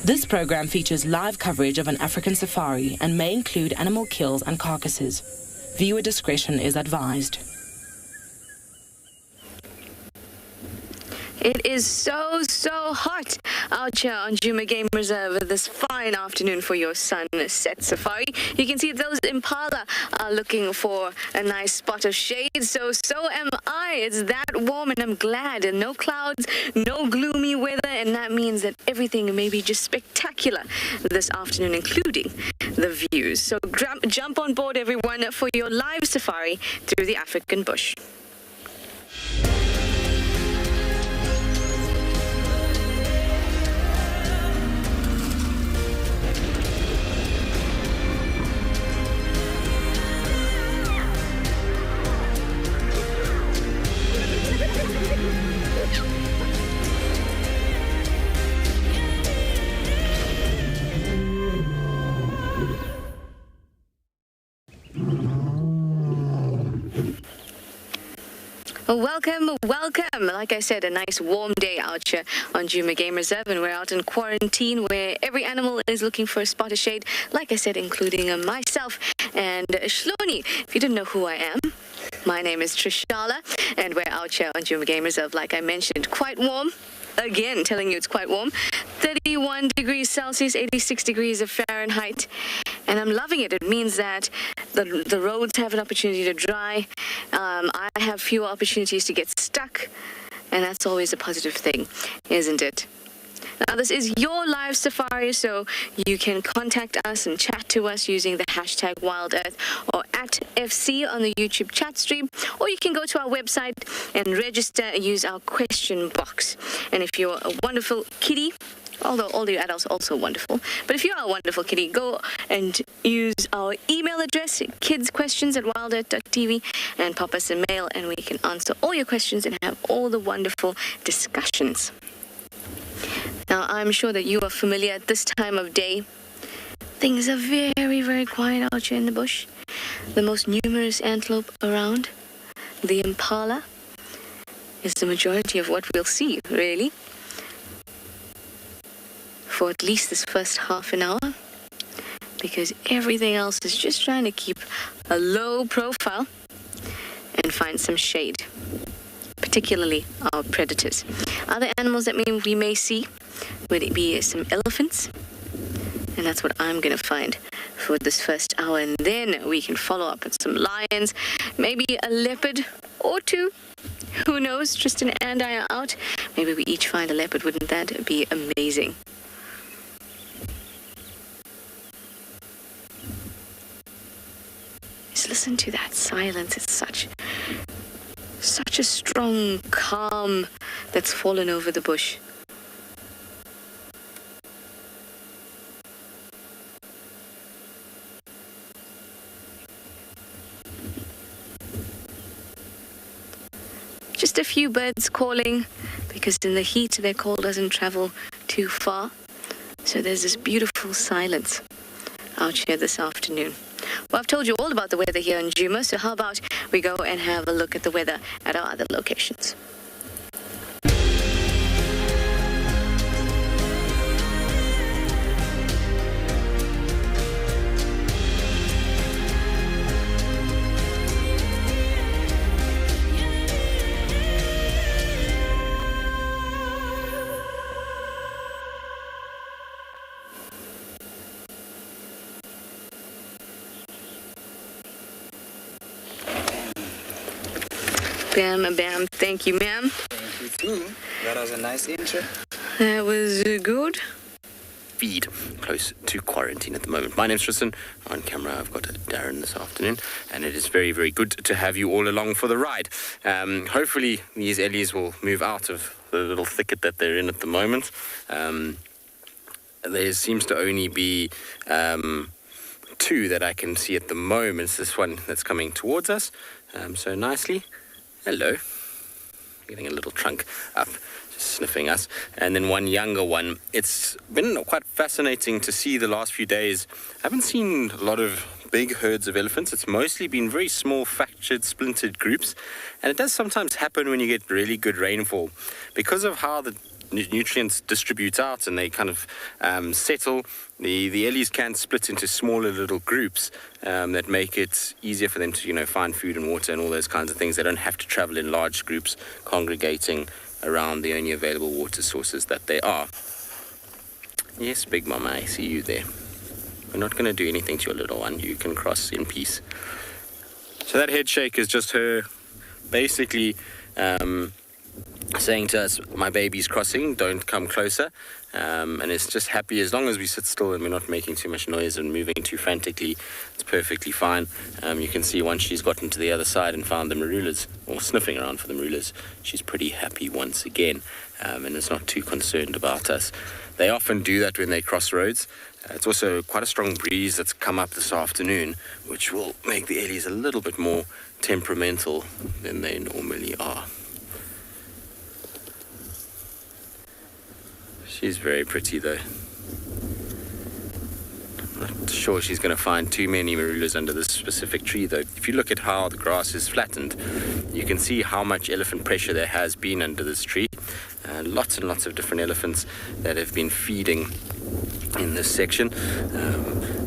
This program features live coverage of an African safari and may include animal kills and carcasses. Viewer discretion is advised. It is so hot out here on Djuma Game Reserve this fine afternoon for your sunset safari. You can see those impala are looking for a nice spot of shade. So am I. It's that warm and I'm glad. No clouds, no gloomy weather, and that means that everything may be just spectacular this afternoon, including the views. So jump on board, everyone, for your live safari through the African bush. Welcome. Like I said, a nice warm day out here on Djuma Game Reserve, and we're out in quarantine where every animal is looking for a spot of shade, like I said, including myself and Shloni. If you didn't know who I am, my name is Trishala, and we're out here on Djuma Game Reserve, like I mentioned, quite warm. Again, telling you it's quite warm. 31 degrees Celsius, 86 degrees of Fahrenheit. And I'm loving it. It means that the roads have an opportunity to dry. I have fewer opportunities to get stuck. And that's always a positive thing, isn't it? Now, this is your live safari, so you can contact us and chat to us using the hashtag WildEarth or at FC on the YouTube chat stream, or you can go to our website and register and use our question box. And if you're a wonderful kitty, although all the adults are also wonderful, but if you are a wonderful kitty, go and use our email address, kidsquestions@wildearth.tv, and pop us a mail, and we can answer all your questions and have all the wonderful discussions. Now, I'm sure that you are familiar at this time of day. Things are very quiet out here in the bush. The most numerous antelope around, the impala, is the majority of what we'll see, really, for at least this first half an hour, because everything else is just trying to keep a low profile and find some shade, particularly our predators. Other animals that we may see would be some elephants, and that's what I'm going to find for this first hour, and then we can follow up with some lions, maybe a leopard or two. Who knows? Tristan and I are out. Maybe we each find a leopard. Wouldn't that be amazing? Just listen to that silence. It's such a strong calm that's fallen over the bush. Just a few birds calling, because in the heat their call doesn't travel too far. So there's this beautiful silence out here this afternoon. Well, I've told you all about the weather here in Djuma, so how about we go and have a look at the weather at our other locations. Bam. Thank you, ma'am. Thank you, too. That was a nice intro. That was good. Feed close to quarantine at the moment. My name's Tristan. On camera, I've got Darren this afternoon, and it is very good to have you all along for the ride. Hopefully, these ellies will move out of the little thicket that they're in at the moment. There seems to only be two that I can see at the moment. It's this one that's coming towards us, so nicely. Hello. Getting a little trunk up, just sniffing us. And then one younger one. It's been quite fascinating to see the last few days. I haven't seen a lot of big herds of elephants. It's mostly been very small, fractured, splintered groups. And it does sometimes happen when you get really good rainfall. Because of how the nutrients distribute out and they kind of settle, the ellies can split into smaller little groups that make it easier for them to, find food and water and all those kinds of things. They don't have to travel in large groups, congregating around the only available water sources that there are. Yes, Big Mama, I see you there. We're not going to do anything to your little one. You can cross in peace. So that head shake is just her basically saying to us, my baby's crossing, don't come closer. And it's just happy as long as we sit still and we're not making too much noise and moving too frantically, it's perfectly fine. You can see once she's gotten to the other side and found the marulas, or sniffing around for the marulas, she's pretty happy once again, and is not too concerned about us. They often do that when they cross roads. It's also quite a strong breeze that's come up this afternoon, which will make the ellies a little bit more temperamental than they normally are. She's very pretty though. I'm not sure she's going to find too many marulas under this specific tree though. If you look at how the grass is flattened, you can see how much elephant pressure there has been under this tree. Lots and lots of different elephants that have been feeding in this section.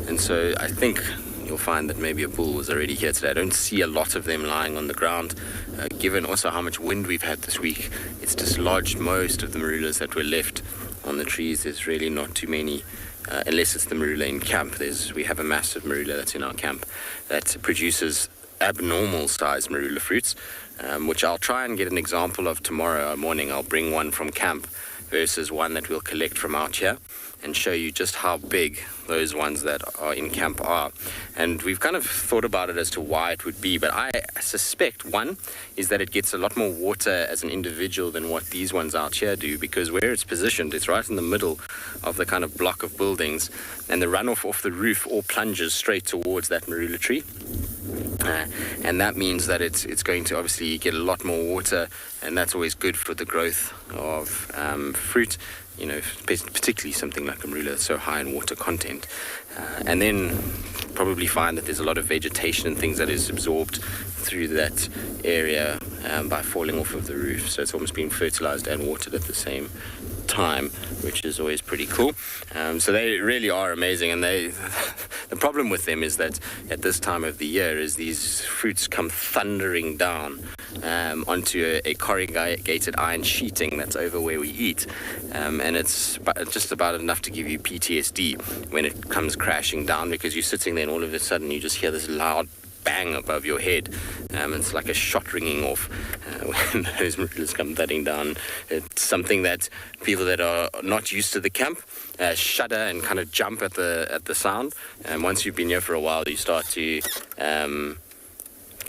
And so I think you'll find that maybe a bull was already here today. I don't see a lot of them lying on the ground. Given also how much wind we've had this week, it's dislodged most of the marulas that were left on the trees. There's really not too many, unless it's the marula in camp. We have a massive marula that's in our camp that produces abnormal sized marula fruits, which I'll try and get an example of tomorrow morning. I'll bring one from camp versus one that we'll collect from out here and show you just how big those ones that are in camp are. And we've kind of thought about it as to why it would be, but I suspect one is that it gets a lot more water as an individual than what these ones out here do, because where it's positioned, it's right in the middle of the kind of block of buildings, and the runoff off the roof all plunges straight towards that marula tree. And that means that it's going to obviously get a lot more water, and that's always good for the growth of fruit, particularly something like a marula that's so high in water content. And then probably find that there's a lot of vegetation and things that is absorbed through that area by falling off of the roof. So it's almost being fertilized and watered at the same time, which is always pretty cool. So they really are amazing, and the problem with them is that at this time of the year is these fruits come thundering down onto a corrugated iron sheeting that's over where we eat, and it's just about enough to give you PTSD when it comes crashing down, because you're sitting there and all of a sudden you just hear this loud bang above your head. It's like a shot ringing off when those marulas come thudding down. It's something that people that are not used to the camp shudder and kind of jump at the sound. And once you've been here for a while, you start to kind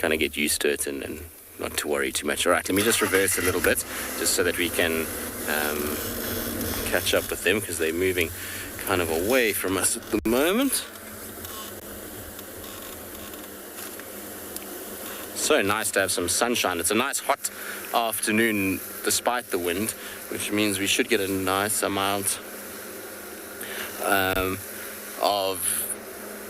of get used to it and not to worry too much. All right, let me just reverse a little bit just so that we can catch up with them, because they're moving kind of away from us at the moment. So nice to have some sunshine. It's a nice hot afternoon despite the wind, which means we should get a nice amount of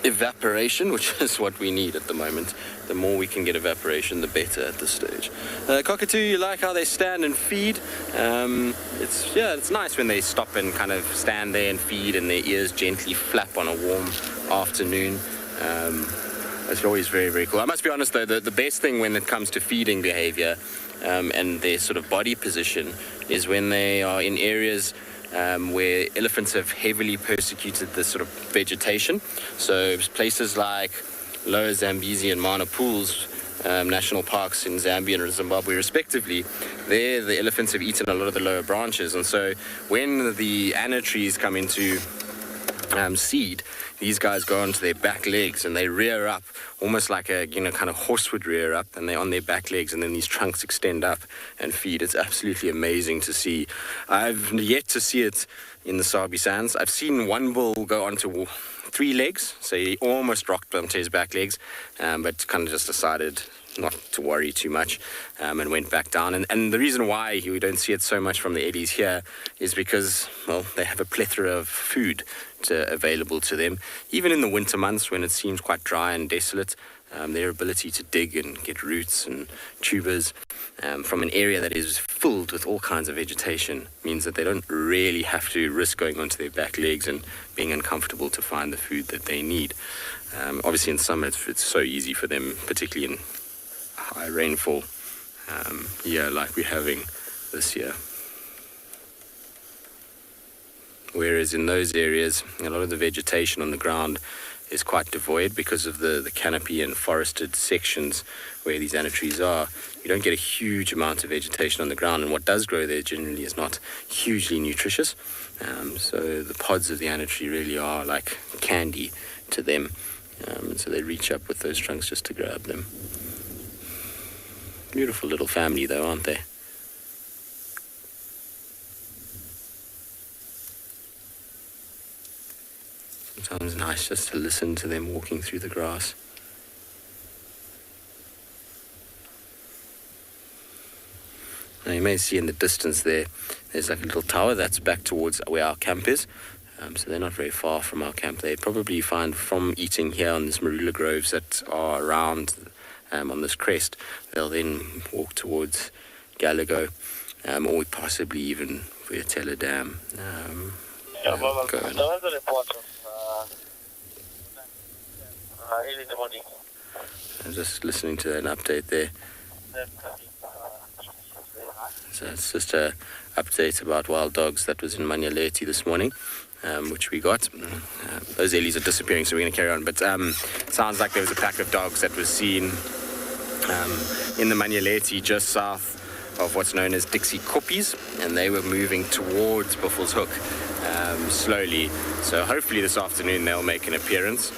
evaporation, which is what we need at the moment. The more we can get evaporation, the better at this stage. Cockatoo, you like how they stand and feed? It's nice when they stop and kind of stand there and feed and their ears gently flap on a warm afternoon. It's always very, very cool. I must be honest though, the best thing when it comes to feeding behavior and their sort of body position is when they are in areas where elephants have heavily persecuted this sort of vegetation. So places like Lower Zambezi and Mana Pools national parks in Zambia and Zimbabwe respectively, there the elephants have eaten a lot of the lower branches, and so when the anna trees come into seed, these guys go onto their back legs and they rear up almost like a kind of horse would rear up, and they're on their back legs, and then these trunks extend up and feed. It's absolutely amazing to see. I've yet to see it in the Sabi sands. I've seen one bull go onto 3 legs, so he almost rocked onto his back legs, but kind of just decided not to worry too much and went back down. And the reason why we don't see it so much from the eddies here is because, well, they have a plethora of food available to them. Even in the winter months when it seems quite dry and desolate, their ability to dig and get roots and tubers from an area that is filled with all kinds of vegetation means that they don't really have to risk going onto their back legs and being uncomfortable to find the food that they need. Obviously in summer it's so easy for them, particularly in high rainfall year like we're having this year. Whereas in those areas, a lot of the vegetation on the ground is quite devoid because of the canopy and forested sections where these anna trees are. You don't get a huge amount of vegetation on the ground, and what does grow there generally is not hugely nutritious. So the pods of the anna tree really are like candy to them. So they reach up with those trunks just to grab them. Beautiful little family though, aren't they? Sometimes nice just to listen to them walking through the grass. Now you may see in the distance there's like a little tower that's back towards where our camp is. So they're not very far from our camp. They probably find from eating here on this marula groves that are around on this crest, they'll then walk towards Gallagher, or possibly even Vuyatela Dam. I'm just listening to an update there. So it's just an update about wild dogs that was in Manyaleti this morning, which we got. Those ellies are disappearing, so we're going to carry on. But sounds like there was a pack of dogs that was seen in the Manyaleti just south of what's known as Dixie Koppies, and they were moving towards Buffelshoek slowly. So hopefully this afternoon they'll make an appearance.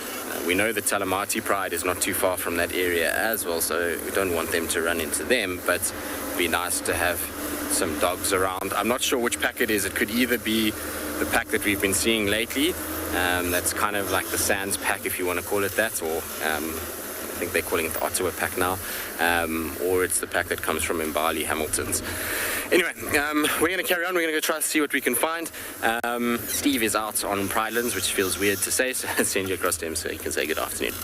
We know the Talamati Pride is not too far from that area as well, so we don't want them to run into them, but it'd be nice to have some dogs around. I'm not sure which pack it is. It could either be the pack that we've been seeing lately, that's kind of like the Sands pack, if you want to call it that, or I think they're calling it the Ottawa pack now, or it's the pack that comes from Mbali Hamiltons. Anyway, we're going to carry on. We're going to go try to see what we can find. Steve is out on Pridelands, which feels weird to say, so I'll send you across to him so he can say good afternoon.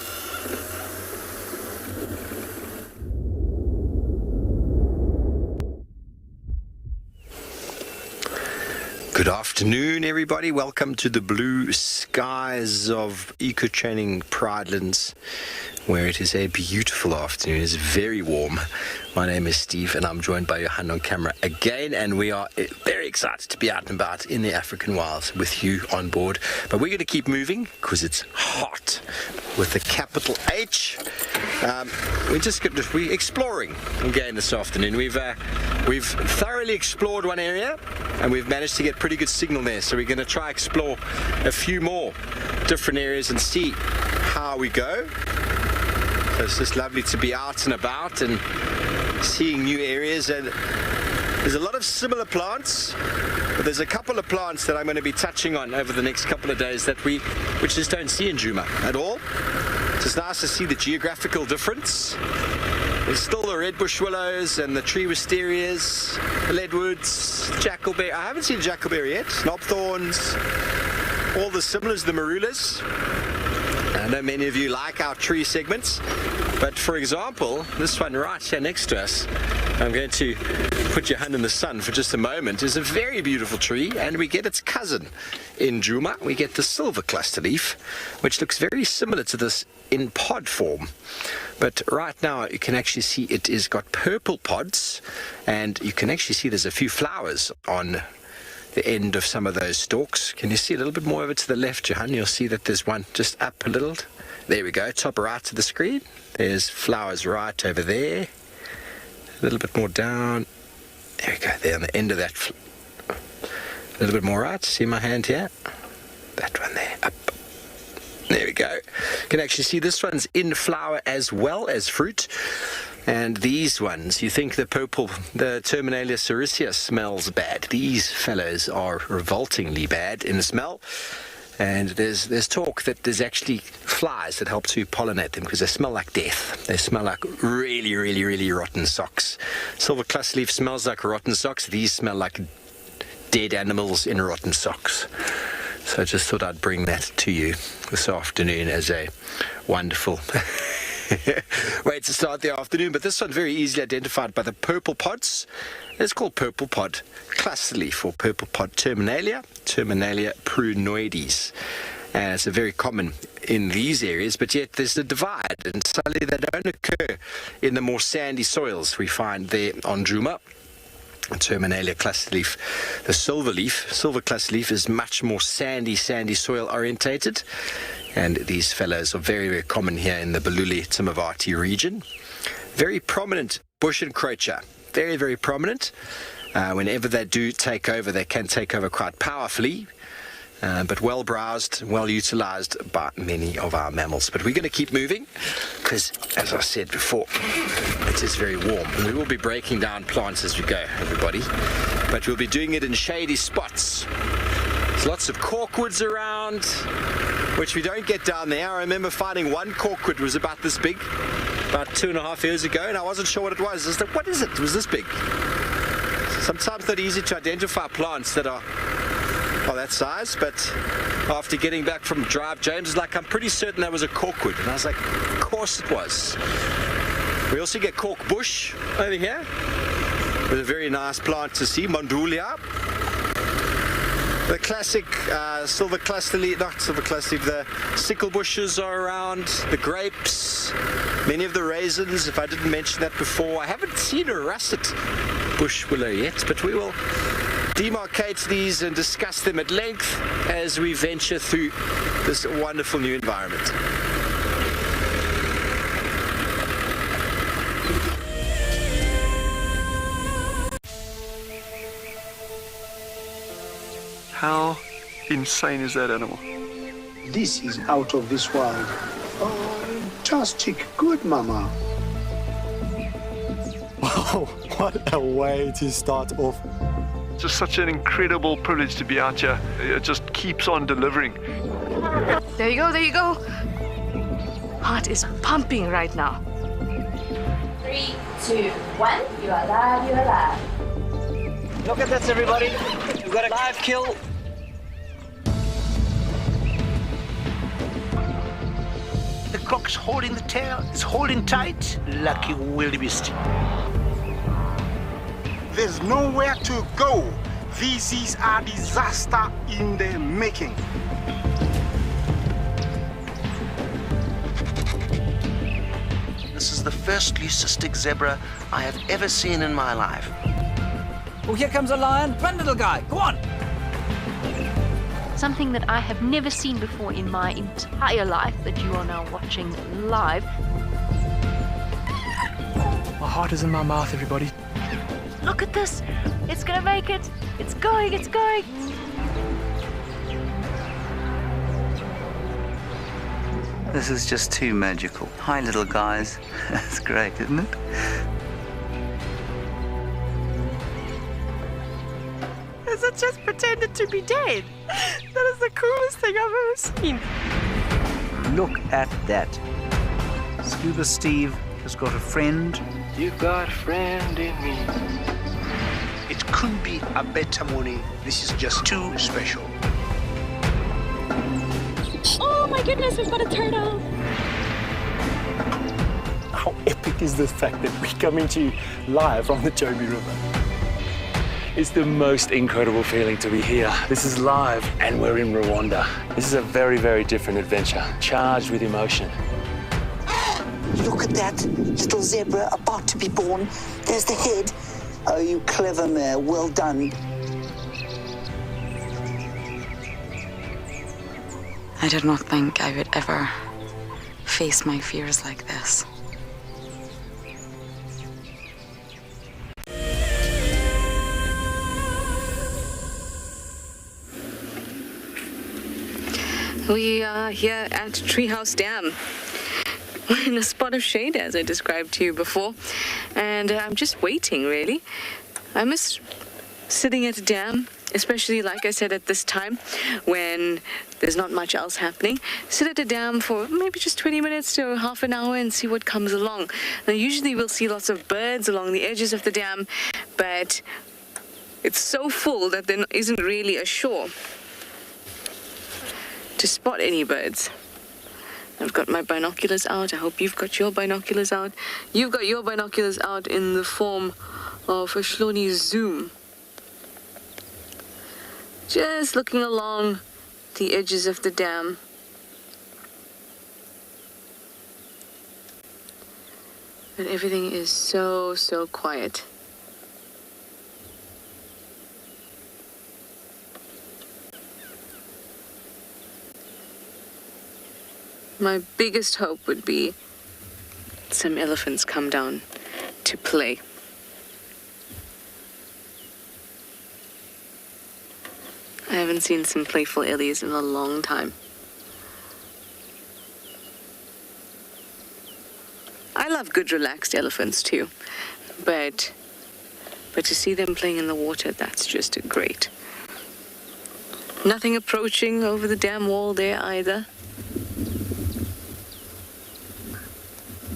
Good afternoon, everybody. Welcome to the blue skies of eco-training Pridelands, where it is a beautiful afternoon. It's very warm. My name is Steve, and I'm joined by Johan on camera again, and we are very excited to be out and about in the African wilds with you on board. But we're going to keep moving because it's hot with the capital H. We're exploring again this afternoon. We've thoroughly explored one area, and we've managed to get pretty good signal there. So we're going to try explore a few more different areas and see how we go. So it's just lovely to be out and about and seeing new areas, and there's a lot of similar plants, but there's a couple of plants that I'm going to be touching on over the next couple of days that we just don't see in Djuma at all. So it's nice to see the geographical difference. There's still the red bush willows and the tree wisterias, the leadwoods, jackalberry. I haven't seen jackalberry yet, knobthorns, all the similars, the marulas. I know many of you like our tree segments, but for example, this one right here next to us, I'm going to put your hand in the sun for just a moment, is a very beautiful tree, and we get its cousin in Djuma. We get the silver cluster leaf, which looks very similar to this in pod form. But right now you can actually see it is got purple pods, and you can actually see there's a few flowers on the end of some of those stalks. Can you see a little bit more over to the left, Johan? You'll see that there's one just up a little. There we go, top right to the screen. There's flowers right over there. A little bit more down. There we go, there on the end of that. A little bit more right. See my hand here? That one there, up. There we go. You can actually see this one's in flower as well as fruit. And these ones, you think the purple, the Terminalia sericea smells bad. These fellows are revoltingly bad in the smell. And there's talk that there's actually flies that help to pollinate them because they smell like death. They smell like really, really, really rotten socks. Silver cluster leaf smells like rotten socks. These smell like dead animals in rotten socks. So I just thought I'd bring that to you this afternoon as a wonderful way to start the afternoon, but this one very easily identified by the purple pods. It's called purple pod cluster leaf or purple pod terminalia prunoides. It's very common in these areas, but yet there's a divide, and suddenly they don't occur in the more sandy soils we find there on Djuma. Terminalia cluster leaf. The silver cluster leaf is much more sandy soil orientated, and these fellows are very, very common here in the Balule-Timavati region. Very prominent bush encroacher, very, very prominent. Whenever they do take over, they can take over quite powerfully, but well browsed, well utilized by many of our mammals. But we're going to keep moving because, as I said before, it is very warm. And we will be breaking down plants as we go, everybody. But we'll be doing it in shady spots. There's lots of corkwoods around, which we don't get down there. I remember finding one corkwood was about this big, about 2.5 years ago, and I wasn't sure what it was. I was like, what is it? It was this big. Sometimes not easy to identify plants that are that size, but after getting back from drive, James was like, I'm pretty certain that was a corkwood, and I was like, of course it was. We also get cork bush over here with a very nice plant to see, Mondulia. The classic silver cluster leaf, not silver cluster leaf, the sickle bushes are around, the grapes, many of the raisins, if I didn't mention that before. I haven't seen a russet bush willow yet, but we will demarcate these and discuss them at length as we venture through this wonderful new environment. How insane is that animal? This is out of this world. Fantastic. Good, Mama. Wow, what a way to start off. It's just such an incredible privilege to be out here. It just keeps on delivering. There you go. Heart is pumping right now. 3, 2, 1. You are live. Look at this, everybody. We've got a live kill. The cock's holding the tail. It's holding tight. Lucky wildebeest. There's nowhere to go. This is a disaster in the making. This is the first leucistic zebra I have ever seen in my life. Oh, here comes a lion. Run, little guy. Go on. Something that I have never seen before in my entire life that you are now watching live. My heart is in my mouth, everybody. Look at this. It's gonna make it. It's going. This is just too magical. Hi, little guys. That's great, isn't it? Has it just pretended to be dead? That is the coolest thing I've ever seen. Look at that. Scuba Steve has got a friend. You got a friend in me. It couldn't be a better morning. This is just too special. Oh my goodness, we've got a turtle. How epic is the fact that we're coming to you live from the Chobe River? It's the most incredible feeling to be here. This is live and we're in Rwanda. This is a very, very different adventure, charged with emotion. Look at that little zebra about to be born. There's the head. Oh, you clever mare. Well done. I did not think I would ever face my fears like this. We are here at Treehouse Dam. We're in a spot of shade, as I described to you before, and I'm just waiting, really. I miss sitting at a dam, especially, like I said, at this time when there's not much else happening. Sit at a dam for maybe just 20 minutes to half an hour and see what comes along. Now, usually we'll see lots of birds along the edges of the dam, but it's so full that there isn't really a shore to spot any birds. I've got my binoculars out. I hope you've got your binoculars out. You've got your binoculars out in the form of a Shloni zoom. Just looking along the edges of the dam. But everything is so quiet. My biggest hope would be some elephants come down to play. I haven't seen some playful ellies in a long time. I love good relaxed elephants too, but to see them playing in the water, that's just great. Nothing approaching over the dam wall there either.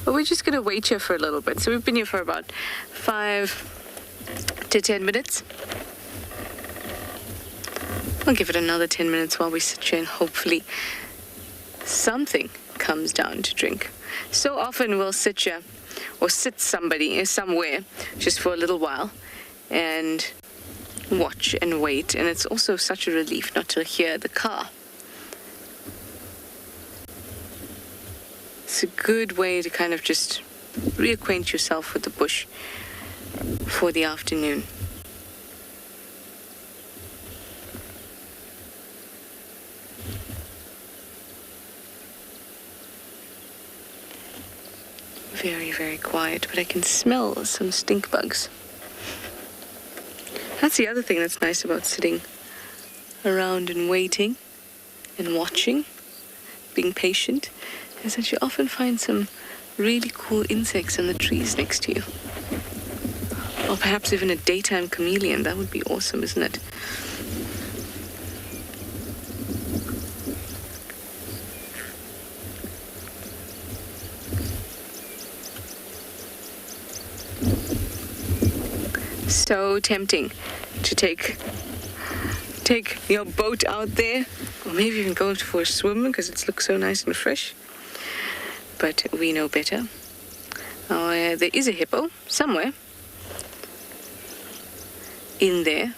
But we're just going to wait here for a little bit. So we've been here for about 5 to 10 minutes. I'll give it another 10 minutes while we sit here and hopefully something comes down to drink. So often we'll sit here or sit somebody somewhere just for a little while and watch and wait. And it's also such a relief not to hear the car. It's a good way to kind of just reacquaint yourself with the bush for the afternoon. Very quiet, but I can smell some stink bugs. That's the other thing that's nice about sitting around and waiting and watching, being patient, is that you often find some really cool insects in the trees next to you. Or perhaps even a daytime chameleon. That would be awesome, isn't it? So tempting to take your boat out there, or maybe even go for a swim because it looks so nice and fresh. But we know better. There is a hippo somewhere in there,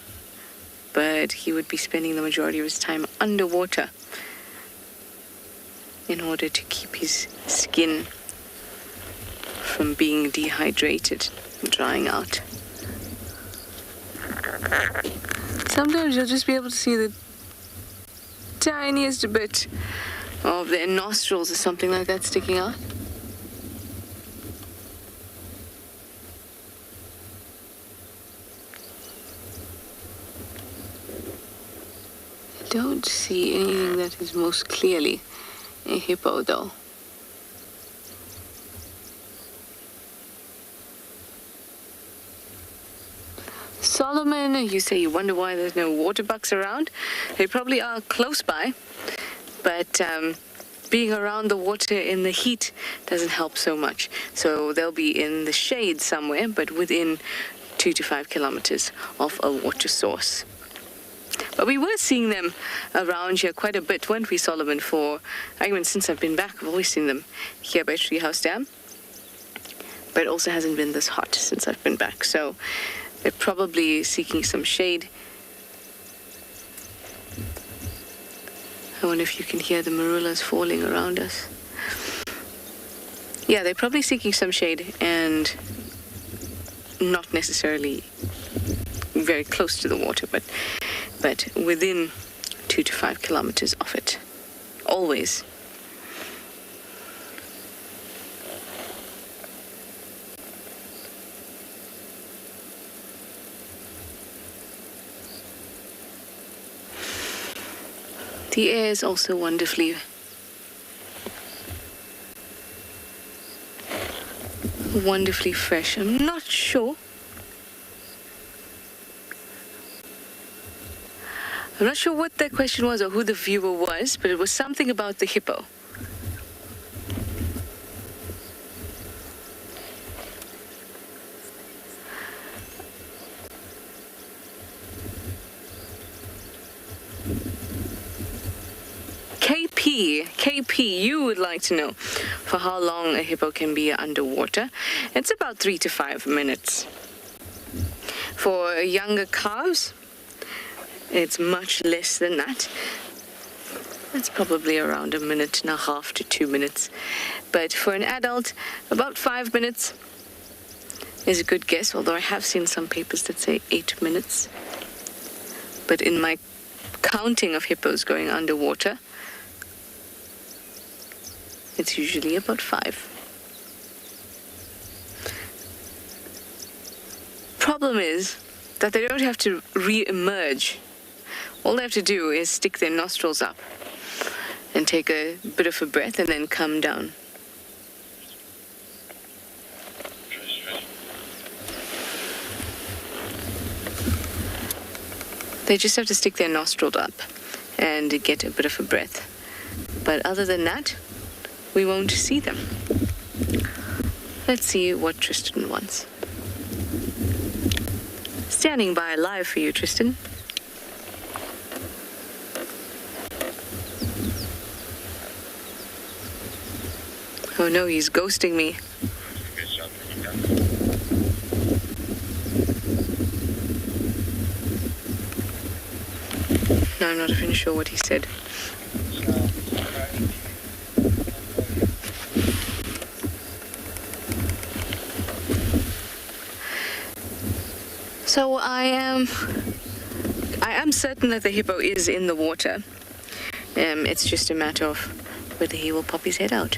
but he would be spending the majority of his time underwater in order to keep his skin from being dehydrated and drying out. Sometimes you'll just be able to see the tiniest bit of their nostrils or something like that sticking out. I don't see anything that is most clearly a hippo though. Solomon, you say you wonder why there's no water bucks around. They probably are close by, but being around the water in the heat doesn't help so much. So they'll be in the shade somewhere, but within 2 to 5 kilometers of a water source. But we were seeing them around here quite a bit, weren't we, Solomon? Since I've been back, I've always seen them here by Treehouse Dam. But it also hasn't been this hot since I've been back, so they're probably seeking some shade. I wonder if you can hear the marulas falling around us. Yeah, they're probably seeking some shade and not necessarily very close to the water, but within 2 to 5 kilometers of it. Always. The air is also wonderfully fresh. I'm not sure. I'm not sure what that question was or who the viewer was, but it was something about the hippo. KP, you would like to know for how long a hippo can be underwater. It's about 3 to 5 minutes. For younger calves, it's much less than that. It's probably around 1.5 minutes to 2 minutes. But for an adult, about 5 minutes is a good guess, although I have seen some papers that say 8 minutes. But in my counting of hippos going underwater, it's usually about 5. Problem is that they don't have to re-emerge. All they have to do is stick their nostrils up and take a bit of a breath and then come down. They just have to stick their nostrils up and get a bit of a breath. But other than that, we won't see them. Let's see what Tristan wants. Standing by live for you, Tristan. Oh no, he's ghosting me. No, I'm not even sure what he said. So I am certain that the hippo is in the water. It's just a matter of whether he will pop his head out,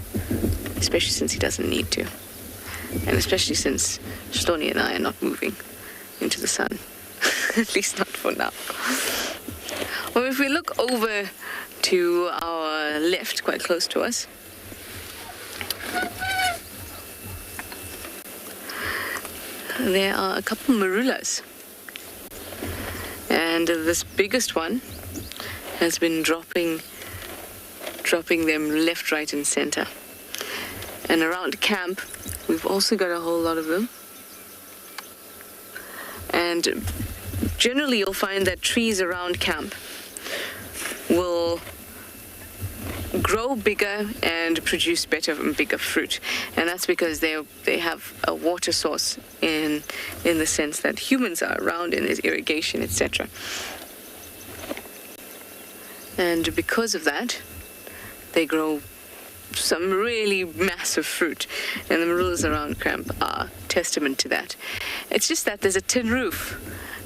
especially since he doesn't need to, and especially since Shloni and I are not moving into the sun, at least not for now. Well, if we look over to our left, quite close to us, there are a couple marulas, and this biggest one has been dropping them left, right, and center. And around camp, we've also got a whole lot of them. And generally, you'll find that trees around camp will grow bigger and produce better and bigger fruit, and that's because they have a water source in the sense that humans are around, and there's irrigation, etc. And because of that, they grow some really massive fruit, and the marulas around camp are testament to that. It's just that there's a tin roof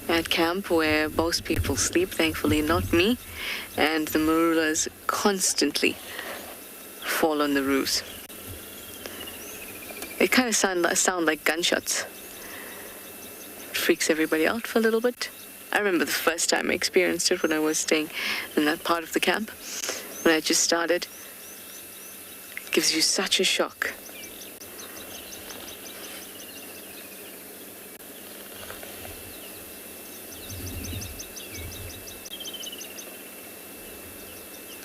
at camp where most people sleep, thankfully not me, and the marulas constantly fall on the roofs. They kind of sound like gunshots. It freaks everybody out for a little bit. I remember the first time I experienced it when I was staying in that part of the camp, when I just started. It gives you such a shock.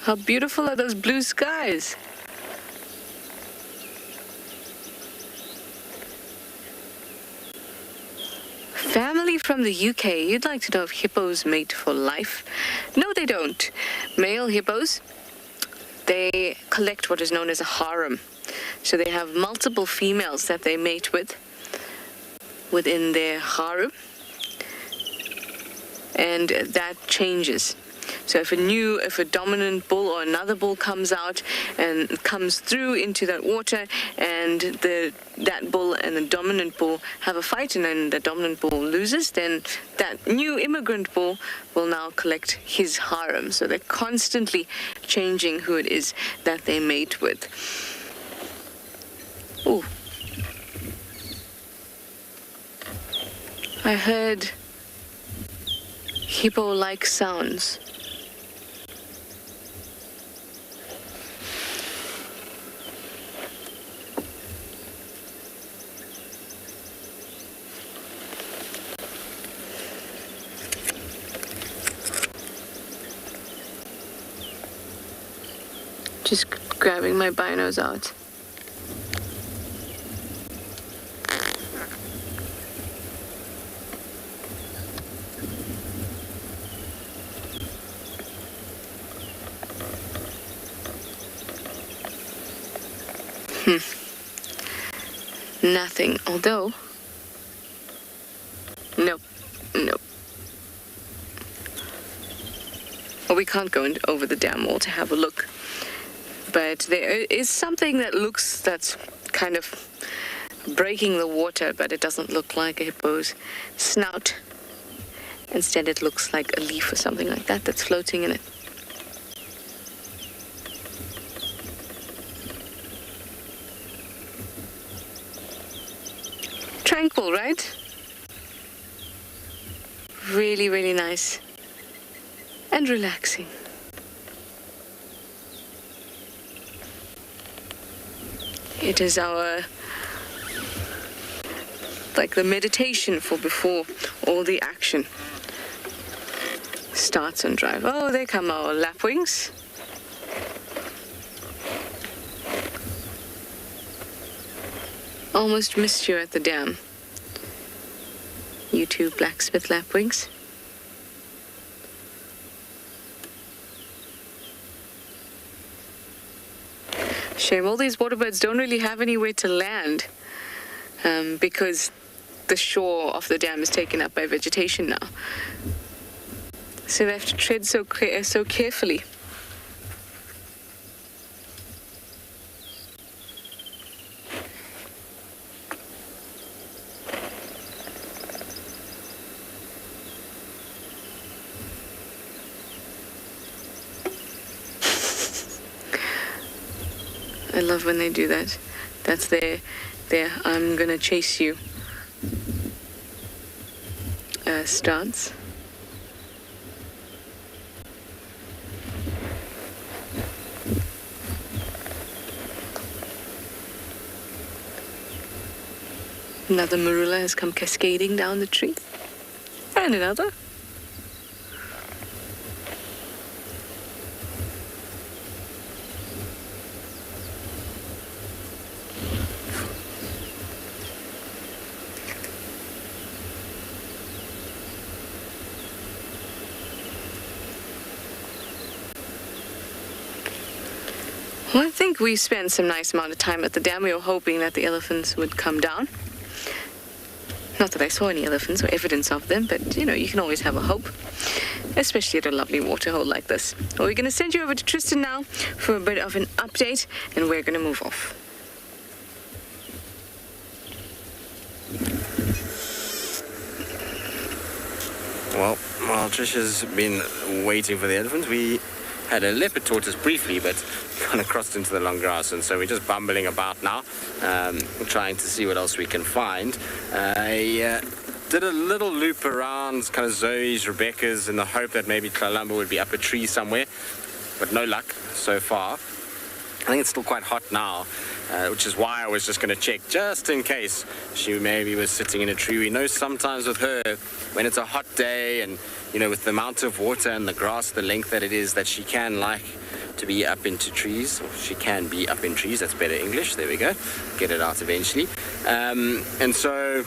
How beautiful are those blue skies? Family from the UK, you'd like to know if hippos mate for life? No, they don't. Male hippos, they collect what is known as a harem. So they have multiple females that they mate with within their harem, and that changes. So if a dominant bull or another bull comes out and comes through into that water, and that bull and the dominant bull have a fight, and then the dominant bull loses, then that new immigrant bull will now collect his harem. So they're constantly changing who it is that they mate with. Ooh. I heard hippo-like sounds. Just grabbing my binos out. Nothing, although... Nope. Well, we can't go over the dam wall to have a look. But there is something that's kind of breaking the water, but it doesn't look like a hippo's snout. Instead, it looks like a leaf or something like that that's floating in it. Tranquil, right? Really, really nice. And relaxing. It is our, like the meditation for before all the action starts on drive. Oh, there come our lapwings. Almost missed you at the dam. You two blacksmith lapwings. Shame all these waterbirds don't really have anywhere to land because the shore of the dam is taken up by vegetation now. So they have to tread so carefully. I love when they do that. That's their I'm gonna chase you stance. Another marula has come cascading down the tree. And another. Well, I think we spent some nice amount of time at the dam. We were hoping that the elephants would come down. Not that I saw any elephants or evidence of them, but, you know, you can always have a hope, especially at a lovely waterhole like this. Well, we're going to send you over to Tristan now for a bit of an update, and we're going to move off. Well, while Trisha's been waiting for the elephants, we had a leopard tortoise briefly, but kind of crossed into the long grass, and so we're just bumbling about now, trying to see what else we can find. I did a little loop around kind of Zoe's, Rebecca's, in the hope that maybe Kalamba would be up a tree somewhere, but no luck so far. I think it's still quite hot now, which is why I was just going to check, just in case she maybe was sitting in a tree. We know sometimes with her, when it's a hot day and, you know, with the amount of water and the grass, the length that it is, that she can like to be up into trees, or she can be up in trees. That's better English. There we go. Get it out eventually. And so,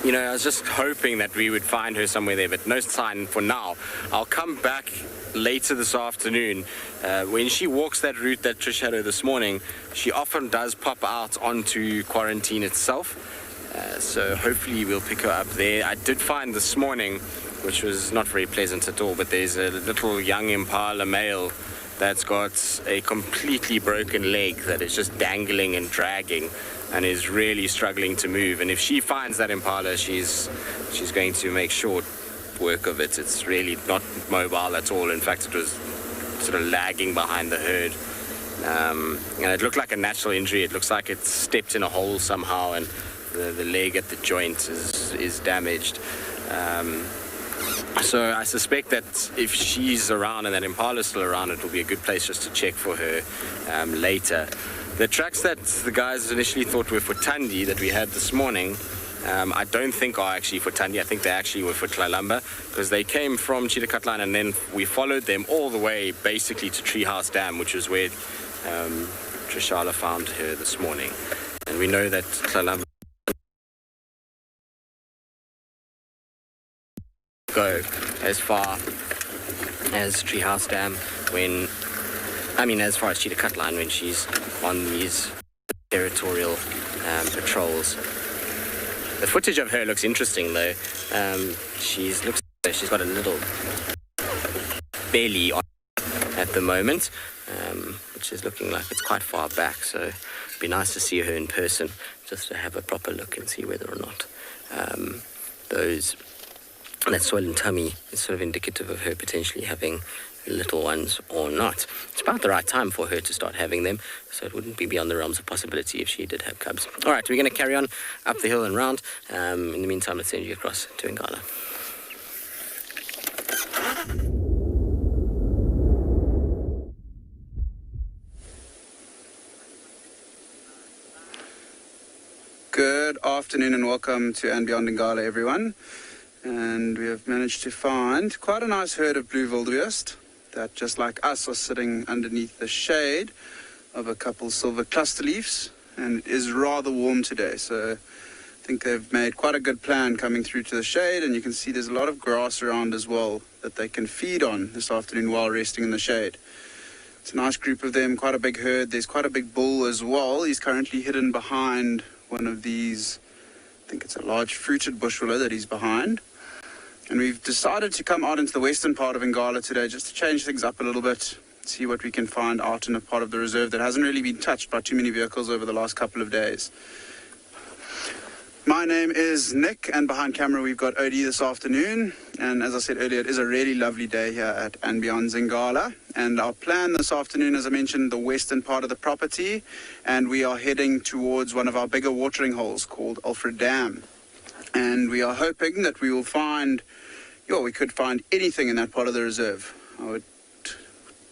you know, I was just hoping that we would find her somewhere there, but no sign for now. I'll come back later this afternoon. When she walks that route that Trish had her this morning, she often does pop out onto quarantine itself. So hopefully we'll pick her up there. I did find this morning, which was not very pleasant at all, but there's a little young impala male that's got a completely broken leg that is just dangling and dragging and is really struggling to move. And if she finds that impala, she's going to make short work of it. It's really not mobile at all. In fact, it was sort of lagging behind the herd. And it looked like a natural injury. It looks like it stepped in a hole somehow, and the leg at the joint is damaged. So I suspect that if she's around and that impala's still around, it will be a good place just to check for her later. The tracks that the guys initially thought were for Tandi that we had this morning, I don't think are actually for Tandi. I think they actually were for Kalamba, because they came from Chitakatlan and then we followed them all the way basically to Treehouse Dam, which is where Trishala found her this morning. And we know that Kalamba go as far as Treehouse Dam as far as Chitakatlan when she's on these territorial patrols. The footage of her looks interesting though. She's got a little belly on at the moment, which is looking like it's quite far back, so it'd be nice to see her in person just to have a proper look and see whether or not that swollen tummy is sort of indicative of her potentially having little ones or not. It's about the right time for her to start having them, so it wouldn't be beyond the realms of possibility if she did have cubs. All right, we're going to carry on up the hill and round. In the meantime, let's send you across to Ngala. Good afternoon and welcome to andBeyond Ngala, everyone. And we have managed to find quite a nice herd of blue wildebeest that, just like us, are sitting underneath the shade of a couple silver cluster leaves. And it is rather warm today, so I think they've made quite a good plan coming through to the shade. And you can see there's a lot of grass around as well that they can feed on this afternoon while resting in the shade. It's a nice group of them, quite a big herd. There's quite a big bull as well. He's currently hidden behind one of these, I think it's a large fruited bush willow that he's behind. And we've decided to come out into the western part of Ngala today just to change things up a little bit, see what we can find out in a part of the reserve that hasn't really been touched by too many vehicles over the last couple of days. My name is Nick, and behind camera we've got Odie this afternoon. And as I said earlier, it is a really lovely day here at andBeyond Ngala. And our plan this afternoon, as I mentioned, the western part of the property, and we are heading towards one of our bigger watering holes called Alfred Dam. And we are hoping that we will find, we could find anything in that part of the reserve. I would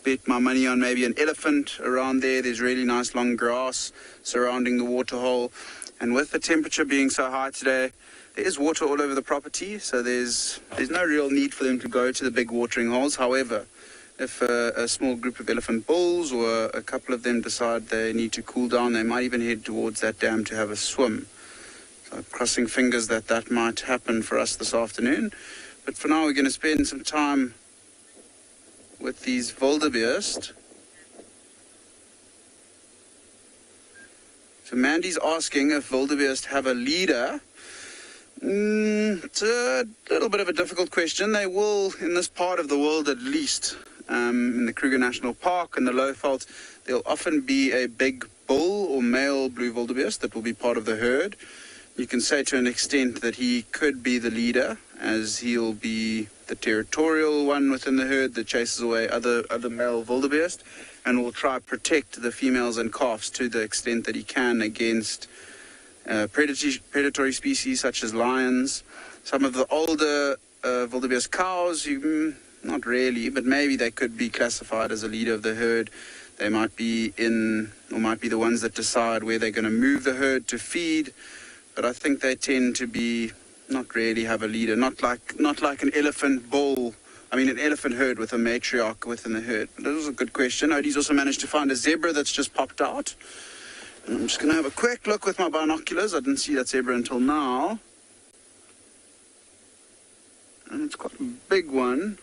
bet my money on maybe an elephant around there. There's really nice long grass surrounding the waterhole. And with the temperature being so high today, there is water all over the property, so there's no real need for them to go to the big watering holes. However, if a small group of elephant bulls or a couple of them decide they need to cool down, they might even head towards that dam to have a swim. Crossing fingers that might happen for us this afternoon. But for now, we're going to spend some time with these wildebeest. So Mandy's asking if wildebeest have a leader. It's a little bit of a difficult question. They will, in this part of the world at least, in the Kruger National Park and the Lowveld, there'll often be a big bull or male blue wildebeest that will be part of the herd. You can say to an extent that he could be the leader, as he'll be the territorial one within the herd that chases away other male wildebeest, and will try to protect the females and calves to the extent that he can against predatory species such as lions. Some of the older wildebeest cows, not really, but maybe they could be classified as a leader of the herd. They might be might be the ones that decide where they're going to move the herd to feed. But I think they tend to be not really have a leader, not like an elephant bull. I mean, an elephant herd with a matriarch within the herd. That was a good question. Odie's also managed to find a zebra that's just popped out. And I'm just going to have a quick look with my binoculars. I didn't see that zebra until now. And it's quite a big one.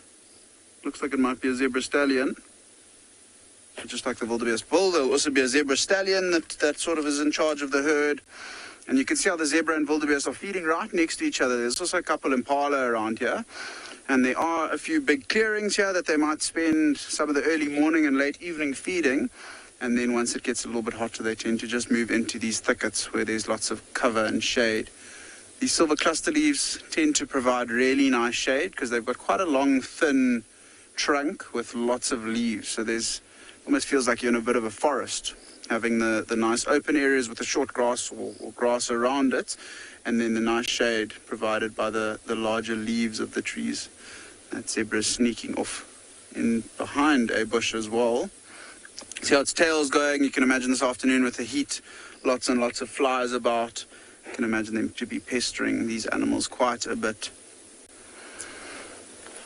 Looks like it might be a zebra stallion. Just like the wildebeest bull, there'll also be a zebra stallion that sort of is in charge of the herd. And you can see how the zebra and wildebeest are feeding right next to each other. There's also a couple impala around here. And there are a few big clearings here that they might spend some of the early morning and late evening feeding. And then once it gets a little bit hotter, they tend to just move into these thickets where there's lots of cover and shade. These silver cluster leaves tend to provide really nice shade because they've got quite a long, thin trunk with lots of leaves. So there's almost feels like you're in a bit of a forest, having the nice open areas with the short grass or grass around it, and then the nice shade provided by the larger leaves of the trees. That zebra is sneaking off in behind a bush as well. See how its tail's going? You can imagine this afternoon with the heat, lots and lots of flies about. You can imagine them to be pestering these animals quite a bit.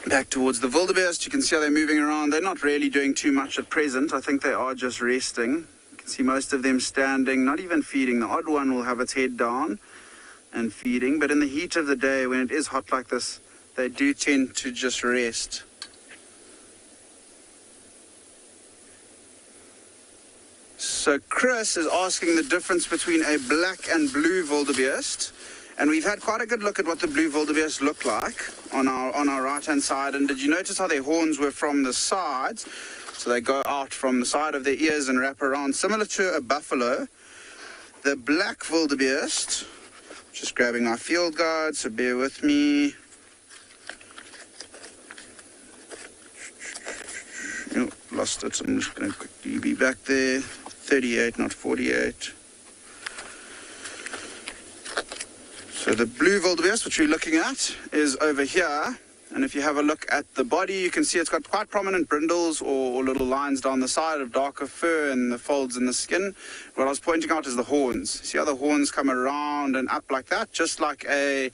Back towards the wildebeest, you can see how they're moving around. They're not really doing too much at present. I think they are just resting. You can see most of them standing, not even feeding. The odd one will have its head down and feeding. But in the heat of the day, when it is hot like this, they do tend to just rest. So Chris is asking the difference between a black and blue wildebeest. And we've had quite a good look at what the blue wildebeest look like on our right-hand side. And did you notice how their horns were from the sides? So they go out from the side of their ears and wrap around, similar to a buffalo. The black wildebeest, just grabbing my field guide, so bear with me. Oh, lost it, so I'm just going to quickly be back there. 38, not 48. So the blue wildebeest, which we're looking at, is over here. And if you have a look at the body, you can see it's got quite prominent brindles or little lines down the side of darker fur and the folds in the skin. What I was pointing out is the horns. See how the horns come around and up like that, just like a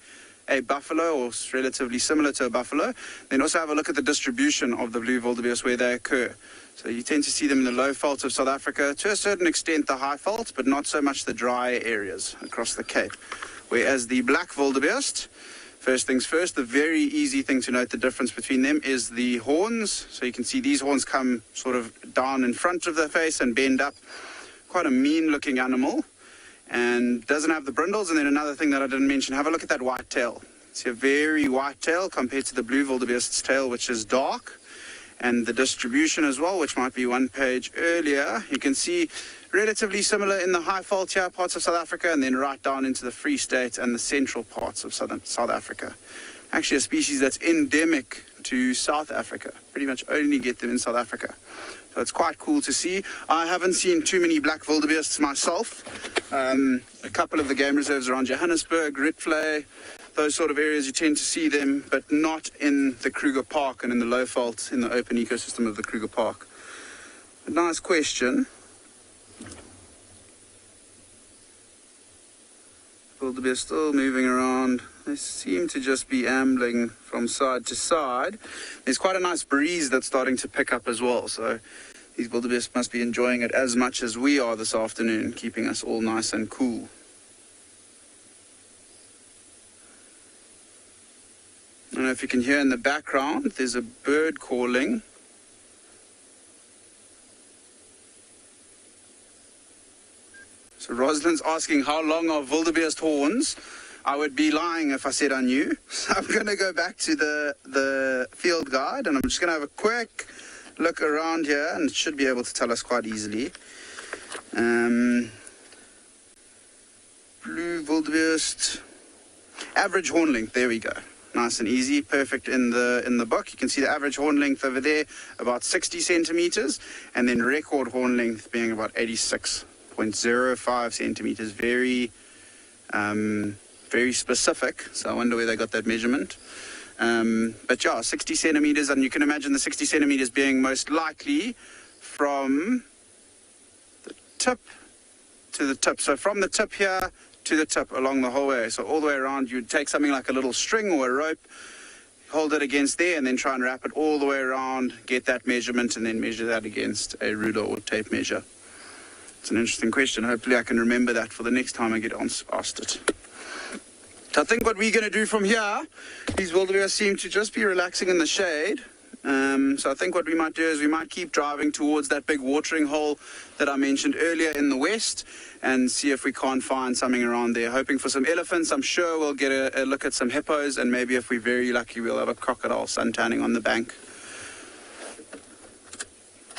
buffalo, or relatively similar to a buffalo. Then also have a look at the distribution of the blue wildebeest, where they occur. So you tend to see them in the low veldt of South Africa, to a certain extent the high veldt, but not so much the dry areas across the Cape. Whereas the black wildebeest, first things first, the very easy thing to note the difference between them is the horns. So you can see these horns come sort of down in front of the face and bend up. Quite a mean looking animal, and doesn't have the brindles. And then another thing that I didn't mention, have a look at that white tail. See a very white tail compared to the blue wildebeest's tail, which is dark. And the distribution as well, which might be one page earlier, you can see relatively similar in the high veldt here parts of South Africa, and then right down into the Free State and the central parts of South Africa. Actually a species that's endemic to South Africa. Pretty much only get them in South Africa. So it's quite cool to see. I haven't seen too many black wildebeests myself. A couple of the game reserves around Johannesburg, Ritvlei, those sort of areas you tend to see them, but not in the Kruger Park and in the low veldt, in the open ecosystem of the Kruger Park. A nice question. Wildebeest still moving around. They seem to just be ambling from side to side. There's quite a nice breeze that's starting to pick up as well, so these wildebeest must be enjoying it as much as we are this afternoon, keeping us all nice and cool. I don't know if you can hear in the background, there's a bird calling. So Rosalind's asking how long are wildebeest horns. I would be lying if I said I knew. So I'm going to go back to the field guide, and I'm just going to have a quick look around here, and it should be able to tell us quite easily. Blue wildebeest, average horn length, there we go. Nice and easy, perfect in the book. You can see the average horn length over there, about 60 centimeters, and then record horn length being about 86.05 centimeters. Very specific, so I wonder where they got that measurement. But yeah, 60 centimeters, and you can imagine the 60 centimeters being most likely from the tip to the tip. So from the tip here to the tip along the whole way. So all the way around, you'd take something like a little string or a rope, hold it against there, and then try and wrap it all the way around, get that measurement, and then measure that against a ruler or tape measure. It's an interesting question. Hopefully I can remember that for the next time I get asked it. So I think what we're going to do from here, these wildebeest seem to just be relaxing in the shade. So I think what we might do is we might keep driving towards that big watering hole that I mentioned earlier in the west, and see if we can't find something around there. Hoping for some elephants. I'm sure we'll get a look at some hippos, and maybe if we're very lucky, we'll have a crocodile suntanning on the bank.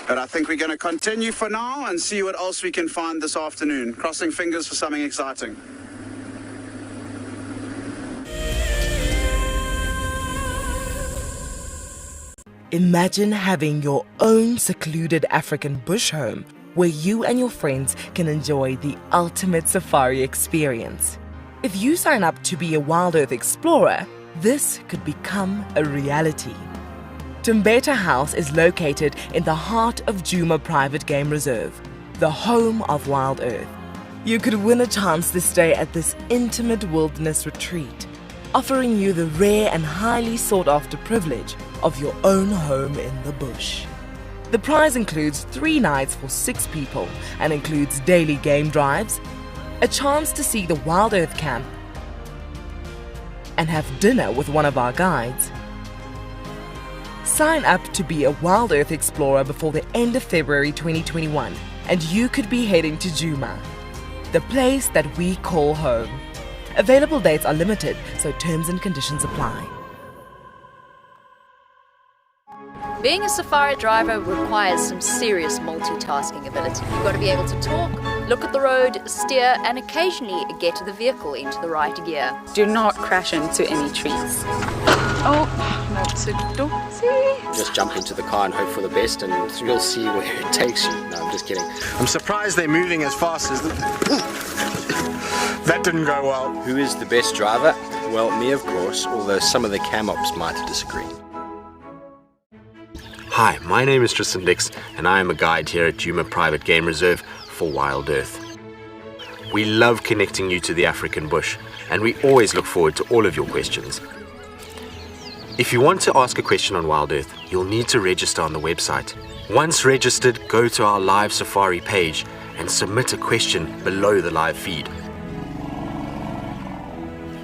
But I think we're going to continue for now and see what else we can find this afternoon. Crossing fingers for something exciting. Imagine having your own secluded African bush home where you and your friends can enjoy the ultimate safari experience. If you sign up to be a WildEarth explorer, this could become a reality. Tumbeta House is located in the heart of Djuma Private Game Reserve, the home of WildEarth. You could win a chance to stay at this intimate wilderness retreat, offering you the rare and highly sought-after privilege of your own home in the bush. The prize includes 3 nights for 6 people and includes daily game drives, a chance to see the WildEarth camp, and have dinner with one of our guides. Sign up to be a WildEarth explorer before the end of February 2021 and you could be heading to Djuma, the place that we call home. Available dates are limited, so terms and conditions apply. Being a safari driver requires some serious multitasking ability. You've got to be able to talk, look at the road, steer, and occasionally get the vehicle into the right gear. Do not crash into any trees. Oh, that's a dozy. Just jump into the car and hope for the best, and you'll see where it takes you. No, I'm just kidding. I'm surprised they're moving as fast as that didn't go well. Who is the best driver? Well, me, of course, although some of the cam-ops might disagree. Hi, my name is Tristan Dix, and I am a guide here at Djuma Private Game Reserve for WildEarth. We love connecting you to the African bush, and we always look forward to all of your questions. If you want to ask a question on WildEarth, you'll need to register on the website. Once registered, go to our live safari page and submit a question below the live feed.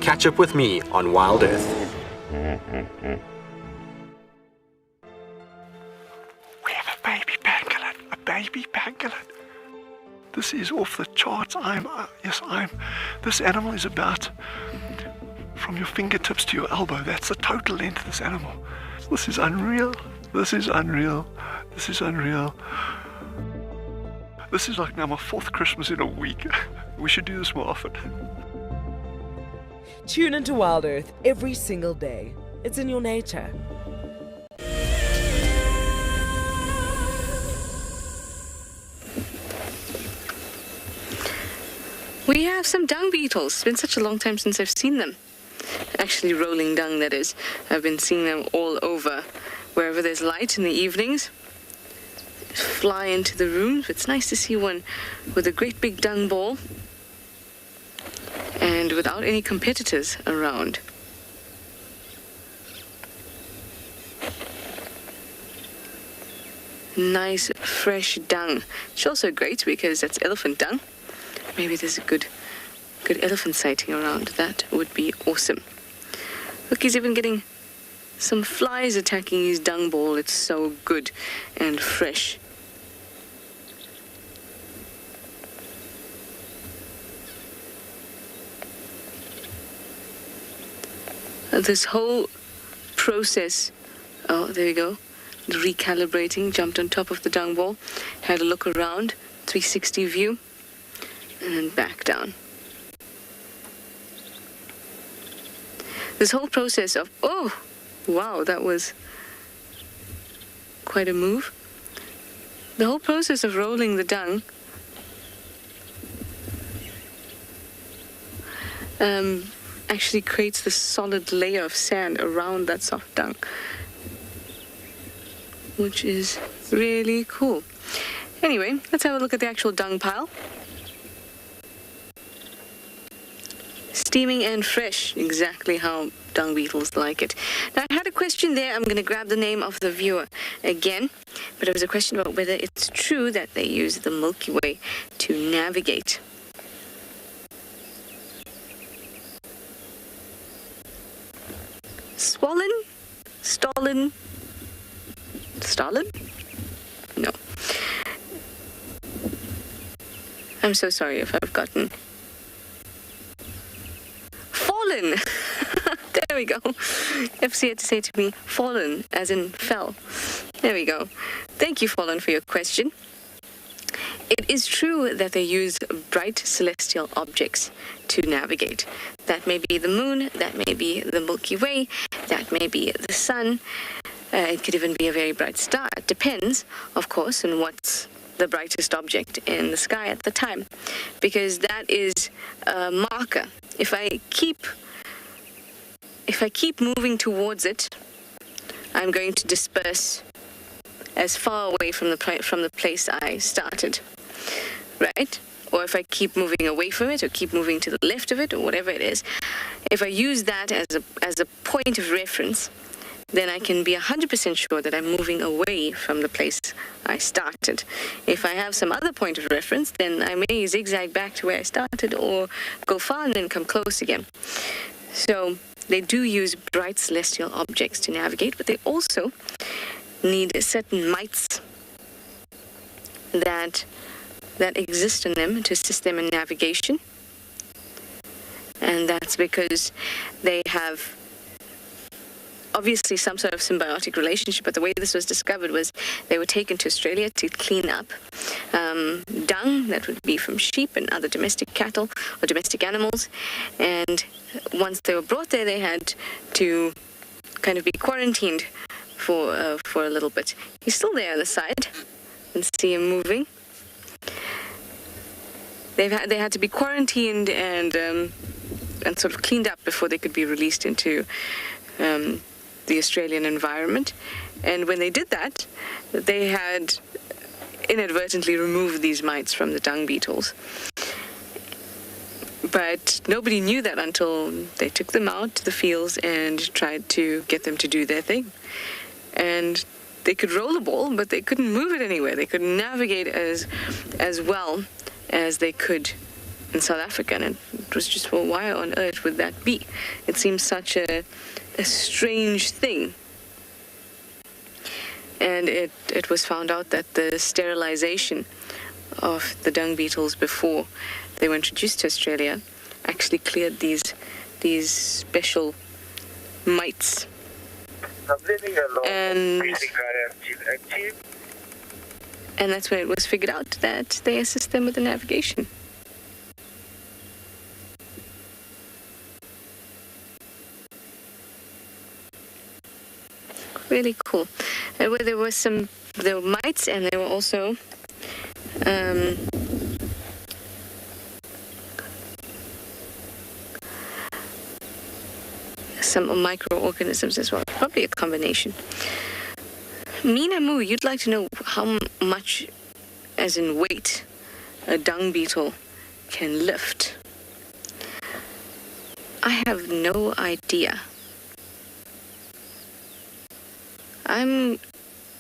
Catch up with me on WildEarth. We have a baby pangolin. A baby pangolin. This is off the charts. This animal is about from your fingertips to your elbow. That's the total length of this animal. This is unreal. This is unreal. This is unreal. This is like now my 4th Christmas in a week. We should do this more often. Tune into WildEarth every single day. It's in your nature. We have some dung beetles. It's been such a long time since I've seen them. Actually, rolling dung, that is. I've been seeing them all over. Wherever there's light in the evenings, fly into the rooms. It's nice to see one with a great big dung ball and without any competitors around. Nice, fresh dung. It's also great because that's elephant dung. Maybe there's a good elephant sighting around. That would be awesome. Look, he's even getting some flies attacking his dung ball. It's so good and fresh. This whole process, oh, there we go, recalibrating, jumped on top of the dung ball, had a look around, 360 view, and then back down. This whole process of, oh, wow, that was quite a move. The whole process of rolling the dung actually creates this solid layer of sand around that soft dung, which is really cool. Anyway, let's have a look at the actual dung pile. Steaming and fresh, exactly how dung beetles like it. Now, I had a question there. I'm going to grab the name of the viewer again, but it was a question about whether it's true that they use the Milky Way to navigate. Swollen? Stollen? Stalin? No. I'm so sorry if I've gotten... Fallen! There we go. FC had to say to me, fallen, as in fell. There we go. Thank you, Fallen, for your question. It is true that they use bright celestial objects to navigate. That may be the moon, that may be the Milky Way, that may be the sun. It could even be a very bright star. It depends, of course, on what's the brightest object in the sky at the time, because that is a marker. If I keep moving towards it, I'm going to disperse as far away from the place I started, right? Or if I keep moving away from it, or keep moving to the left of it, or whatever it is, if I use that as a point of reference, then I can be 100% sure that I'm moving away from the place I started. If I have some other point of reference, then I may zigzag back to where I started, or go far and then come close again. So they do use bright celestial objects to navigate, but they also need certain mites that that exist in them to assist them in navigation. And that's because they have obviously some sort of symbiotic relationship, but the way this was discovered was they were taken to Australia to clean up dung that would be from sheep and other domestic cattle or domestic animals. And once they were brought there, they had to kind of be quarantined for a little bit. He's still there on the side, and see him moving. They had to be quarantined and sort of cleaned up before they could be released into the Australian environment. And when they did that, they had inadvertently removed these mites from the dung beetles. But nobody knew that until they took them out to the fields and tried to get them to do their thing. And they could roll the ball, but they couldn't move it anywhere. They couldn't navigate as well as they could in South Africa. And it was just, well, why on earth would that be? It seems such a strange thing. And it was found out that the sterilization of the dung beetles before they were introduced to Australia actually cleared these special mites. And that's when it was figured out that they assist them with the navigation. Really cool. And where there were mites, and there were also some microorganisms as well. Probably a combination. Mina Moo, you'd like to know how much, as in weight, a dung beetle can lift. I have no idea.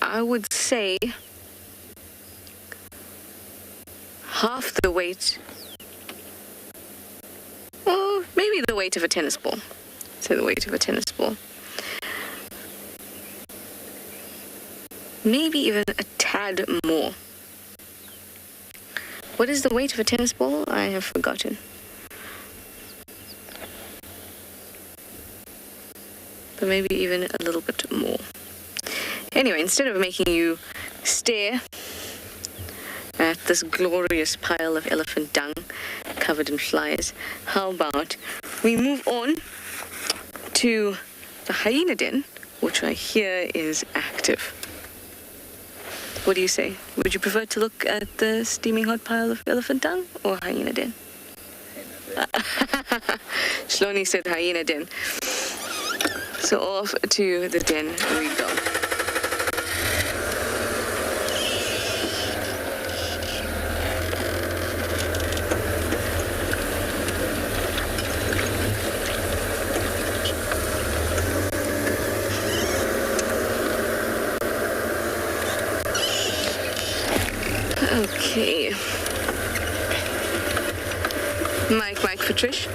I would say half the weight, or maybe the weight of a tennis ball. Say the weight of a tennis ball. Maybe even a tad more. What is the weight of a tennis ball? I have forgotten. But maybe even a little bit more. Anyway, instead of making you stare at this glorious pile of elephant dung covered in flies, how about we move on to the hyena den, which I hear is active. What do you say? Would you prefer to look at the steaming hot pile of elephant dung or hyena den? Shloni said hyena den. So off to the den we go. Okay. Mike for Trish.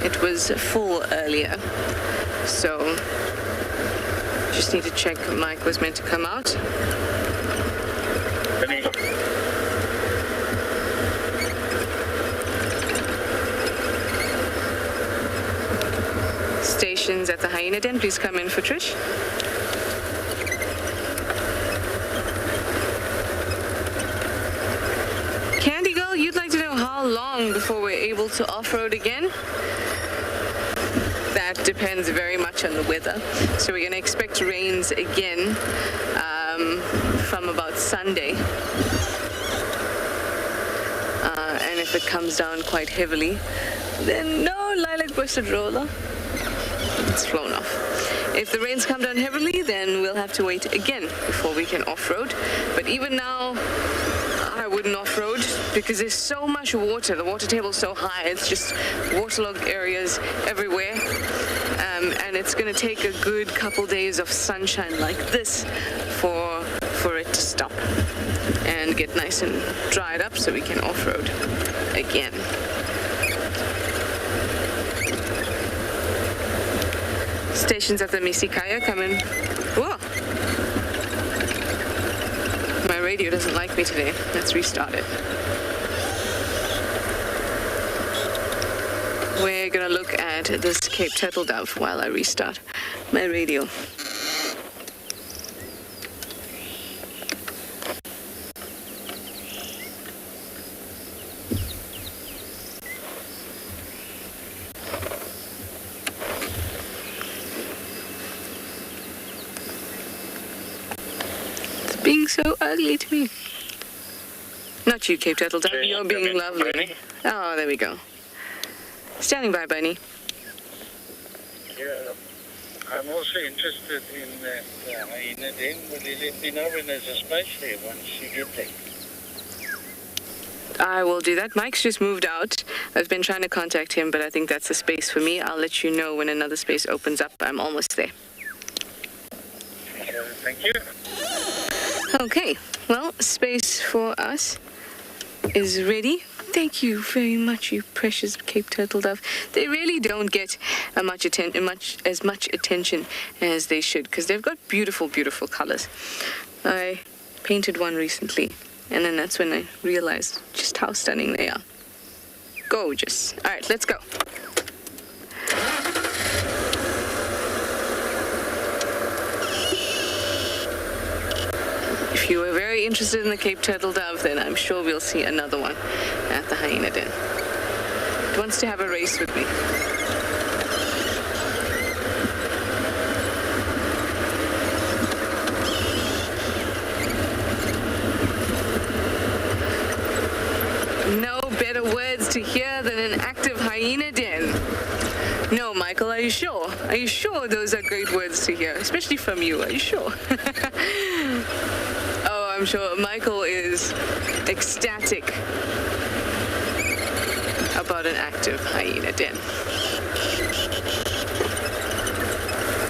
It was full earlier, so just need to check Mike was meant to come out. Stations at the hyena den, please come in for Trish. Candy Girl, you'd like to know how long before we're able to off-road again? That depends very much on the weather. So we're going to expect rains again from about Sunday. And if it comes down quite heavily, then no lilac bushted roller. It's flown off. If the rains come down heavily, then we'll have to wait again before we can off-road. But even now, I wouldn't off-road because there's so much water. The water table's so high. It's just waterlogged areas everywhere. And it's going to take a good couple days of sunshine like this for it to stop and get nice and dried up so we can off-road again. Stations at the Misikaya coming. Whoa! My radio doesn't like me today. Let's restart it. We're gonna look at this Cape Turtle Dove while I restart my radio. It's being so ugly to me. Not you, Cape Turtle Dove. You're being lovely. Oh, there we go. Standing by, Bunny. Yeah, I'm also interested in that hyena den. Will you let me know when there's a space there once you get there? I will do that. Mike's just moved out. I've been trying to contact him, but I think that's a space for me. I'll let you know when another space opens up. I'm almost there. Thank you. Okay, well, space for us is ready. Thank you very much, you precious Cape Turtle Dove. They really don't get as much attention as they should, because they've got beautiful, beautiful colors. I painted one recently, and then that's when I realized just how stunning they are. Gorgeous. All right, let's go. If you were very interested in the Cape Turtle Dove, then I'm sure we'll see another one at the Hyena Den. It wants to have a race with me. No better words to hear than an active hyena den. No, Michael, are you sure? Are you sure those are great words to hear? Especially from you, are you sure? Oh, I'm sure Michael is ecstatic about an active hyena den.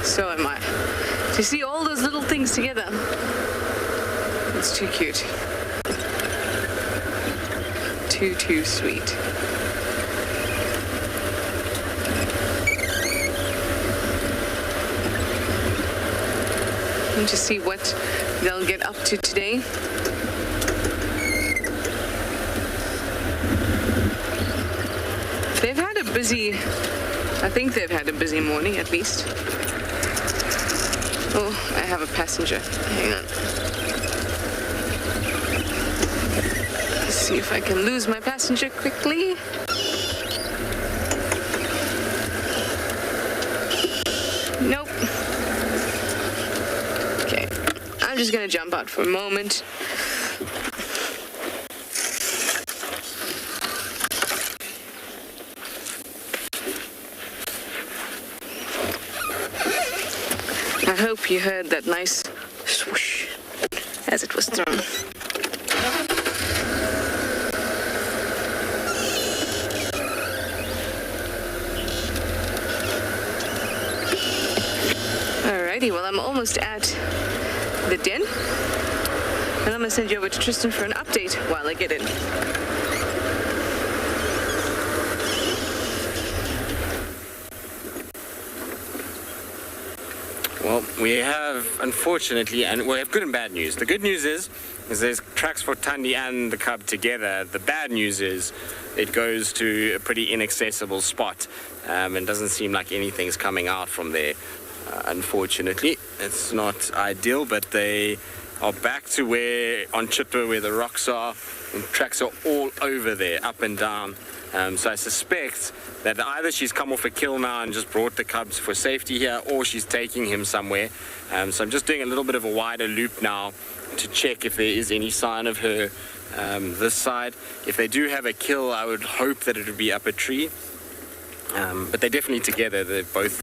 So am I. To see all those little things together, it's too cute. Too sweet. And to see what they'll get up to today. They've had a busy, I think they've had a busy morning at least. Oh, I have a passenger. Hang on. Let's see if I can lose my passenger quickly. Nope. Okay, I'm just gonna jump out for a moment. I hope you heard that nice swoosh as it was thrown. Alrighty, well, I'm almost at the den, and I'm gonna send you over to Tristan for an update while I get in. Well, we have, unfortunately, and we have good and bad news. The good news is there's tracks for Thandi and the cub together. The bad news is it goes to a pretty inaccessible spot, and doesn't seem like anything's coming out from there. Unfortunately, it's not ideal, but they are back to where on Chitwa, where the rocks are, and tracks are all over there, up and down. So I suspect that either she's come off a kill now and just brought the cubs for safety here, or she's taking him somewhere. So I'm just doing a little bit of a wider loop now to check if there is any sign of her this side. If they do have a kill, I would hope that it would be up a tree. But they're definitely together. They're both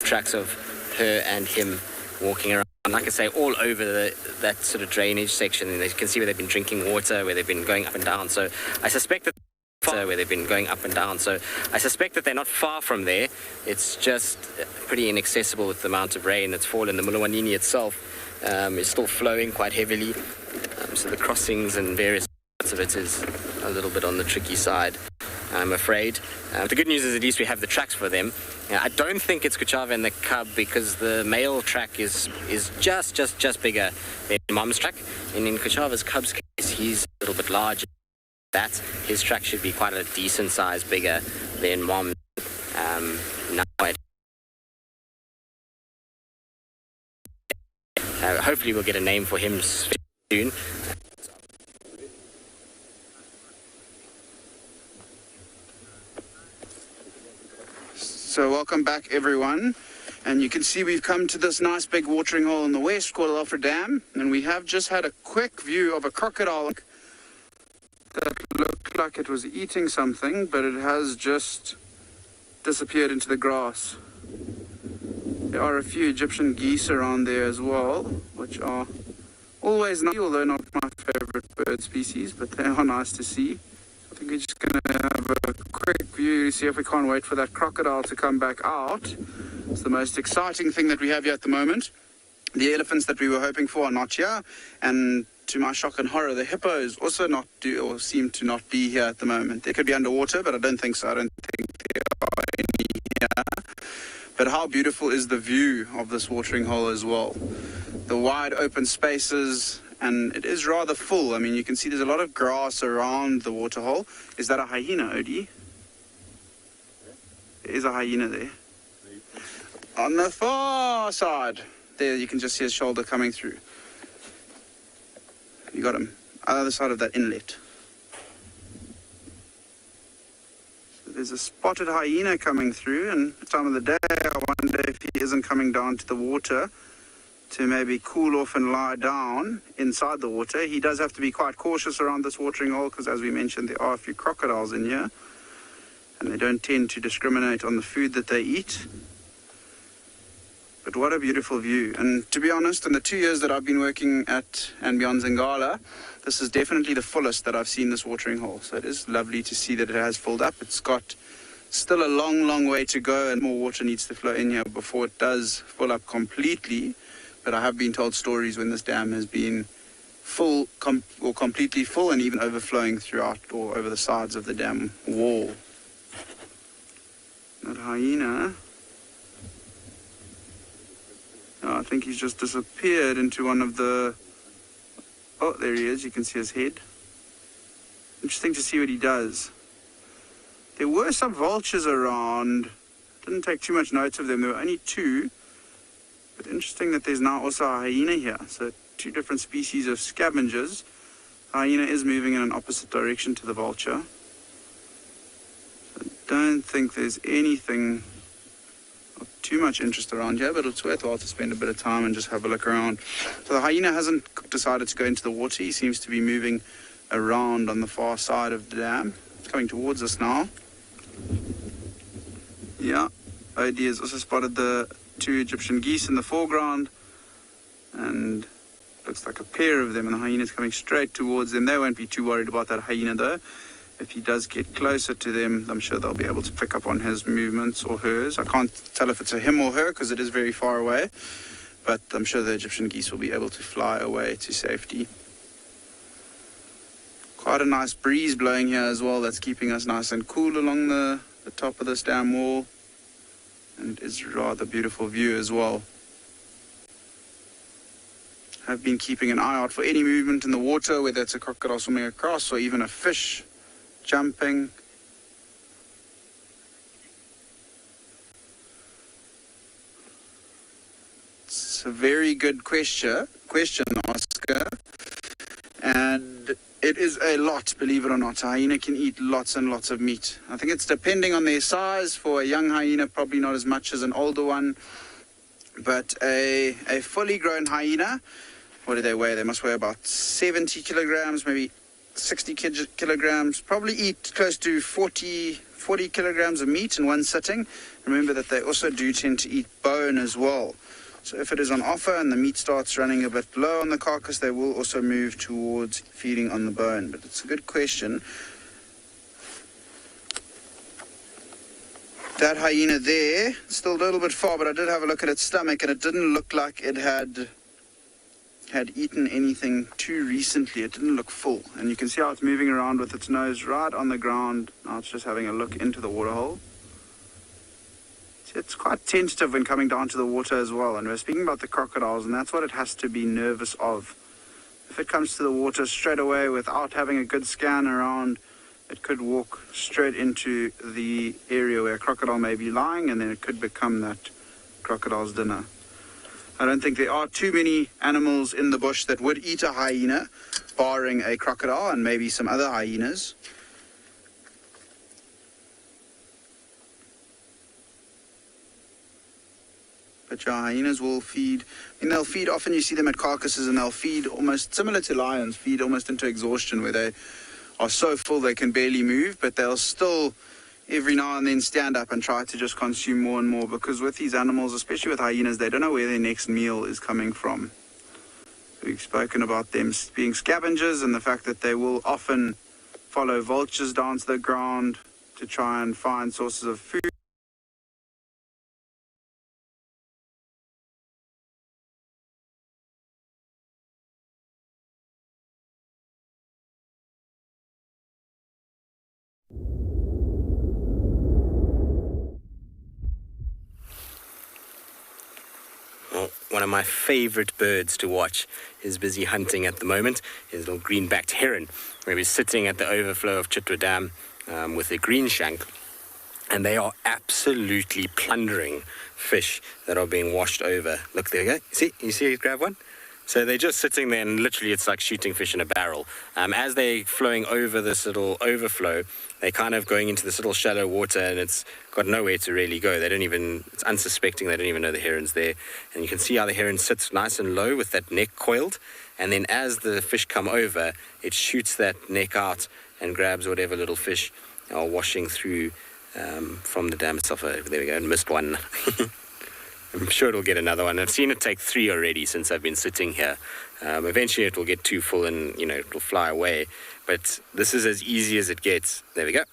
tracks of her and him walking around, like I say, all over that sort of drainage section. And you can see where they've been drinking water, where they've been going up and down. So I suspect that they're not far from there. It's just pretty inaccessible with the amount of rain that's fallen. The Mulawanini itself is still flowing quite heavily. So the crossings and various parts of it is a little bit on the tricky side. I'm afraid. The good news is at least we have the tracks for them. I don't think it's Kuchava and the cub because the male track is just bigger than mom's track. And in Kuchava's cub's case, he's a little bit larger. His track should be quite a decent size bigger than mom's. Hopefully we'll get a name for him soon. So welcome back, everyone. And you can see we've come to this nice big watering hole in the west called Alfred Dam. And we have just had a quick view of a crocodile that looked like it was eating something, but it has just disappeared into the grass. There are a few Egyptian geese around there as well, which are always nice, although not my favorite bird species, but they are nice to see. I think we're just going to have a quick view, see if we can't wait for that crocodile to come back out. It's the most exciting thing that we have here at the moment. The elephants that we were hoping for are not here, and to my shock and horror, the hippos also seem to not be here at the moment. They could be underwater, but I don't think so. I don't think there are any here. But how beautiful is the view of this watering hole as well. The wide open spaces, and it is rather full. I mean, you can see there's a lot of grass around the waterhole. Is that a hyena, Odie? There is a hyena there. On the far side, there you can just see his shoulder coming through. You got him. Other side of that inlet. So there's a spotted hyena coming through, and at the time of the day, I wonder if he isn't coming down to the water to maybe cool off and lie down inside the water. He does have to be quite cautious around this watering hole because, as we mentioned, there are a few crocodiles in here, and they don't tend to discriminate on the food that they eat. But what a beautiful view. And to be honest, in the 2 years that I've been working at andBeyond Ngala, this is definitely the fullest that I've seen this watering hole. So it is lovely to see that it has filled up. It's got still a long way to go, and more water needs to flow in here before it does fill up completely. But I have been told stories when this dam has been full or completely full, and even overflowing throughout or over the sides of the dam wall. That hyena, I think he's just disappeared into one of the... Oh, there he is. You can see his head. Interesting to see what he does. There were some vultures around. Didn't take too much note of them. There were only two. But interesting that there's now also a hyena here. So two different species of scavengers. The hyena is moving in an opposite direction to the vulture. So I don't think there's anything of too much interest around here, but it's worthwhile to spend a bit of time and just have a look around. So the hyena hasn't decided to go into the water. He seems to be moving around on the far side of the dam. It's coming towards us now. Yeah, OD has also spotted the two Egyptian geese in the foreground, and looks like a pair of them, and the hyena's coming straight towards them. They won't be too worried about that hyena though. If he does get closer to them, I'm sure they'll be able to pick up on his movements or hers. I can't tell if it's a him or her because it is very far away, but I'm sure the Egyptian geese will be able to fly away to safety. Quite a nice breeze blowing here as well. That's keeping us nice and cool along the top of this dam wall. And it is a rather beautiful view as well. I've been keeping an eye out for any movement in the water, whether it's a crocodile swimming across or even a fish jumping. It's a very good question, Oscar. And it is a lot, believe it or not. A hyena can eat lots and lots of meat. I think it's depending on their size. For a young hyena, probably not as much as an older one. But a fully grown hyena, what do they weigh? They must weigh about 70 kilograms, maybe 60 kilograms. Probably eat close to 40 kilograms of meat in one sitting. Remember that they also do tend to eat bone as well. So if it is on offer and the meat starts running a bit low on the carcass, they will also move towards feeding on the bone. But it's a good question. That hyena there, still a little bit far, but I did have a look at its stomach, and it didn't look like it had had eaten anything too recently. It didn't look full. And you can see how it's moving around with its nose right on the ground. Now it's just having a look into the waterhole. It's quite tentative when coming down to the water as well. And we're speaking about the crocodiles, and that's what it has to be nervous of. If it comes to the water straight away without having a good scan around, it could walk straight into the area where a crocodile may be lying, and then it could become that crocodile's dinner. I don't think there are too many animals in the bush that would eat a hyena, barring a crocodile and maybe some other hyenas. But yeah, hyenas will feed. I mean, they'll feed, often you see them at carcasses, and they'll feed almost similar to lions, feed almost into exhaustion, where they are so full they can barely move, but they'll still every now and then stand up and try to just consume more and more, because with these animals, especially with hyenas, they don't know where their next meal is coming from. We've spoken about them being scavengers and the fact that they will often follow vultures down to the ground to try and find sources of food. One of my favorite birds to watch is busy hunting at the moment. His little green-backed heron, where he's sitting at the overflow of Chitwa Dam with a green shank, and they are absolutely plundering fish that are being washed over. Look, there you go. You see he grab one? So they're just sitting there, and literally it's like shooting fish in a barrel. As they're flowing over this little overflow, they're kind of going into this little shallow water, and it's got nowhere to really go. They don't even, it's unsuspecting, they don't even know the heron's there. And you can see how the heron sits nice and low with that neck coiled. And then as the fish come over, it shoots that neck out and grabs whatever little fish are washing through from the dam itself. There we go, missed one. I'm sure it'll get another one. I've seen it take 3 already since I've been sitting here. Eventually it will get too full and, it will fly away. But this is as easy as it gets. There we go.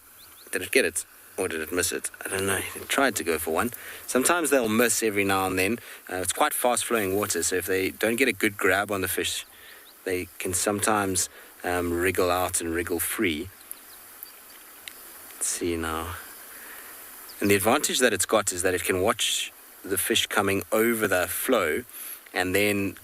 Did it get it? Or did it miss it? I don't know. It tried to go for one. Sometimes they'll miss every now and then. It's quite fast-flowing water, so if they don't get a good grab on the fish, they can sometimes wriggle out and wriggle free. Let's see now. And the advantage that it's got is that it can watch the fish coming over the flow and then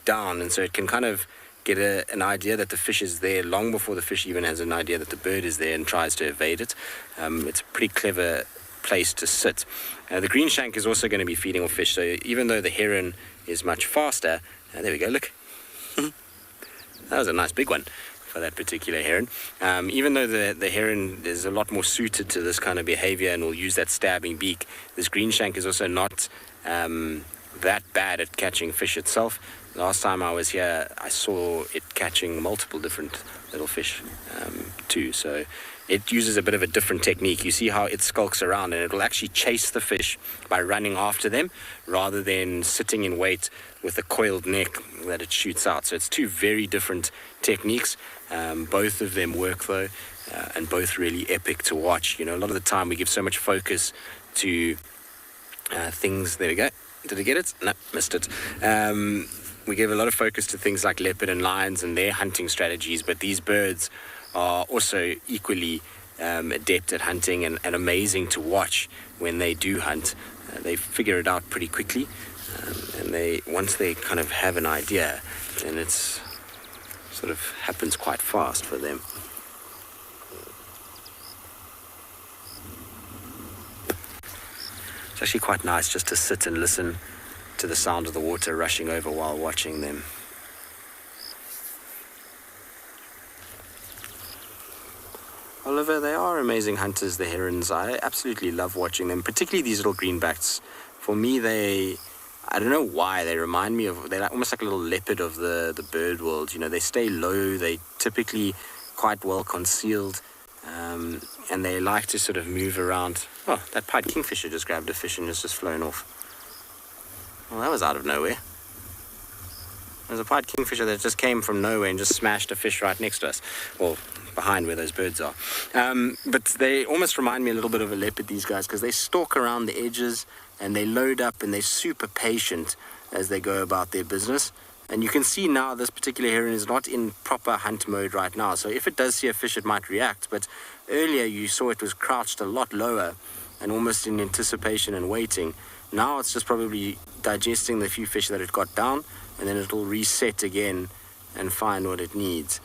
down, and so it can kind of get an idea that the fish is there long before the fish even has an idea that the bird is there and tries to evade it. It's a pretty clever place to sit. The green shank is also going to be feeding on fish, so even though the heron is much faster, there we go, look. That was a nice big one for that particular heron. Even though the heron is a lot more suited to this kind of behavior and will use that stabbing beak, this green shank is also not that bad at catching fish itself. Last time I was here, I saw it catching multiple different little fish too. So it uses a bit of a different technique. You see how it skulks around, and it will actually chase the fish by running after them rather than sitting in wait with a coiled neck that it shoots out. So it's two very different techniques. Both of them work though, and both really epic to watch. A lot of the time we give so much focus to things. There we go. Did I get it? No, missed it. We give a lot of focus to things like leopard and lions and their hunting strategies, but these birds are also equally adept at hunting and amazing to watch when they do hunt. They figure it out pretty quickly, and once they kind of have an idea, then it's sort of happens quite fast for them. It's actually quite nice just to sit and listen to the sound of the water rushing over while watching them. Oliver, they are amazing hunters, the herons. I absolutely love watching them, particularly these little greenbacks. For me, I don't know why, they remind me of, they're almost like a little leopard of the bird world. They stay low, they typically quite well concealed, and they like to sort of move around. Oh, that pied kingfisher just grabbed a fish and has just flown off. Well, that was out of nowhere. There's a pied kingfisher that just came from nowhere and just smashed a fish right next to us. Well, behind where those birds are. But they almost remind me a little bit of a leopard, these guys, because they stalk around the edges and they load up and they're super patient as they go about their business. And you can see now this particular heron is not in proper hunt mode right now. So if it does see a fish, it might react. But earlier you saw it was crouched a lot lower and almost in anticipation and waiting. Now it's just probably digesting the few fish that it got down, and then it'll reset again and find what it needs.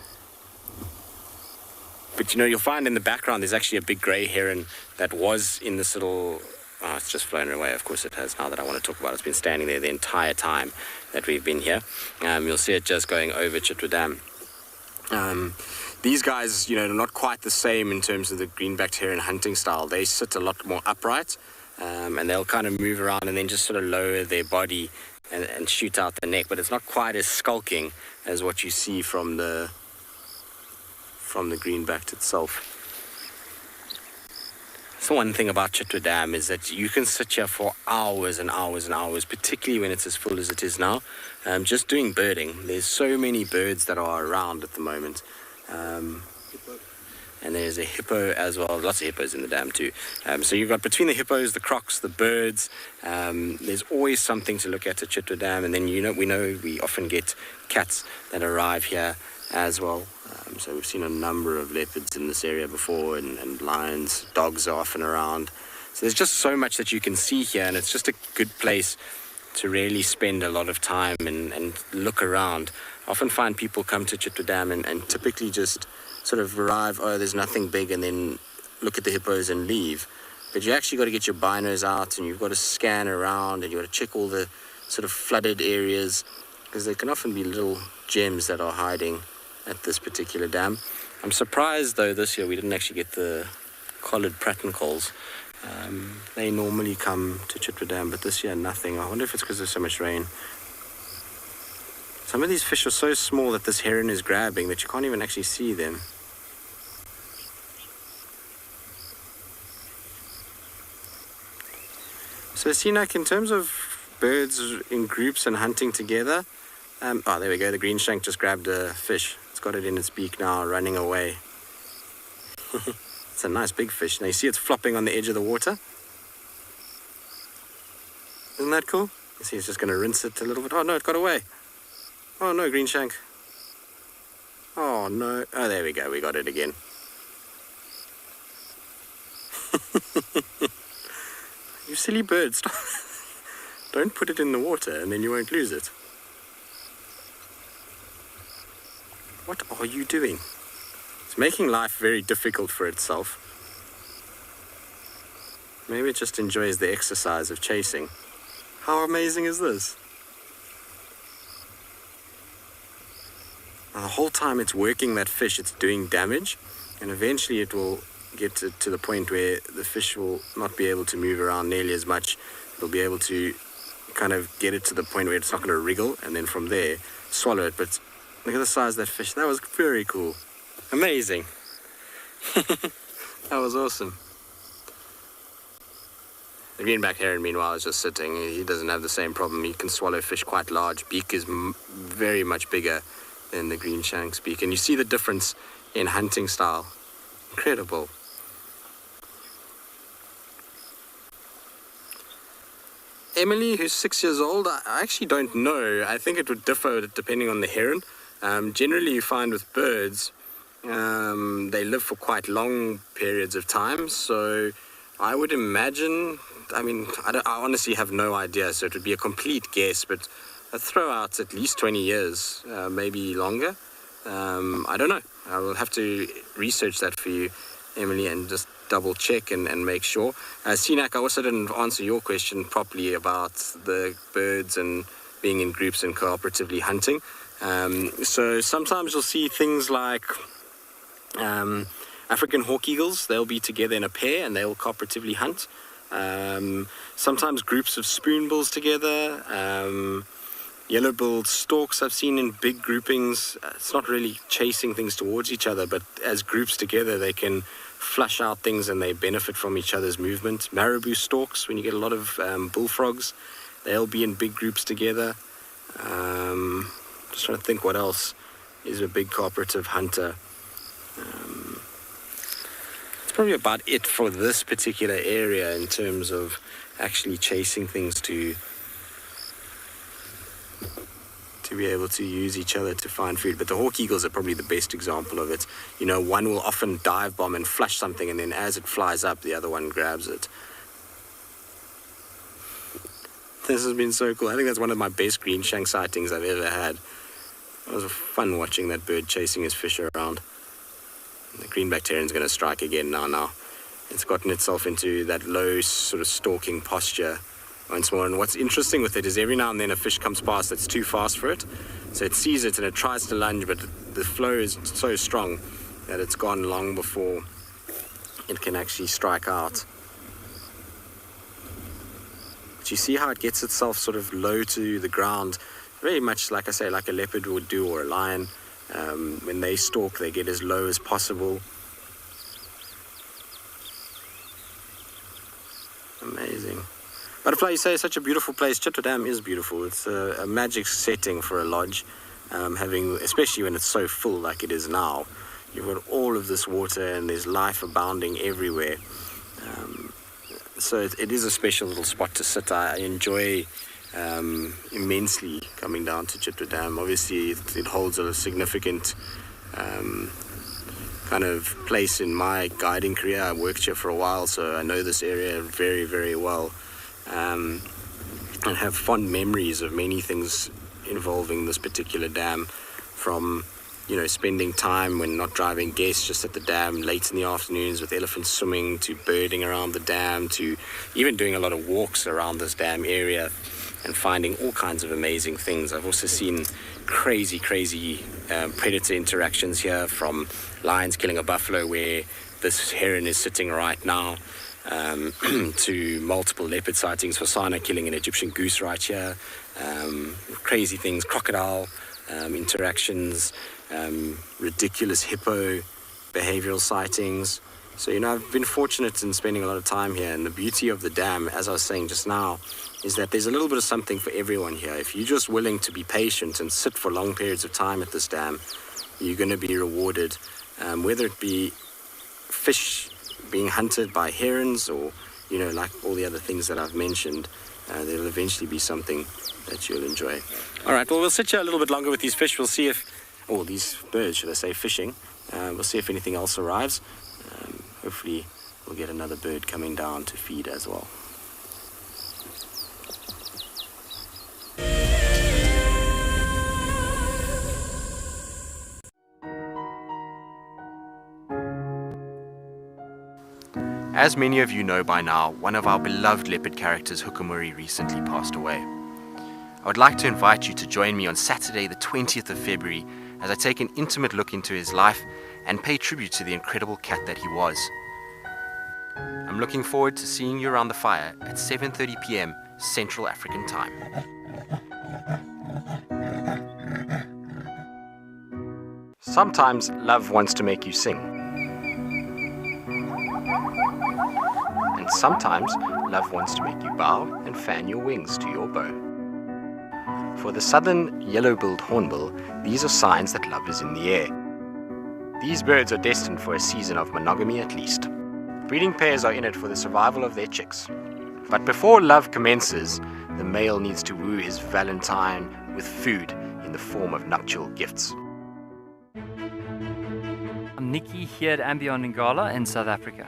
But you'll find in the background there's actually a big grey heron that was in this little... Oh, it's just flown away. Of course it has, now that I want to talk about it. It's been standing there the entire time that we've been here. You'll see it just going over Chitwa Dam. These guys, are not quite the same in terms of the greenbacked heron hunting style. They sit a lot more upright, and they'll kind of move around and then just sort of lower their body and shoot out the neck. But it's not quite as skulking as what you see from the greenbacked itself. So one thing about Chitwa Dam is that you can sit here for hours and hours and hours, particularly when it's as full as it is now, just doing birding. There's so many birds that are around at the moment. And there's a hippo as well, lots of hippos in the dam too. So you've got between the hippos, the crocs, the birds, there's always something to look at Chitwa Dam. And then we often get cats that arrive here as well. So we've seen a number of leopards in this area before, and lions, dogs are often around. So there's just so much that you can see here, and it's just a good place to really spend a lot of time and look around. I often find people come to Chitwa Dam and typically just sort of arrive, oh, there's nothing big, and then look at the hippos and leave. But you actually got to get your binos out, and you've got to scan around, and you've got to check all the sort of flooded areas, because there can often be little gems that are hiding at this particular dam. I'm surprised though this year we didn't actually get the collared pratincoles. They normally come to Chitwa Dam, but this year nothing. I wonder if it's because there's so much rain. Some of these fish are so small that this heron is grabbing that you can't even actually see them. So Sinak, in terms of birds in groups and hunting together, oh, there we go, the green shank just grabbed a fish. It's got it in its beak now, running away. It's a nice big fish. Now you see it's flopping on the edge of the water. Isn't that cool? You see it's just going to rinse it a little bit. Oh no, it got away. Oh no, green shank. Oh no. Oh, there we go, we got it again. You silly bird, stop. Don't put it in the water and then you won't lose it. What are you doing? It's making life very difficult for itself. Maybe it just enjoys the exercise of chasing. How amazing is this? Now, the whole time it's working that fish, it's doing damage, and eventually it will get to the point where the fish will not be able to move around nearly as much. It'll be able to kind of get it to the point where it's not going to wriggle, and then from there swallow it. But look at the size of that fish. That was very cool. Amazing. That was awesome. The greenback heron, meanwhile, is just sitting. He doesn't have the same problem. He can swallow fish quite large. Beak is very much bigger than the green shank's beak. And you see the difference in hunting style. Incredible. Emily, who's 6 years old, I actually don't know. I think it would differ depending on the heron. Generally, you find with birds, they live for quite long periods of time. So I would imagine, I honestly have no idea. So it would be a complete guess, but I'd throw out at least 20 years, maybe longer. I don't know. I will have to research that for you, Emily, and just double check and make sure. Sinak, I also didn't answer your question properly about the birds and being in groups and cooperatively hunting. So sometimes you'll see things like African hawk eagles. They'll be together in a pair and they'll cooperatively hunt. Sometimes groups of spoonbills together. Yellow-billed storks I've seen in big groupings. It's not really chasing things towards each other, but as groups together they can flush out things and they benefit from each other's movement. Marabou storks, when you get a lot of bullfrogs, they'll be in big groups together. Just trying to think what else is a big cooperative hunter. It's probably about it for this particular area in terms of actually chasing things to to be able to use each other to find food. But the hawk eagles are probably the best example of it. You know, one will often dive bomb and flush something, and then as it flies up, the other one grabs it. This has been so cool. I think that's one of my best green shank sightings I've ever had. It was fun watching that bird chasing his fish around. The greenback theron's going to strike again now. It's gotten itself into that low sort of stalking posture once more. And what's interesting with it is every now and then a fish comes past that's too fast for it. So it sees it and it tries to lunge, but the flow is so strong that it's gone long before it can actually strike out. But you see how it gets itself sort of low to the ground, very much like I say, like a leopard would do, or a lion. When they stalk, they get as low as possible. Amazing. Butterfly, you say, such a beautiful place. Chitwa Dam is beautiful. It's a magic setting for a lodge, especially when it's so full like it is now. You've got all of this water and there's life abounding everywhere. So it is a special little spot to sit. I enjoy immensely coming down to Chitwa Dam. Obviously, it holds a significant kind of place in my guiding career. I worked here for a while, so I know this area very, very well, and have fond memories of many things involving this particular dam, from spending time when not driving guests just at the dam late in the afternoons with elephants swimming, to birding around the dam, to even doing a lot of walks around this dam area and finding all kinds of amazing things. I've also seen crazy predator interactions here, from lions killing a buffalo where this heron is sitting right now, to multiple leopard sightings, Fasana killing an Egyptian goose right here, crazy things, crocodile interactions, ridiculous hippo behavioral sightings. So, I've been fortunate in spending a lot of time here, and the beauty of the dam, as I was saying just now, is that there's a little bit of something for everyone here. If you're just willing to be patient and sit for long periods of time at this dam, you're going to be rewarded, whether it be fish being hunted by herons or, like all the other things that I've mentioned. There'll eventually be something that you'll enjoy. All right, well, we'll sit here a little bit longer with these fish. We'll see these birds, should I say, fishing. We'll see if anything else arrives. Hopefully we'll get another bird coming down to feed as well. As many of you know by now, one of our beloved leopard characters, Hukumuri, recently passed away. I would like to invite you to join me on Saturday, the 20th of February, as I take an intimate look into his life and pay tribute to the incredible cat that he was. I'm looking forward to seeing you around the fire at 7:30 p.m. Central African Time. Sometimes love wants to make you sing. And sometimes love wants to make you bow and fan your wings to your bow. For the southern yellow-billed hornbill, these are signs that love is in the air. These birds are destined for a season of monogamy at least. Breeding pairs are in it for the survival of their chicks. But before love commences, the male needs to woo his valentine with food in the form of nuptial gifts. I'm Nikki here at andBeyond in Ngala in South Africa.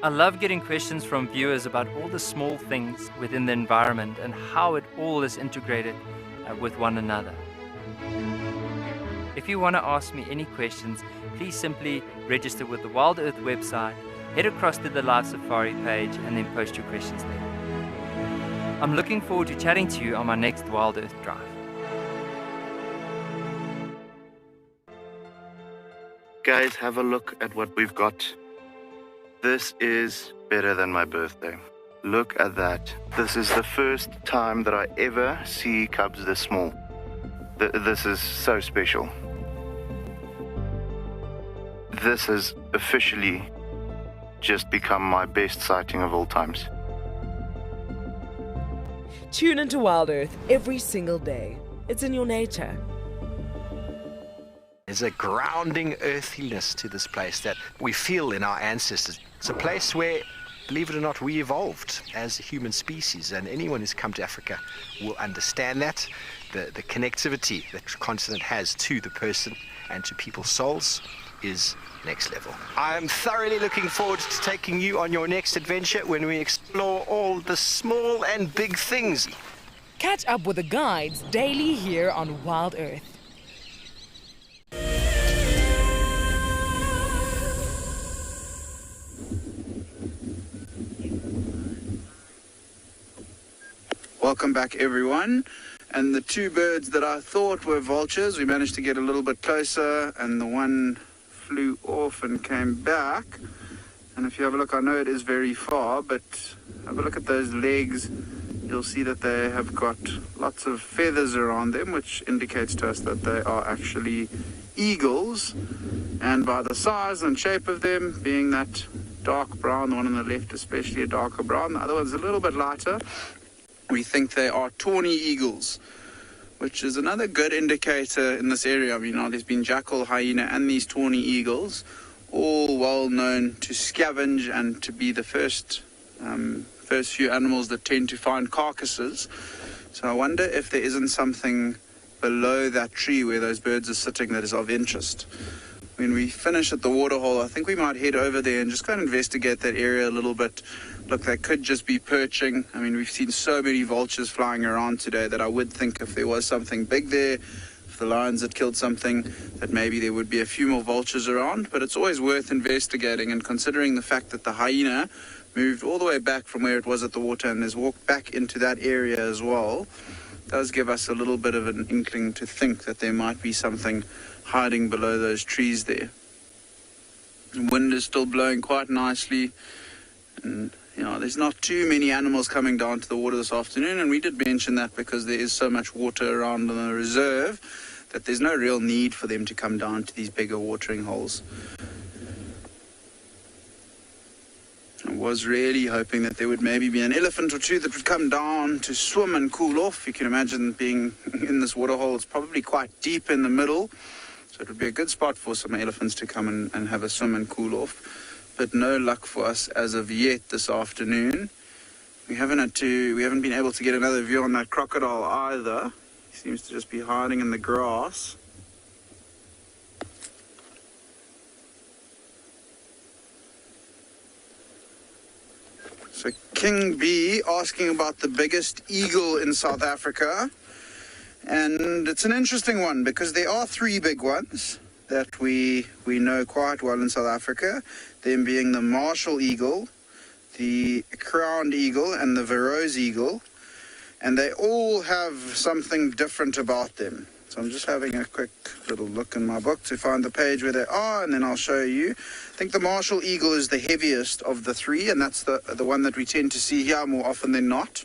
I love getting questions from viewers about all the small things within the environment and how it all is integrated with one another. If you want to ask me any questions, please simply register with the WildEarth website, head across to the Live Safari page, and then post your questions there. I'm looking forward to chatting to you on my next WildEarth drive. Guys, have a look at what we've got. This is better than my birthday. Look at that. This is the first time that I ever see cubs this small. This is so special. This has officially just become my best sighting of all times. Tune into WildEarth every single day. It's in your nature. There's a grounding earthiness to this place that we feel in our ancestors. It's a place where believe it or not, we evolved as a human species, and anyone who's come to Africa will understand that. The connectivity that the continent has to the person and to people's souls is next level. I'm thoroughly looking forward to taking you on your next adventure when we explore all the small and big things. Catch up with the guides daily here on WildEarth. Welcome back, everyone. And the two birds that I thought were vultures, we managed to get a little bit closer, and the one flew off and came back. And if you have a look, I know it is very far, but have a look at those legs. You'll see that they have got lots of feathers around them, which indicates to us that they are actually eagles. And by the size and shape of them, being that dark brown, the one on the left especially a darker brown, the other one's a little bit lighter, we think they are tawny eagles, which is another good indicator in this area. I mean, there's been jackal, hyena, and these tawny eagles, all well known to scavenge and to be the first few animals that tend to find carcasses. So I wonder if there isn't something below that tree where those birds are sitting that is of interest. When we finish at the Waterhole, I think we might head over there and just go and investigate that area a little bit. Look, they could just be perching. I mean, we've seen so many vultures flying around today that I would think if there was something big there, if the lions had killed something, that maybe there would be a few more vultures around. But it's always worth investigating, and considering the fact that the hyena moved all the way back from where it was at the water and has walked back into that area as well, does give us a little bit of an inkling to think that there might be something hiding below those trees there. The wind is still blowing quite nicely, and there's not too many animals coming down to the water this afternoon, and we did mention that because there is so much water around in the reserve that there's no real need for them to come down to these bigger watering holes. I was really hoping that there would maybe be an elephant or two that would come down to swim and cool off. You can imagine being in this waterhole, it's probably quite deep in the middle, so it would be a good spot for some elephants to come and have a swim and cool off. But no luck for us as of yet this afternoon. We haven't been able to get another view on that crocodile either. He seems to just be hiding in the grass. So King B asking about the biggest eagle in South Africa. And it's an interesting one because there are three big ones that we know quite well in South Africa, them being the Marshall eagle, the crowned eagle, and the Verreaux's eagle, and they all have something different about them. So I'm just having a quick little look in my book to find the page where they are, and then I'll show you. I think the Marshall eagle is the heaviest of the three, and that's the one that we tend to see here more often than not.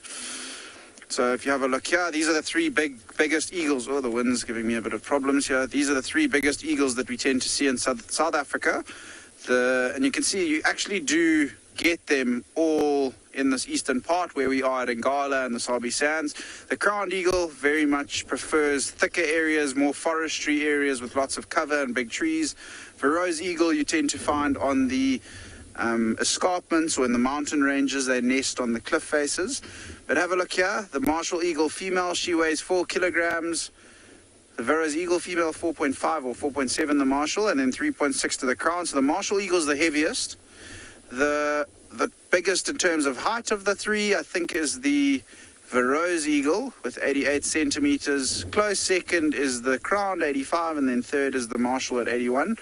So if you have a look here, these are the three biggest eagles. Oh, the wind's giving me a bit of problems here. These are the three biggest eagles that we tend to see in South Africa. And you can see you actually do get them all in this eastern part where we are at Ngala and the Sabi sands. The crowned eagle very much prefers thicker areas, more forestry areas with lots of cover and big trees. Verreaux's eagle you tend to find on the escarpments or in the mountain ranges. They nest on the cliff faces. But have a look here, the Marshall eagle female, she weighs 4 kilograms. The Verreaux's eagle female 4.5 or 4.7 the Marshall, and then 3.6 to the crown. So the Marshall eagle is the heaviest. The biggest in terms of height of the three, I think, is the Verreaux's eagle with 88 centimeters. Close second is the crowned, 85, and then third is the Marshall at 81.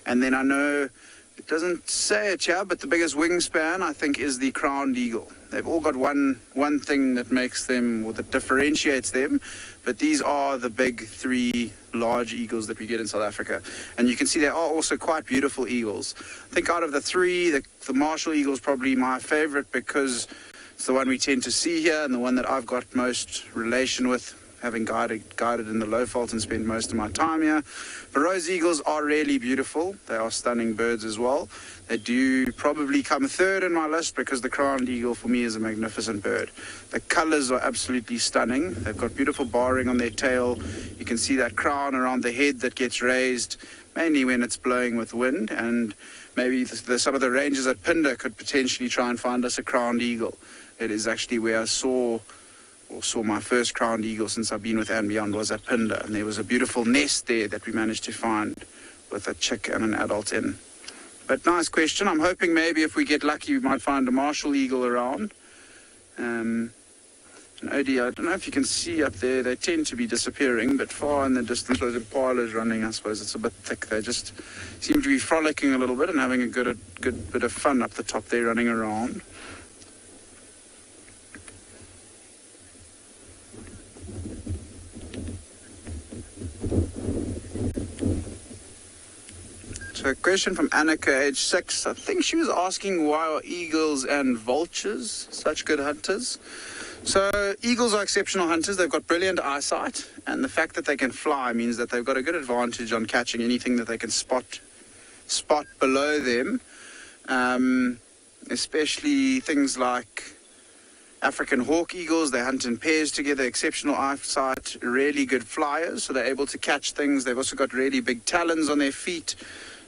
And then I know it doesn't say it here, but the biggest wingspan, I think, is the crowned eagle. They've all got one thing that makes them, or that differentiates them, but these are the big three large eagles that we get in South Africa. And you can see they are also quite beautiful eagles. I think out of the three, the Marshall eagle is probably my favorite because it's the one we tend to see here and the one that I've got most relation with, having guided in the low fault and spent most of my time here. Verreaux's eagles are really beautiful. They are stunning birds as well. They do probably come third in my list because the crowned eagle for me is a magnificent bird. The colors are absolutely stunning. They've got beautiful barring on their tail. You can see that crown around the head that gets raised, mainly when it's blowing with wind, and maybe some of the rangers at Phinda could potentially try and find us a crowned eagle. It is actually where I saw my first crowned eagle since I've been with andBeyond was at Phinda, and there was a beautiful nest there that we managed to find with a chick and an adult in. But nice question. I'm hoping maybe if we get lucky we might find a martial eagle around. And Odie, I don't know if you can see up there, they tend to be disappearing, but far in the distance those impalas running, I suppose it's a bit thick. They just seem to be frolicking a little bit and having a good bit of fun up the top there running around. So a question from Annika, age 6. I think she was asking why are eagles and vultures such good hunters? So eagles are exceptional hunters. They've got brilliant eyesight, and the fact that they can fly means that they've got a good advantage on catching anything that they can spot below them, especially things like African hawk eagles. They hunt in pairs together, exceptional eyesight, really good flyers, so they're able to catch things. They've also got really big talons on their feet,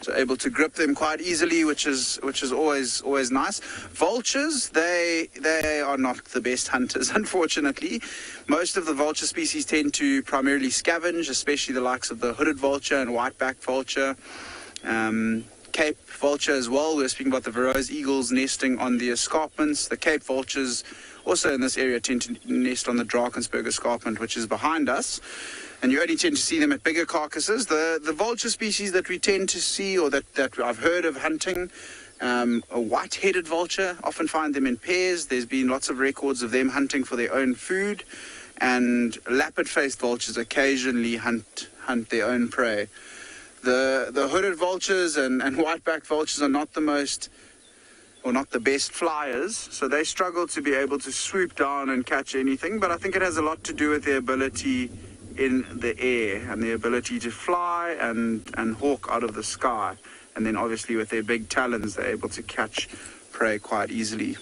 so able to grip them quite easily, which is always nice. Vultures, they are not the best hunters, unfortunately. Most of the vulture species tend to primarily scavenge, especially the likes of the hooded vulture and white-backed vulture. Cape vulture as well. We're speaking about the Verreaux's eagles nesting on the escarpments. The Cape vultures also in this area tend to nest on the Drakensberg escarpment, which is behind us. And you only tend to see them at bigger carcasses. The vulture species that we tend to see, or that I've heard of hunting, a white-headed vulture, often find them in pairs. There's been lots of records of them hunting for their own food. And leopard-faced vultures occasionally hunt their own prey. The hooded vultures and white-backed vultures are not the most, or not the best flyers, so they struggle to be able to swoop down and catch anything, but I think it has a lot to do with their ability in the air and the ability to fly and hawk out of the sky, and then obviously with their big talons they're able to catch prey quite easily.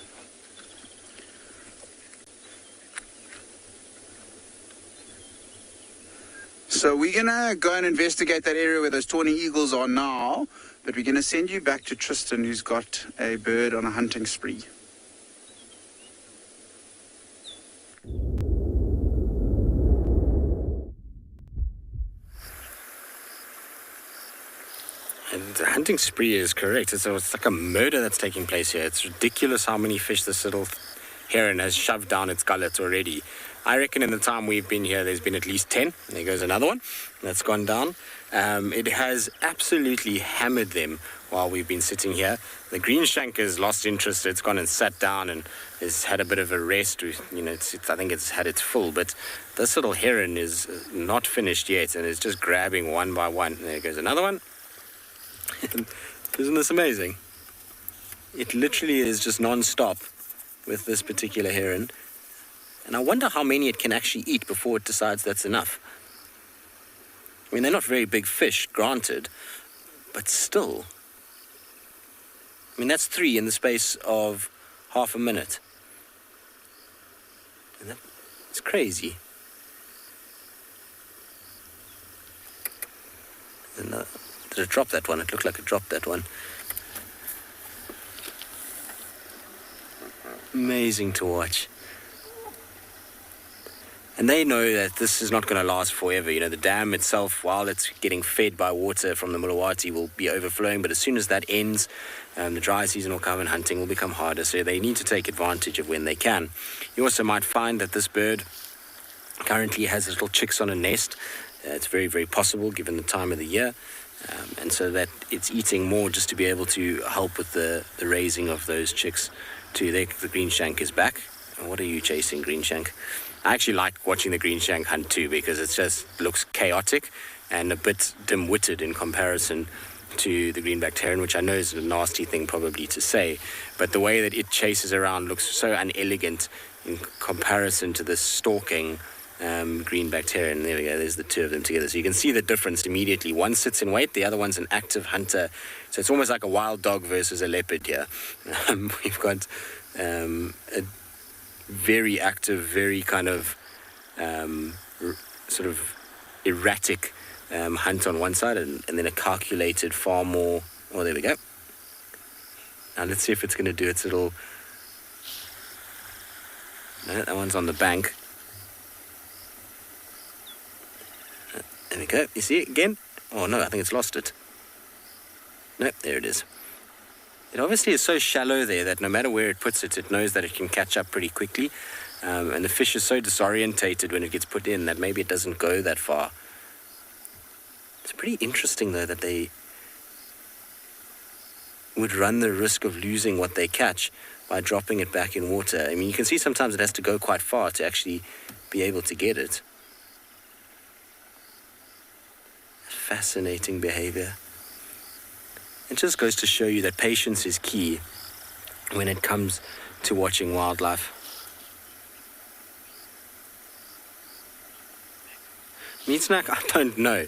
So we're going to go and investigate that area where those tawny eagles are now, but we're going to send you back to Tristan, who's got a bird on a hunting spree. And the hunting spree is correct. It's like a murder that's taking place here. It's ridiculous how many fish this little heron has shoved down its gullet already. I reckon in the time we've been here, there's been at least 10. There goes another one that's gone down. It has absolutely hammered them while we've been sitting here. The green shank has lost interest. It's gone and sat down and has had a bit of a rest. I think it's had its full, but this little heron is not finished yet and is just grabbing one by one. There goes another one. Isn't this amazing? It literally is just non-stop with this particular heron. And I wonder how many it can actually eat before it decides that's enough. I mean, they're not very big fish, granted, but still. I mean, that's 3 in the space of half a minute. And it's crazy. Did it drop that one? It looked like it dropped that one. Amazing to watch. And they know that this is not going to last forever. You know, the dam itself, while it's getting fed by water from the Mulawati, will be overflowing. But as soon as that ends, the dry season will come and hunting will become harder. So they need to take advantage of when they can. You also might find that this bird currently has little chicks on a nest. It's very, very possible given the time of the year. And so that it's eating more just to be able to help with the raising of those chicks too. The green shank is back. And what are you chasing, green shank? I actually like watching the green shank hunt too, because it just looks chaotic and a bit dim-witted in comparison to the greenback heron, which I know is a nasty thing probably to say, but the way that it chases around looks so unelegant in comparison to the stalking greenback heron. There we go, there's the two of them together. So you can see the difference immediately. One sits in wait, the other one's an active hunter. So it's almost like a wild dog versus a leopard here. We've got a very active, very kind of sort of erratic hunt on one side and then a calculated far more. Oh, there we go. Now let's see if it's going to do its little... No, that one's on the bank. There we go. You see it again? Oh no, I think it's lost it. Nope, there it is. It obviously is so shallow there that no matter where it puts it, it knows that it can catch up pretty quickly. And the fish is so disorientated when it gets put in that maybe it doesn't go that far. It's pretty interesting though that they would run the risk of losing what they catch by dropping it back in water. I mean, you can see sometimes it has to go quite far to actually be able to get it. Fascinating behavior. It just goes to show you that patience is key when it comes to watching wildlife. Meat snack? I don't know.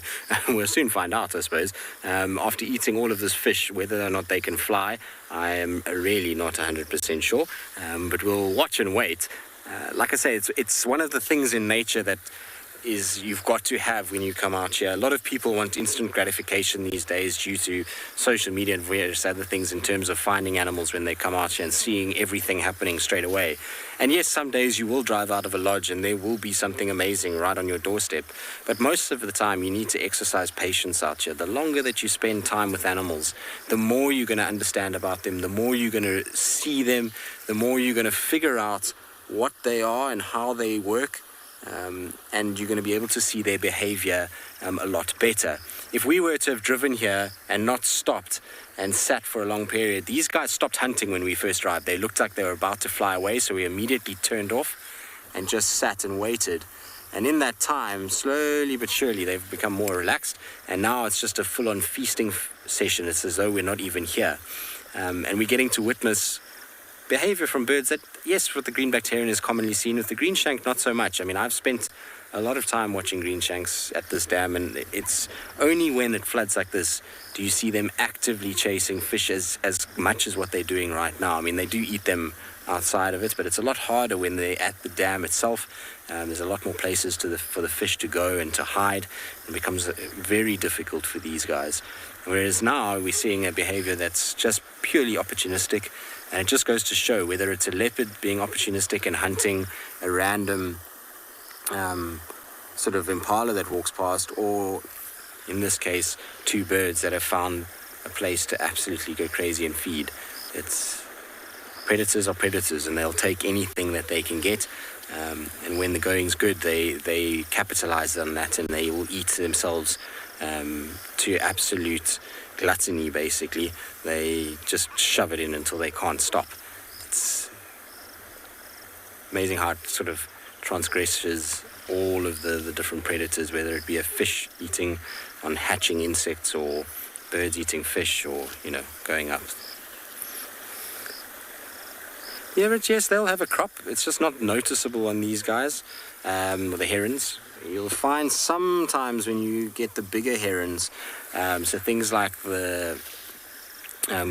We'll soon find out, I suppose. After eating all of this fish, whether or not they can fly, I am really not 100% sure. But we'll watch and wait. Like I say, it's one of the things in nature that is you've got to have when you come out here. A lot of people want instant gratification these days due to social media and various other things in terms of finding animals when they come out here and seeing everything happening straight away. And yes, some days you will drive out of a lodge and there will be something amazing right on your doorstep. But most of the time you need to exercise patience out here. The longer that you spend time with animals, the more you're going to understand about them, the more you're going to see them, the more you're going to figure out what they are and how they work. And you're going to be able to see their behavior a lot better. If we were to have driven here and not stopped and sat for a long period, these guys stopped hunting when we first arrived. They looked like they were about to fly away, so we immediately turned off and just sat and waited. And in that time, slowly but surely, they've become more relaxed, and now it's just a full-on feasting session. It's as though we're not even here. And we're getting to witness behavior from birds that, yes, with the green-backed heron is commonly seen. With the green shank, not so much. I mean, I've spent a lot of time watching green shanks at this dam, and it's only when it floods like this do you see them actively chasing fish as much as what they're doing right now. I mean, they do eat them outside of it, but it's a lot harder when they're at the dam itself. There's a lot more places for the fish to go and to hide. It becomes very difficult for these guys. Whereas now we're seeing a behavior that's just purely opportunistic. And it just goes to show whether it's a leopard being opportunistic and hunting a random sort of impala that walks past, or in this case, two birds that have found a place to absolutely go crazy and feed. It's predators are predators, and they'll take anything that they can get. And when the going's good, they capitalize on that, and they will eat themselves to absolute gluttony, basically. They just shove it in until they can't stop. It's amazing how it sort of transgresses all of the different predators, whether it be a fish eating on hatching insects or birds eating fish, or, you know, going up. Yeah, but yes, they'll have a crop. It's just not noticeable on these guys, the herons. You'll find sometimes when you get the bigger herons, so things like the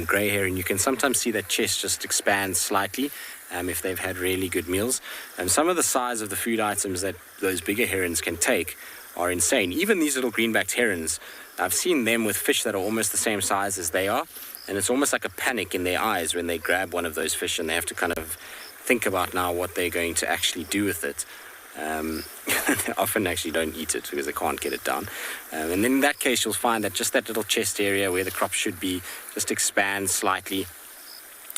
grey heron, you can sometimes see that chest just expand slightly if they've had really good meals. And some of the size of the food items that those bigger herons can take are insane. Even these little green-backed herons, I've seen them with fish that are almost the same size as they are, and it's almost like a panic in their eyes when they grab one of those fish and they have to kind of think about now what they're going to actually do with it. They often actually don't eat it because they can't get it down. And then in that case, you'll find that just that little chest area where the crop should be just expands slightly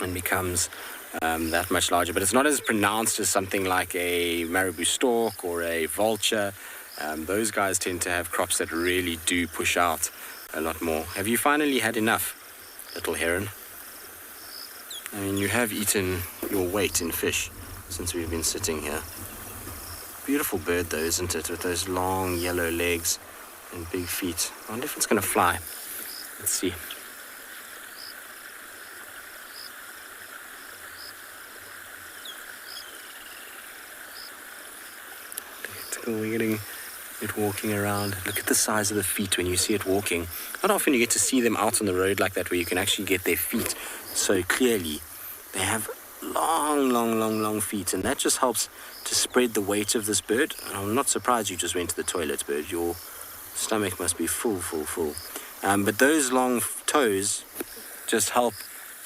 and becomes that much larger. But it's not as pronounced as something like a marabou stork or a vulture. Those guys tend to have crops that really do push out a lot more. Have you finally had enough, little heron? I mean, you have eaten your weight in fish since we've been sitting here. Beautiful bird though, isn't it? With those long yellow legs and big feet. I wonder if it's going to fly. Let's see. We're getting it walking around. Look at the size of the feet when you see it walking. Not often you get to see them out on the road like that where you can actually get their feet so clearly. They have long feet, and that just helps to spread the weight of this bird. And I'm not surprised you just went to the toilet, bird. Your Stomach must be full. But those long toes just help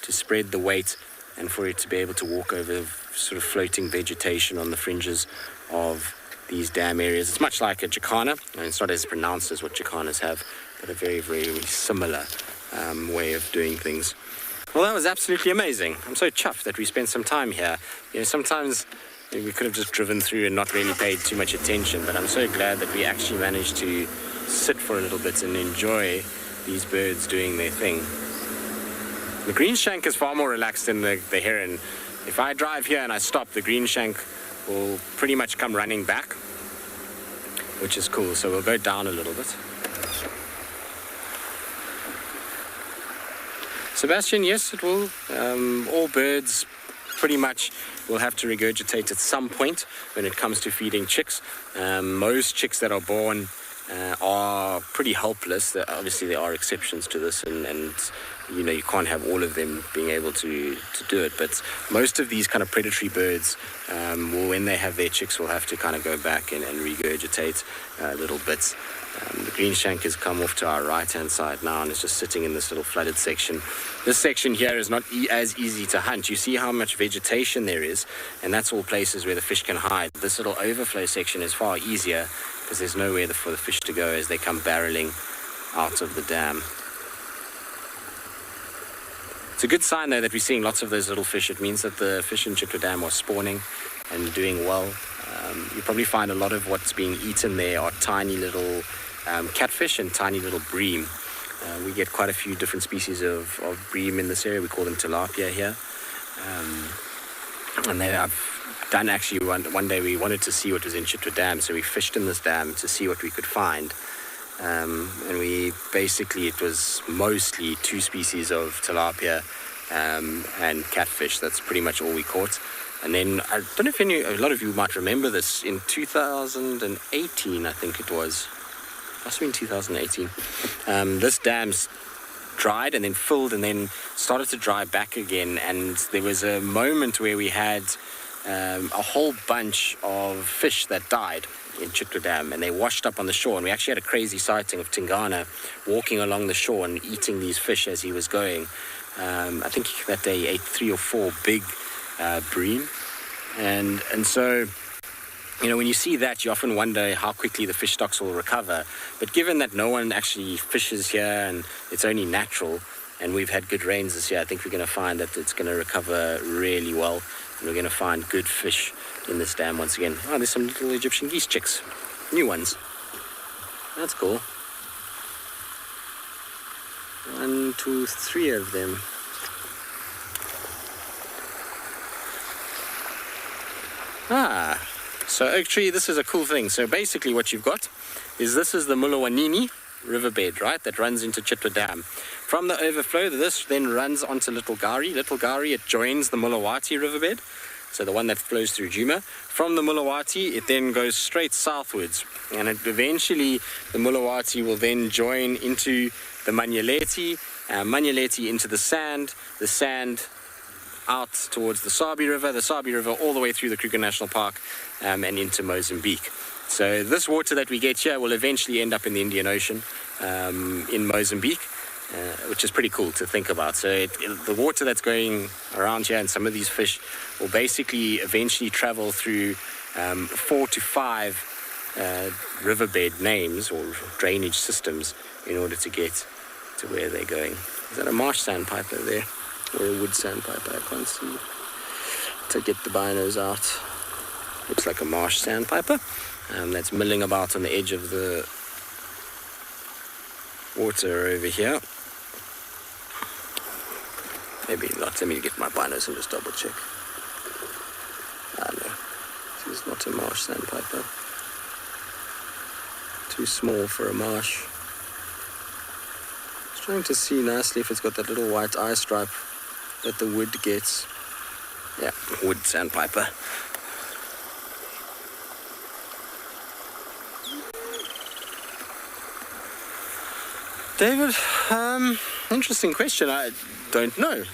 to spread the weight and for it to be able to walk over sort of floating vegetation on the fringes of these dam areas. It's much like a jacana, and it's not as pronounced as what jacanas have, but a very, very, very similar way of doing things. Well, that was absolutely amazing. I'm so chuffed that we spent some time here. You know, sometimes we could have just driven through and not really paid too much attention, but I'm so glad that we actually managed to sit for a little bit and enjoy these birds doing their thing. The green shank is far more relaxed than the heron. If I drive here and I stop, the green shank will pretty much come running back, which is cool. So we'll go down a little bit. Sebastian, yes, it will. All birds pretty much will have to regurgitate at some point when it comes to feeding chicks. Most chicks that are born are pretty helpless. Obviously, there are exceptions to this, and you know, you can't have all of them being able to do it. But most of these kind of predatory birds, when they have their chicks, will have to kind of go back and regurgitate little bits. The green shank has come off to our right-hand side now and is just sitting in this little flooded section. This section here is not as easy to hunt. You see how much vegetation there is, and that's all places where the fish can hide. This little overflow section is far easier because there's nowhere for the fish to go as they come barreling out of the dam. It's a good sign, though, that we're seeing lots of those little fish. It means that the fish in Chitwa Dam are spawning and doing well. You probably find a lot of what's being eaten there are tiny little catfish and tiny little bream. We get quite a few different species of bream in this area. We call them tilapia here. And I've done actually one day we wanted to see what was in Chitwa Dam, so we fished in this dam to see what we could find. And it was mostly two species of tilapia and catfish. That's pretty much all we caught. And then, I don't know if a lot of you might remember this, in 2018, I think it was. Must have been 2018. This dam's dried and then filled and then started to dry back again. And there was a moment where we had a whole bunch of fish that died in Chitwa Dam, and they washed up on the shore. And we actually had a crazy sighting of Tingana walking along the shore and eating these fish as he was going. I think that day he ate 3 or 4 big bream, and so, you know, when you see that, you often wonder how quickly the fish stocks will recover. But given that no one actually fishes here and it's only natural, and we've had good rains this year, I think we're going to find that it's going to recover really well, and we're going to find good fish in this dam once again. Oh, there's some little Egyptian geese chicks, new ones. That's cool. 1, 2, 3 of them. So actually this is a cool thing. So basically what you've got is this is the Mulawanini riverbed, right, that runs into Chitwa Dam. From the overflow, this then runs onto Little Gari. Little Gari, it joins the Mulawati riverbed, so the one that flows through Djuma. From the Mulawati, it then goes straight southwards, and eventually the Mulawati will then join into the Manyeleti, Manyeleti into the sand out towards the Sabi River all the way through the Kruger National Park and into Mozambique. So this water that we get here will eventually end up in the Indian Ocean in Mozambique, which is pretty cool to think about. So the water that's going around here and some of these fish will basically eventually travel through 4 to 5 riverbed names or drainage systems in order to get to where they're going. Is that a marsh sandpiper there? Or a wood sandpiper? I can't see. To get the binos out. Looks like a marsh sandpiper. That's milling about on the edge of the water over here. Maybe not. Let me get my binos and just double check. No. This is not a marsh sandpiper. Too small for a marsh. Just trying to see nicely if it's got that little white eye stripe that the wood gets. Yeah, wood sandpiper. David, interesting question. I don't know.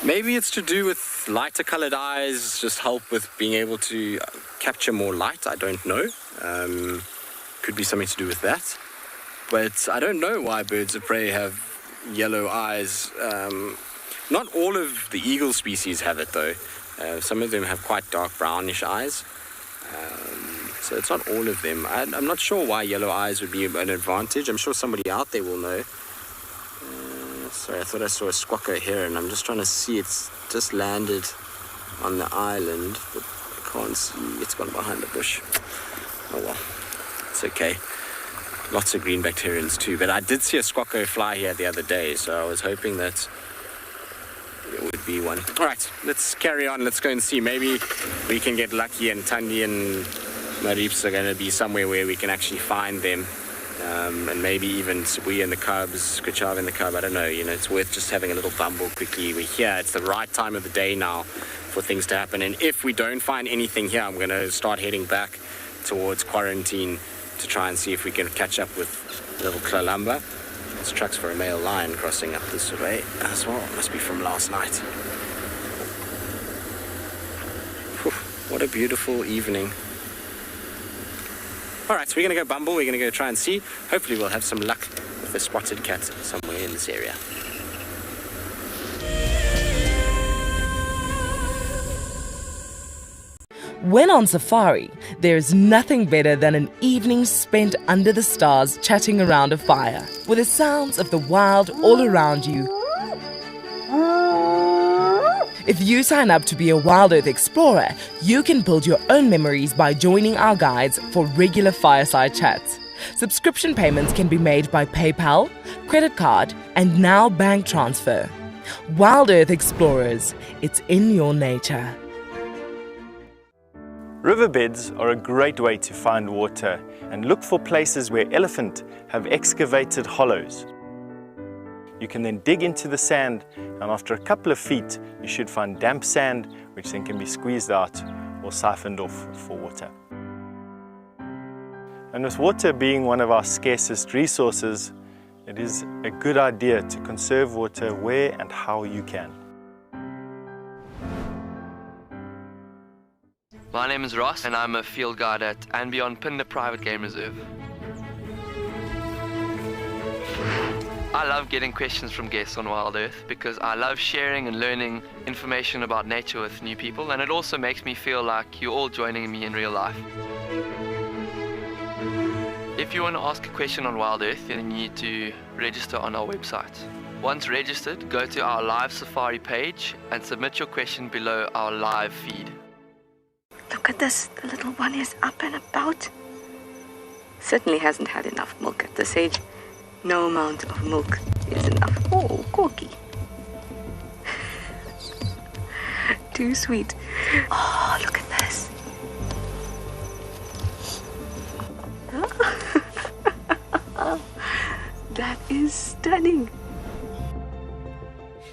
Maybe it's to do with lighter colored eyes, just help with being able to capture more light. I don't know. could be something to do with that. But I don't know why birds of prey have yellow eyes. Not all of the eagle species have it though. Some of them have quite dark brownish eyes. So it's not all of them. I'm not sure why yellow eyes would be an advantage. I'm sure somebody out there will know. Sorry, I thought I saw a squawker heron. I'm just trying to see. It's just landed on the island, but I can't see. It's gone behind the bush. Oh well, it's okay. Lots of green bacterians too. But I did see a squawker fly here the other day, so I was hoping that it would be one. All right, let's carry on. Let's go and see. Maybe we can get lucky and Thandi and Marips are going to be somewhere where we can actually find them. And maybe even we and the cubs, Kuchav and the cub, I don't know, it's worth just having a little bumble quickly. We're here, it's the right time of the day now for things to happen. And if we don't find anything here, I'm going to start heading back towards quarantine to try and see if we can catch up with little Klalamba. There's trucks for a male lion crossing up this way as well. Must be from last night. Whew, what a beautiful evening. All right, so we're going to go bumble. We're going to go try and see. Hopefully we'll have some luck with a spotted cat somewhere in this area. When on safari, there's nothing better than an evening spent under the stars chatting around a fire, with the sounds of the wild all around you. If you sign up to be a WildEarth explorer, you can build your own memories by joining our guides for regular fireside chats. Subscription payments can be made by PayPal, credit card, and now bank transfer. WildEarth Explorers, it's in your nature. Riverbeds are a great way to find water and look for places where elephant have excavated hollows. You can then dig into the sand, and after a couple of feet you should find damp sand, which then can be squeezed out or siphoned off for water. And with water being one of our scarcest resources, it is a good idea to conserve water where and how you can. My name is Ross and I'm a field guide at andBeyond Phinda Private Game Reserve. I love getting questions from guests on WildEarth because I love sharing and learning information about nature with new people, and it also makes me feel like you're all joining me in real life. If you want to ask a question on WildEarth, then you need to register on our website. Once registered, go to our live safari page and submit your question below our live feed. Look at this, the little one is up and about. Certainly hasn't had enough milk at this age. No amount of milk is enough. Oh, Corky. Too sweet. Oh, look at this. That is stunning.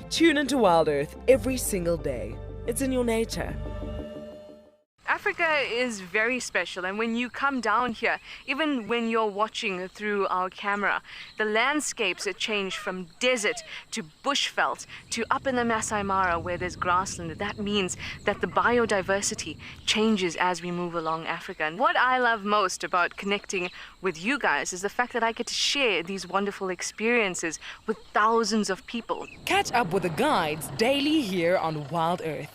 Tune into WildEarth every single day. It's in your nature. Africa is very special, and when you come down here, even when you're watching through our camera, the landscapes change from desert to bushveld to up in the Masai Mara where there's grassland. That means that the biodiversity changes as we move along Africa. And what I love most about connecting with you guys is the fact that I get to share these wonderful experiences with thousands of people. Catch up with the guides daily here on WildEarth.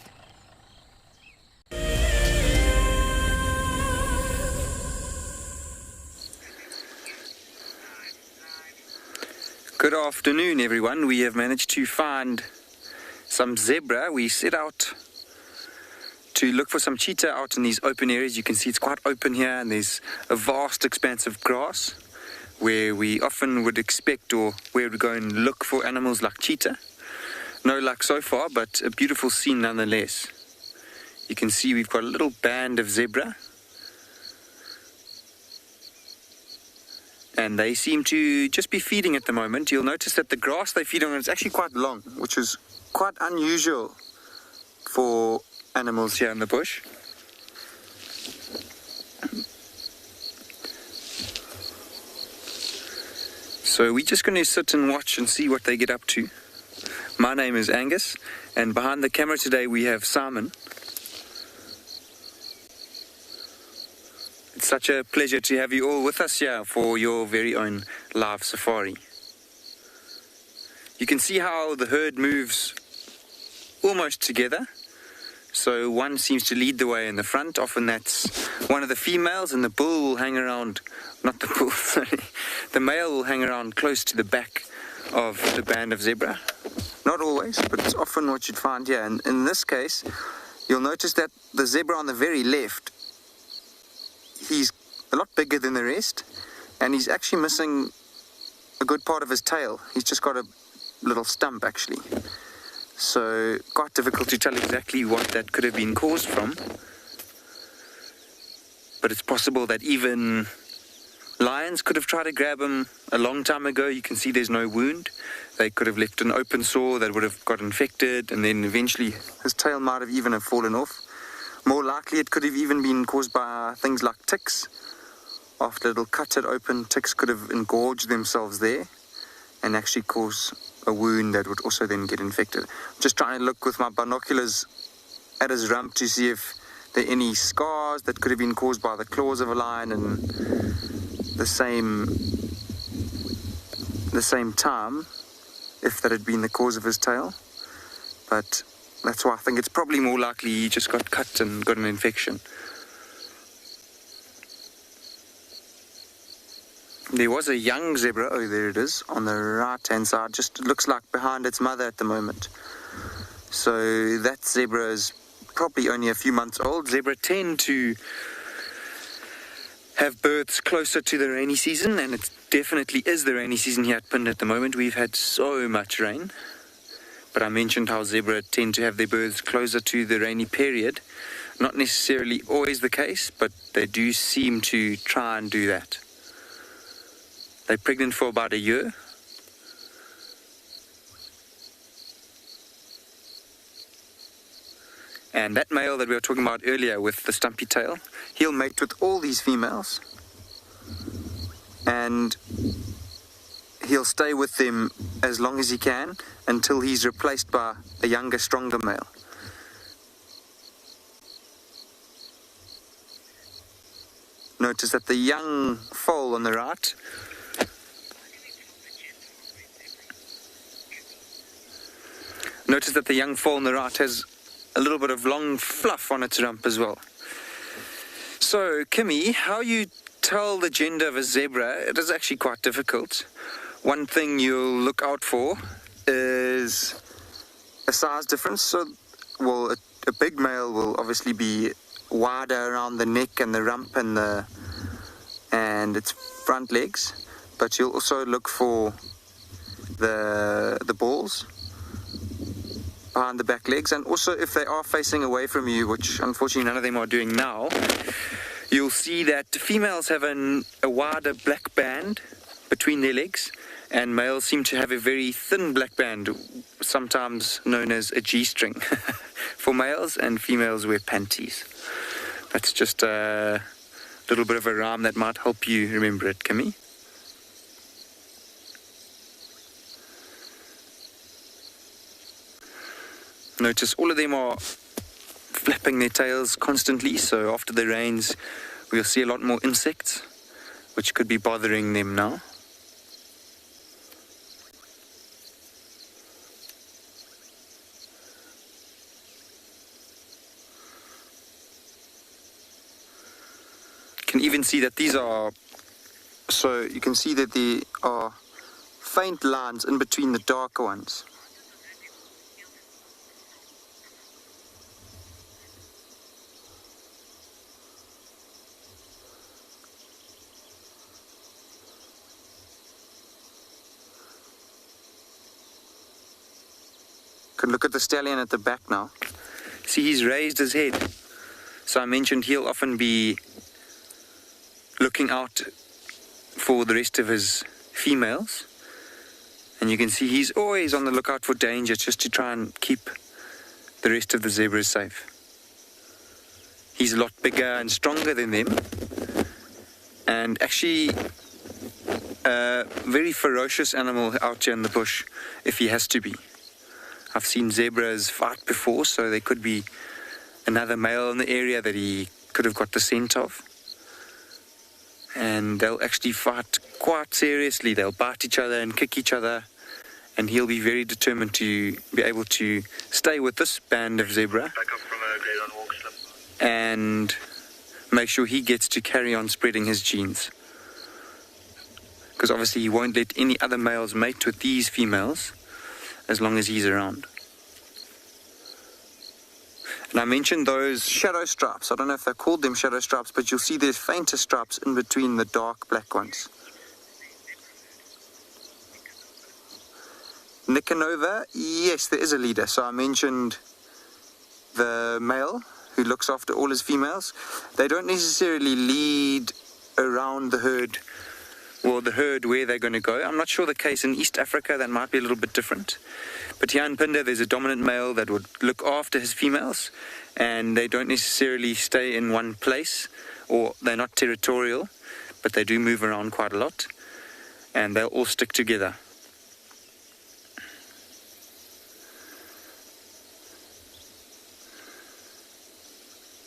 Good afternoon, everyone. We have managed to find some zebra. We set out to look for some cheetah out in these open areas. You can see it's quite open here, and there's a vast expanse of grass where we often would expect, or where we go and look for animals like cheetah. No luck so far, but a beautiful scene nonetheless. You can see we've got a little band of zebra, and they seem to just be feeding at the moment. You'll notice that the grass they feed on is actually quite long, which is quite unusual for animals here in the bush. So we're just going to sit and watch and see what they get up to. My name is Angus, and behind the camera today we have Simon. It's such a pleasure to have you all with us here for your very own live safari. You can see how the herd moves almost together. So one seems to lead the way in the front. Often that's one of the females, and the bull will hang around, not the bull, sorry, the male will hang around close to the back of the band of zebra. Not always, but it's often what you'd find here. And in this case, you'll notice that the zebra on the very left, he's a lot bigger than the rest, and he's actually missing a good part of his tail. He's just got a little stump, actually. So, quite difficult to tell exactly what that could have been caused from. But it's possible that even lions could have tried to grab him a long time ago. You can see there's no wound. They could have left an open sore that would have got infected, and then eventually his tail might have even fallen off. More likely it could have even been caused by things like ticks. After a little cut it open, ticks could have engorged themselves there and actually cause a wound that would also then get infected. I'm just trying to look with my binoculars at his rump to see if there are any scars that could have been caused by the claws of a lion, and the same time, if that had been the cause of his tail. But that's why I think it's probably more likely he just got cut and got an infection. There was a young zebra, oh there it is, on the right hand side, just looks like behind its mother at the moment. So that zebra is probably only a few months old. Zebra tend to have births closer to the rainy season, and it definitely is the rainy season here at Phinda at the moment. We've had so much rain, but I mentioned how zebra tend to have their births closer to the rainy period. Not necessarily always the case, but they do seem to try and do that. They're pregnant for about a year. And that male that we were talking about earlier with the stumpy tail, he'll mate with all these females. And he'll stay with them as long as he can until he's replaced by a younger, stronger male. Notice that the young foal on the right has a little bit of long fluff on its rump as well. So, Kimmy, how you tell the gender of a zebra, it is actually quite difficult. One thing you'll look out for is a size difference. So, well, a big male will obviously be wider around the neck and the rump and its front legs, but you'll also look for the balls behind the back legs, and also if they are facing away from you, which unfortunately none of them are doing now, you'll see that females have a wider black band between their legs, and males seem to have a very thin black band, sometimes known as a G-string for males, and females wear panties. That's just a little bit of a rhyme that might help you remember it, Kimmy. Notice all of them are flapping their tails constantly, so after the rains we'll see a lot more insects, which could be bothering them now. You can even see that these are, so you can see that there are faint lines in between the darker ones. Can look at the stallion at the back now. See, he's raised his head. So I mentioned he'll often be looking out for the rest of his females. And you can see he's always on the lookout for danger, just to try and keep the rest of the zebras safe. He's a lot bigger and stronger than them, and actually a very ferocious animal out here in the bush if he has to be. I've seen zebras fight before, so there could be another male in the area that he could have got the scent of. and they'll actually fight quite seriously. They'll bite each other and kick each other, and he'll be very determined to be able to stay with this band of zebra and make sure he gets to carry on spreading his genes. Because obviously he won't let any other males mate with these females as long as he's around. And I mentioned those shadow stripes. I don't know if they called them shadow stripes, but you'll see there's fainter stripes in between the dark black ones. Nicanova, yes, there is a leader. So I mentioned the male who looks after all his females. They don't necessarily lead around the herd, or the herd where they're going to go. I'm not sure the case in East Africa, that might be a little bit different. But here in Phinda, there's a dominant male that would look after his females, and they don't necessarily stay in one place, or they're not territorial, but they do move around quite a lot, and they'll all stick together.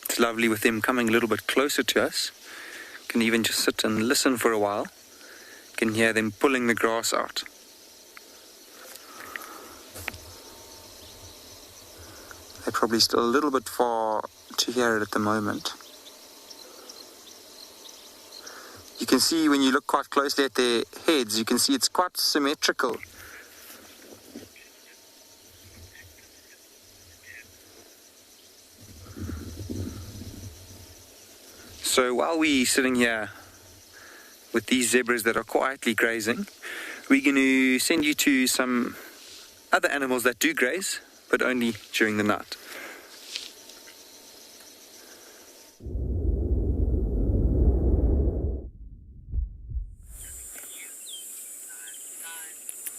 It's lovely with them coming a little bit closer to us. You can even just sit and listen for a while. You can hear them pulling the grass out. They're probably still a little bit far to hear it at the moment. You can see when you look quite closely at their heads, you can see it's quite symmetrical. So while we're sitting here with these zebras that are quietly grazing, we're going to send you to some other animals that do graze, but only during the night.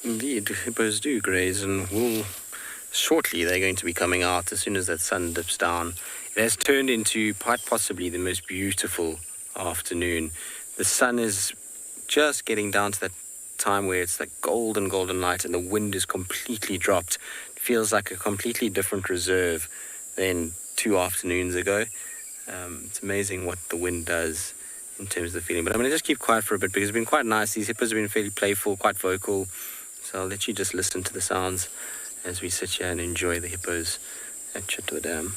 Indeed, hippos do graze, and shortly they're going to be coming out as soon as that sun dips down. It has turned into quite possibly the most beautiful afternoon. The sun is just getting down to that time where it's like golden light, and the wind is completely dropped. It feels like a completely different reserve than 2 afternoons ago. It's amazing what the wind does in terms of the feeling. But I'm going to just keep quiet for a bit because it's been quite nice. These hippos have been fairly playful, quite vocal. So I'll let you just listen to the sounds as we sit here and enjoy the hippos at Tswalu Dam.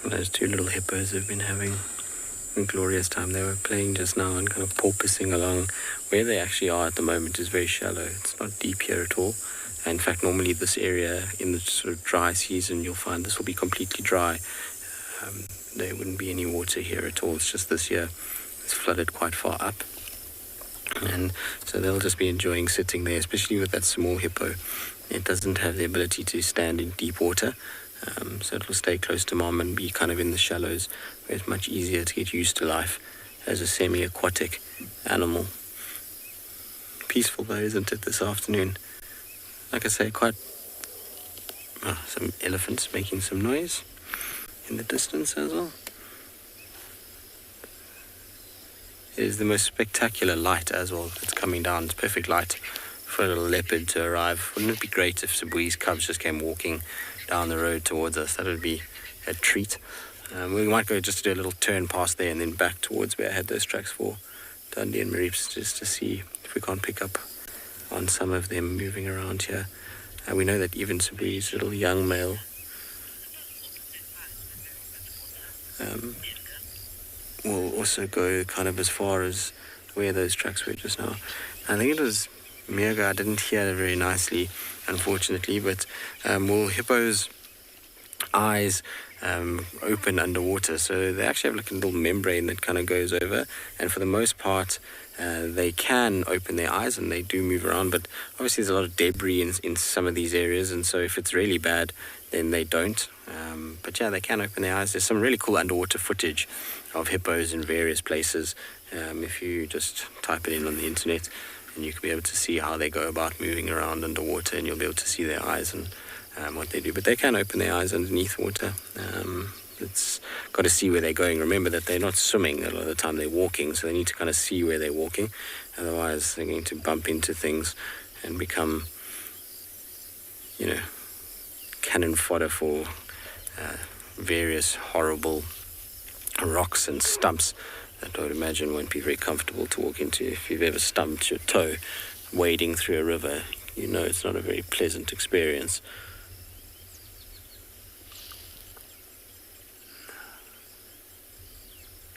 Those 2 little hippos have been having a glorious time. They were playing just now and kind of porpoising along. Where they actually are at the moment is very shallow. It's not deep here at all. In fact, normally this area in the sort of dry season, you'll find this will be completely dry. There wouldn't be any water here at all. It's just this year it's flooded quite far up. And so they'll just be enjoying sitting there, especially with that small hippo. It doesn't have the ability to stand in deep water. So it'll stay close to mom and be kind of in the shallows, where it's much easier to get used to life as a semi-aquatic animal. Peaceful though, isn't it, this afternoon? Like I say, quite some elephants making some noise in the distance as well. It is the most spectacular light as well. It's coming down. It's perfect light for a little leopard to arrive. Wouldn't it be great if Sabi's cubs just came walking down the road towards us? That would be a treat. We might go just do a little turn past there and then back towards where I had those tracks for Dundee and Marips, just to see if we can't pick up on some of them moving around here. And we know that even Sabi's little young male will also go kind of as far as where those tracks were just now. I think it was Mirga. I didn't hear it very nicely, unfortunately, but will hippos' eyes open underwater? So they actually have like a little membrane that kind of goes over, and for the most part they can open their eyes and they do move around, but obviously there's a lot of debris in some of these areas, and so if it's really bad then they don't. But yeah, they can open their eyes. There's some really cool underwater footage of hippos in various places. If you just type it in on the internet, and you can be able to see how they go about moving around underwater, and you'll be able to see their eyes and what they do. But they can open their eyes underneath water. It's got to see where they're going. Remember that they're not swimming a lot of the time, they're walking, so they need to kind of see where they're walking. Otherwise they're going to bump into things and become, cannon fodder for various horrible rocks and stumps that I would imagine won't be very comfortable to walk into. If you've ever stumped your toe wading through a river, you know it's not a very pleasant experience.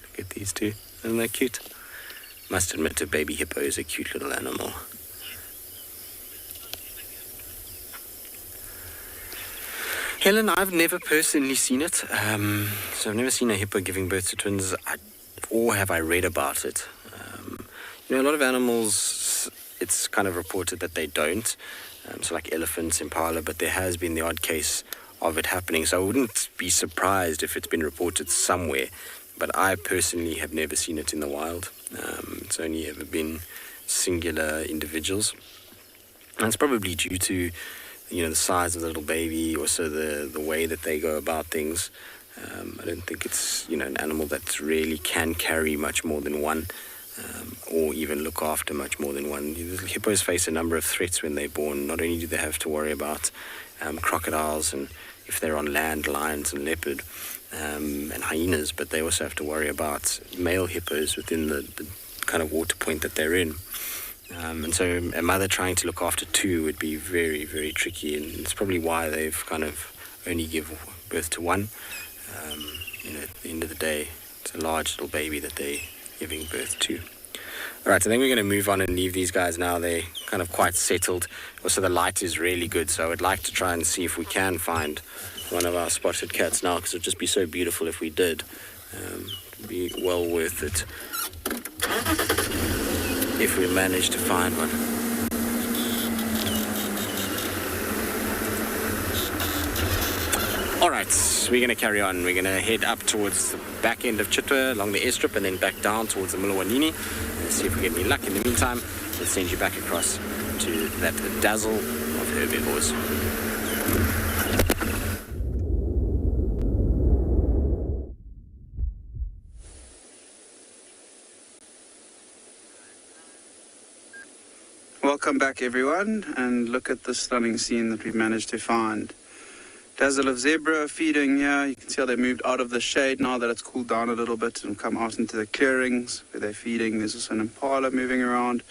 Look at these two, isn't that cute? Must admit, a baby hippo is a cute little animal. Helen, I've never personally seen it, so I've never seen a hippo giving birth to twins, or have I read about it. A lot of animals, it's kind of reported that they don't, so like elephants, impala, but there has been the odd case of it happening, so I wouldn't be surprised if it's been reported somewhere, but I personally have never seen it in the wild. It's only ever been singular individuals, and it's probably due to the size of the little baby, also the way that they go about things. I don't think it's, an animal that really can carry much more than one, or even look after much more than one. The hippos face a number of threats when they're born. Not only do they have to worry about crocodiles, and if they're on land, lions and leopard, and hyenas, but they also have to worry about male hippos within the kind of water point that they're in. And so a mother trying to look after two would be very, very tricky, and it's probably why they've kind of only give birth to one. At the end of the day, it's a large little baby that they're giving birth to. All right, so then we're going to move on and leave these guys now. They're kind of quite settled. Also, the light is really good, so I would like to try and see if we can find one of our spotted cats now, because it would just be so beautiful if we did. It would be well worth it if we manage to find one. Alright, we're going to carry on. We're going to head up towards the back end of Chitwa, along the airstrip, and then back down towards the Mulawanini. Let's see if we get any luck. In the meantime, let's send you back across to that dazzle of herbivores. Welcome back, everyone, and look at the stunning scene that we've managed to find. Dazzle of zebra feeding here. You can see how they moved out of the shade now that it's cooled down a little bit, and come out into the clearings where they're feeding. There's also an impala moving around,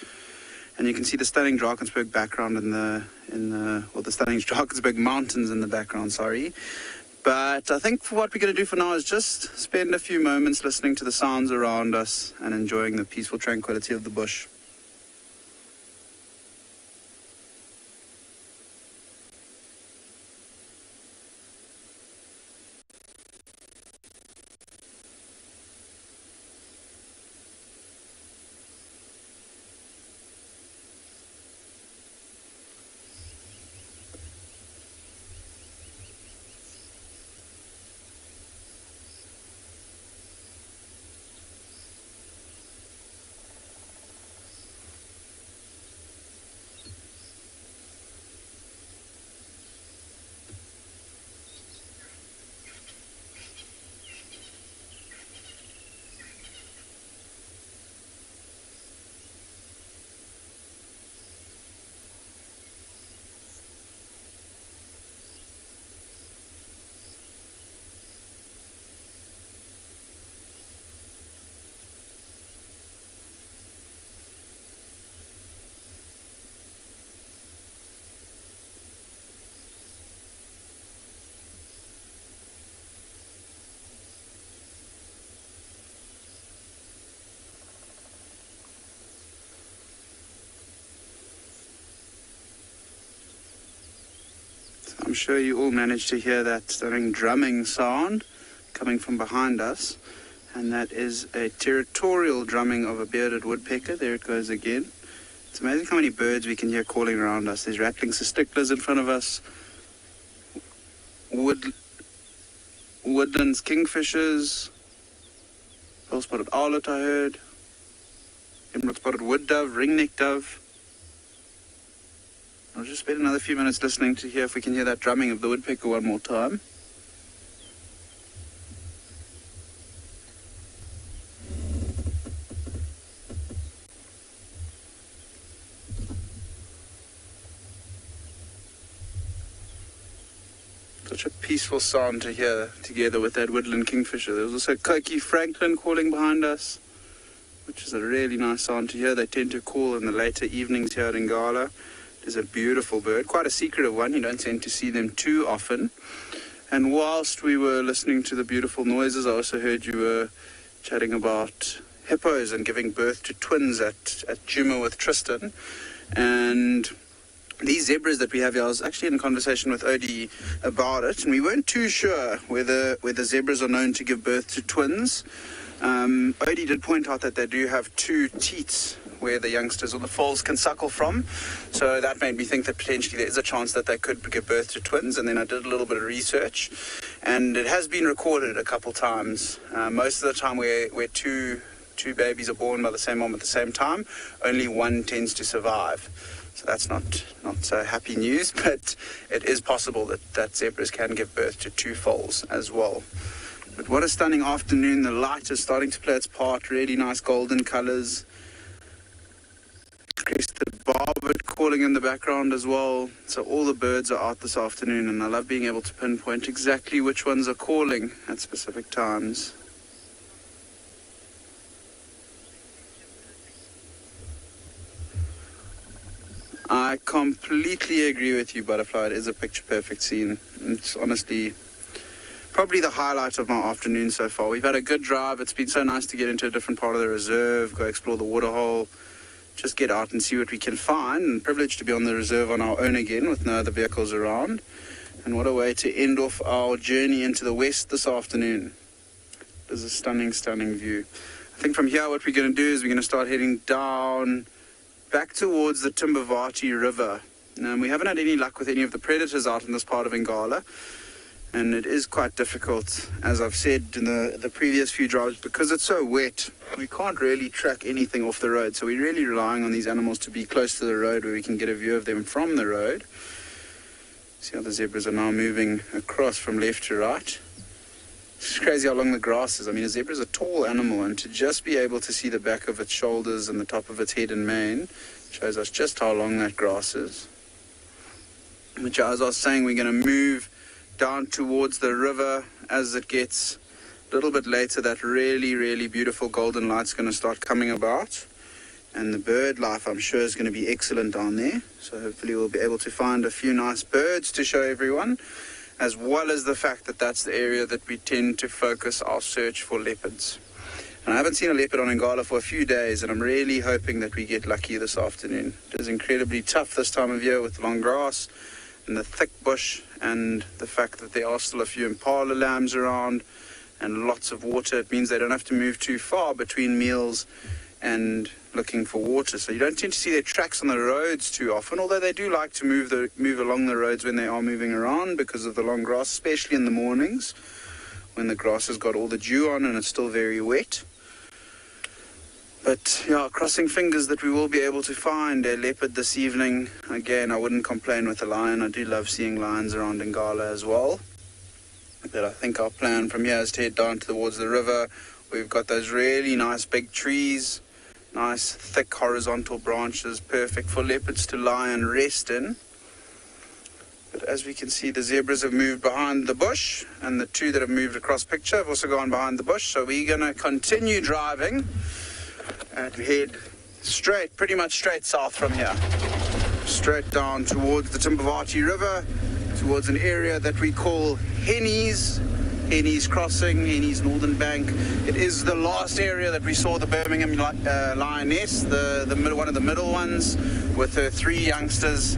and you can see the stunning Drakensberg background the stunning Drakensberg mountains in the background, sorry. But I think what we're going to do for now is just spend a few moments listening to the sounds around us and enjoying the peaceful tranquility of the bush. sure you all managed to hear that stunning drumming sound coming from behind us. And that is a territorial drumming of a bearded woodpecker. There it goes again. It's amazing how many birds we can hear calling around us. There's rattling sticklers in front of us. Woodlands kingfishers. Pearl-spotted owlet I heard. Emerald-spotted wood dove, ringneck dove. I'll just spend another few minutes listening to hear if we can hear that drumming of the woodpecker one more time. Such a peaceful sound to hear together with that woodland kingfisher. There was also Coqui Franklin calling behind us, which is a really nice sound to hear. They tend to call in the later evenings here at Ngala. It is a beautiful bird, quite a secretive one. You don't tend to see them too often. And whilst we were listening to the beautiful noises, I also heard you were chatting about hippos and giving birth to twins at Djuma with Tristan. And these zebras that we have here, I was actually in a conversation with Odie about it, and we weren't too sure whether zebras are known to give birth to twins. Odie did point out that they do have two teats where the youngsters or the foals can suckle from, so that made me think that potentially there is a chance that they could give birth to twins. And then I did a little bit of research, and it has been recorded a couple times. Most of the time where two babies are born by the same mom at the same time, only one tends to survive. So that's not so happy news, but it is possible that zebras can give birth to two foals as well. But what a stunning afternoon. The light is starting to play its part. Really nice golden colors. Crested barbet calling in the background as well. So all the birds are out this afternoon, and I love being able to pinpoint exactly which ones are calling at specific times. I completely agree with you, Butterfly. It is a picture-perfect scene. It's honestly probably the highlight of my afternoon so far. We've had a good drive. It's been so nice to get into a different part of the reserve, go explore the Waterhole, just get out and see what we can find. And privileged to be on the reserve on our own again with no other vehicles around. And what a way to end off our journey into the west this afternoon. It is a stunning, stunning view. I think from here what we're going to do is we're going to start heading down back towards the Timbavati River. We haven't had any luck with any of the predators out in this part of Ngala, and it is quite difficult, as I've said in the previous few drives, because it's so wet. We can't really track anything off the road, so we're really relying on these animals to be close to the road where we can get a view of them from the road. See how the zebras are now moving across from left to right. It's crazy how long the grass is. I mean, a zebra is a tall animal, and to just be able to see the back of its shoulders and the top of its head and mane shows us just how long that grass is. Which, as I was saying, we're going to move down towards the river as it gets a little bit later. That really, really beautiful golden light's going to start coming about. And the bird life, I'm sure, is going to be excellent down there. So hopefully we'll be able to find a few nice birds to show everyone, as well as the fact that that's the area that we tend to focus our search for leopards. And I haven't seen a leopard on Ngala for a few days, and I'm really hoping that we get lucky this afternoon. It is incredibly tough this time of year with the long grass and the thick bush, and the fact that there are still a few impala lambs around and lots of water. It means they don't have to move too far between meals and looking for water. So you don't tend to see their tracks on the roads too often, although they do like to move along the roads when they are moving around because of the long grass, especially in the mornings when the grass has got all the dew on and it's still very wet. But yeah, crossing fingers that we will be able to find a leopard this evening. Again, I wouldn't complain with a lion. I do love seeing lions around Ngala as well. But I think our plan from here is to head down towards the river. We've got those really nice big trees, nice thick horizontal branches, perfect for leopards to lie and rest in. But as we can see, the zebras have moved behind the bush, and the two that have moved across picture have also gone behind the bush. So we're going to continue driving and head straight, pretty much straight south from here. Straight down towards the Timbavati River, towards an area that we call Henny's Crossing, Henny's Northern Bank. It is the last area that we saw the Birmingham lioness, one of the middle ones, with her three youngsters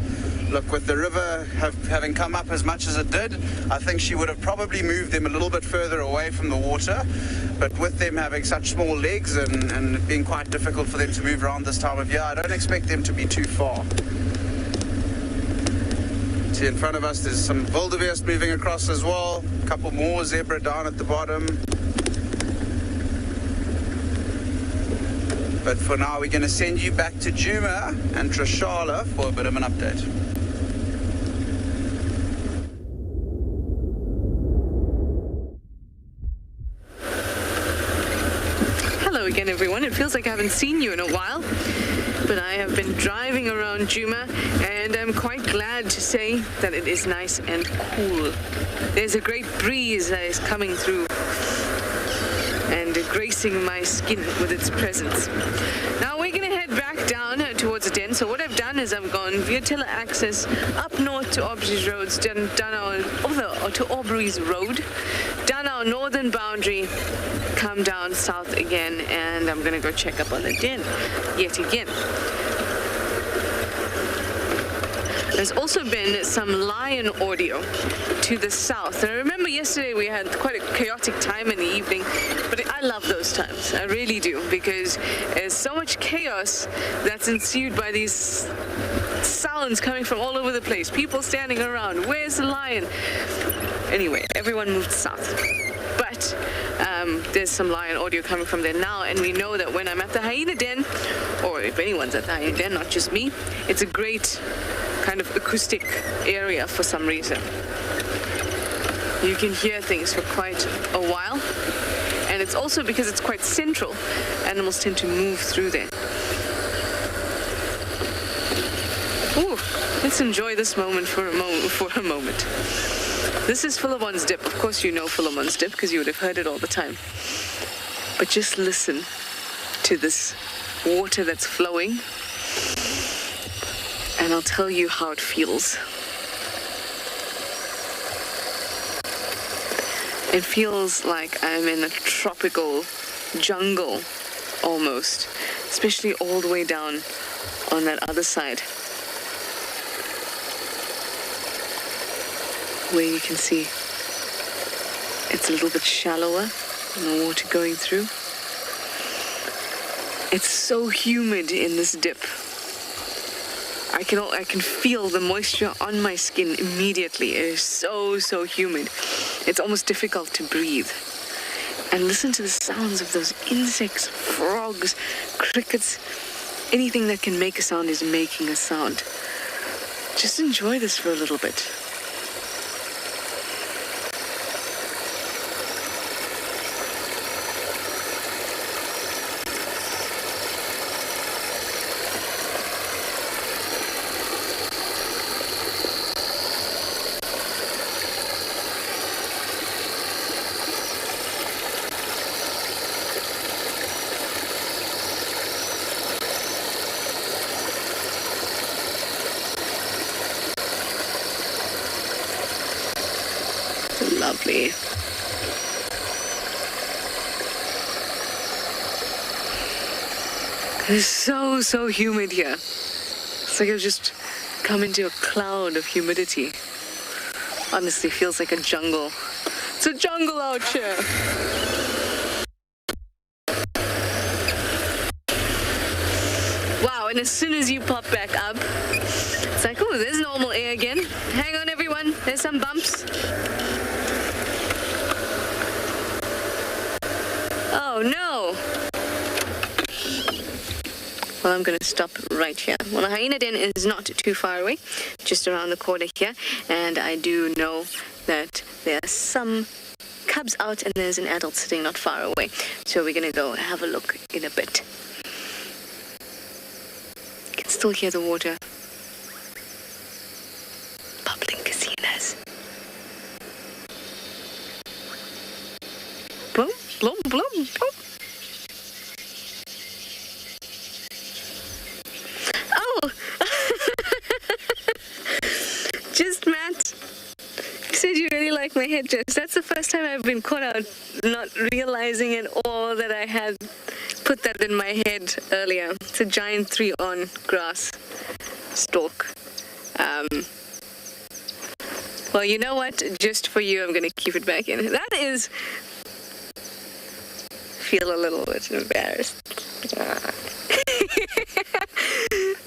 look, with the river having come up as much as it did, I think she would have probably moved them a little bit further away from the water. But with them having such small legs and it being quite difficult for them to move around this time of year, I don't expect them to be too far. See, in front of us there's some wildebeest moving across as well. A couple more zebra down at the bottom. But for now, we're going to send you back to Djuma and Tswalu for a bit of an update. Hello again, everyone. It feels like I haven't seen you in a while, but I have been driving around Djuma, and I'm quite glad to say that it is nice and cool. There's a great breeze that is coming through and gracing my skin with its presence. Now we're going to head back down towards the den. So what I've done is I've gone via Tiller access up north to Aubrey's Roads, to Aubrey's Road, down our northern boundary, come down south again, and I'm going to go check up on the den yet again. There's also been some lion audio to the south. And I remember yesterday we had quite a chaotic time in the evening, but I love those times. I really do, because there's so much chaos that's ensued by these sounds coming from all over the place. People standing around. Where's the lion? Anyway, everyone moved south. But there's some lion audio coming from there now, and we know that when I'm at the hyena den, or if anyone's at the hyena den, not just me, it's a great kind of acoustic area for some reason. You can hear things for quite a while, and it's also because it's quite central. Animals tend to move through there. Ooh, let's enjoy this moment for a moment. This is Philemon's dip. Of course you know Philemon's dip because you would have heard it all the time. But just listen to this water that's flowing, and I'll tell you how it feels. It feels like I'm in a tropical jungle, almost, especially all the way down on that other side, where you can see it's a little bit shallower and the water going through. It's so humid in this dip. I can feel the moisture on my skin immediately. It is so humid. It's almost difficult to breathe. And listen to the sounds of those insects, frogs, crickets. Anything that can make a sound is making a sound. Just enjoy this for a little bit. Lovely. It's so humid here. It's like I've just come into a cloud of humidity. Honestly, feels like a jungle. It's a jungle out here. Wow, and as soon as you pop back up, it's like, oh, there's normal air again. Hang on, everyone. There's some bumps. Oh, no. Well, I'm going to stop right here. Well, the hyena den is not too far away, just around the corner here. And I do know that there are some cubs out and there's an adult sitting not far away. So we're going to go have a look in a bit. You can still hear the water bubbling casinos. Bloom, bloom, bloom, bloom. Oh! Just Matt. You said you really like my headdress. That's the first time I've been caught out not realizing at all that I had put that in my head earlier. It's a giant 3-on grass stalk. Well, you know what? Just for you, I'm going to keep it back in. That is... feel a little bit embarrassed.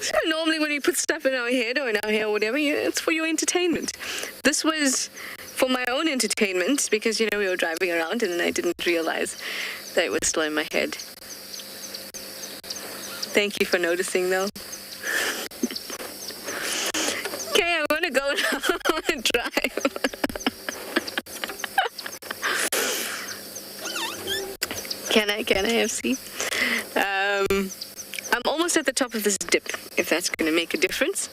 So normally when we put stuff in our head or in our hair or whatever, it's for your entertainment. This was for my own entertainment because, we were driving around and I didn't realize that it was still in my head. Thank you for noticing, though. Okay, I'm going to go now and drive. Can I have C? I'm almost at the top of this dip, if that's going to make a difference.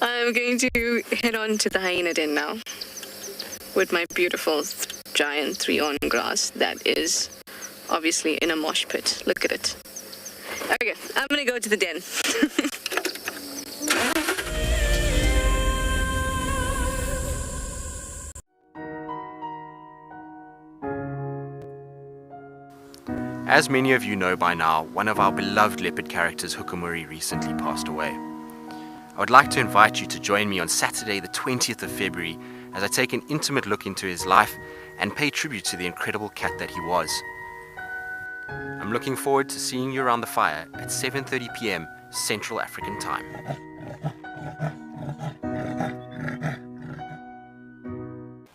I'm going to head on to the hyena den now with my beautiful giant thereon grass that is obviously in a mosh pit. Look at it. Okay, I'm going to go to the den. As many of you know by now, one of our beloved leopard characters, Hukumuri, recently passed away. I would like to invite you to join me on Saturday the 20th of February as I take an intimate look into his life and pay tribute to the incredible cat that he was. I'm looking forward to seeing you around the fire at 7:30 p.m. Central African Time.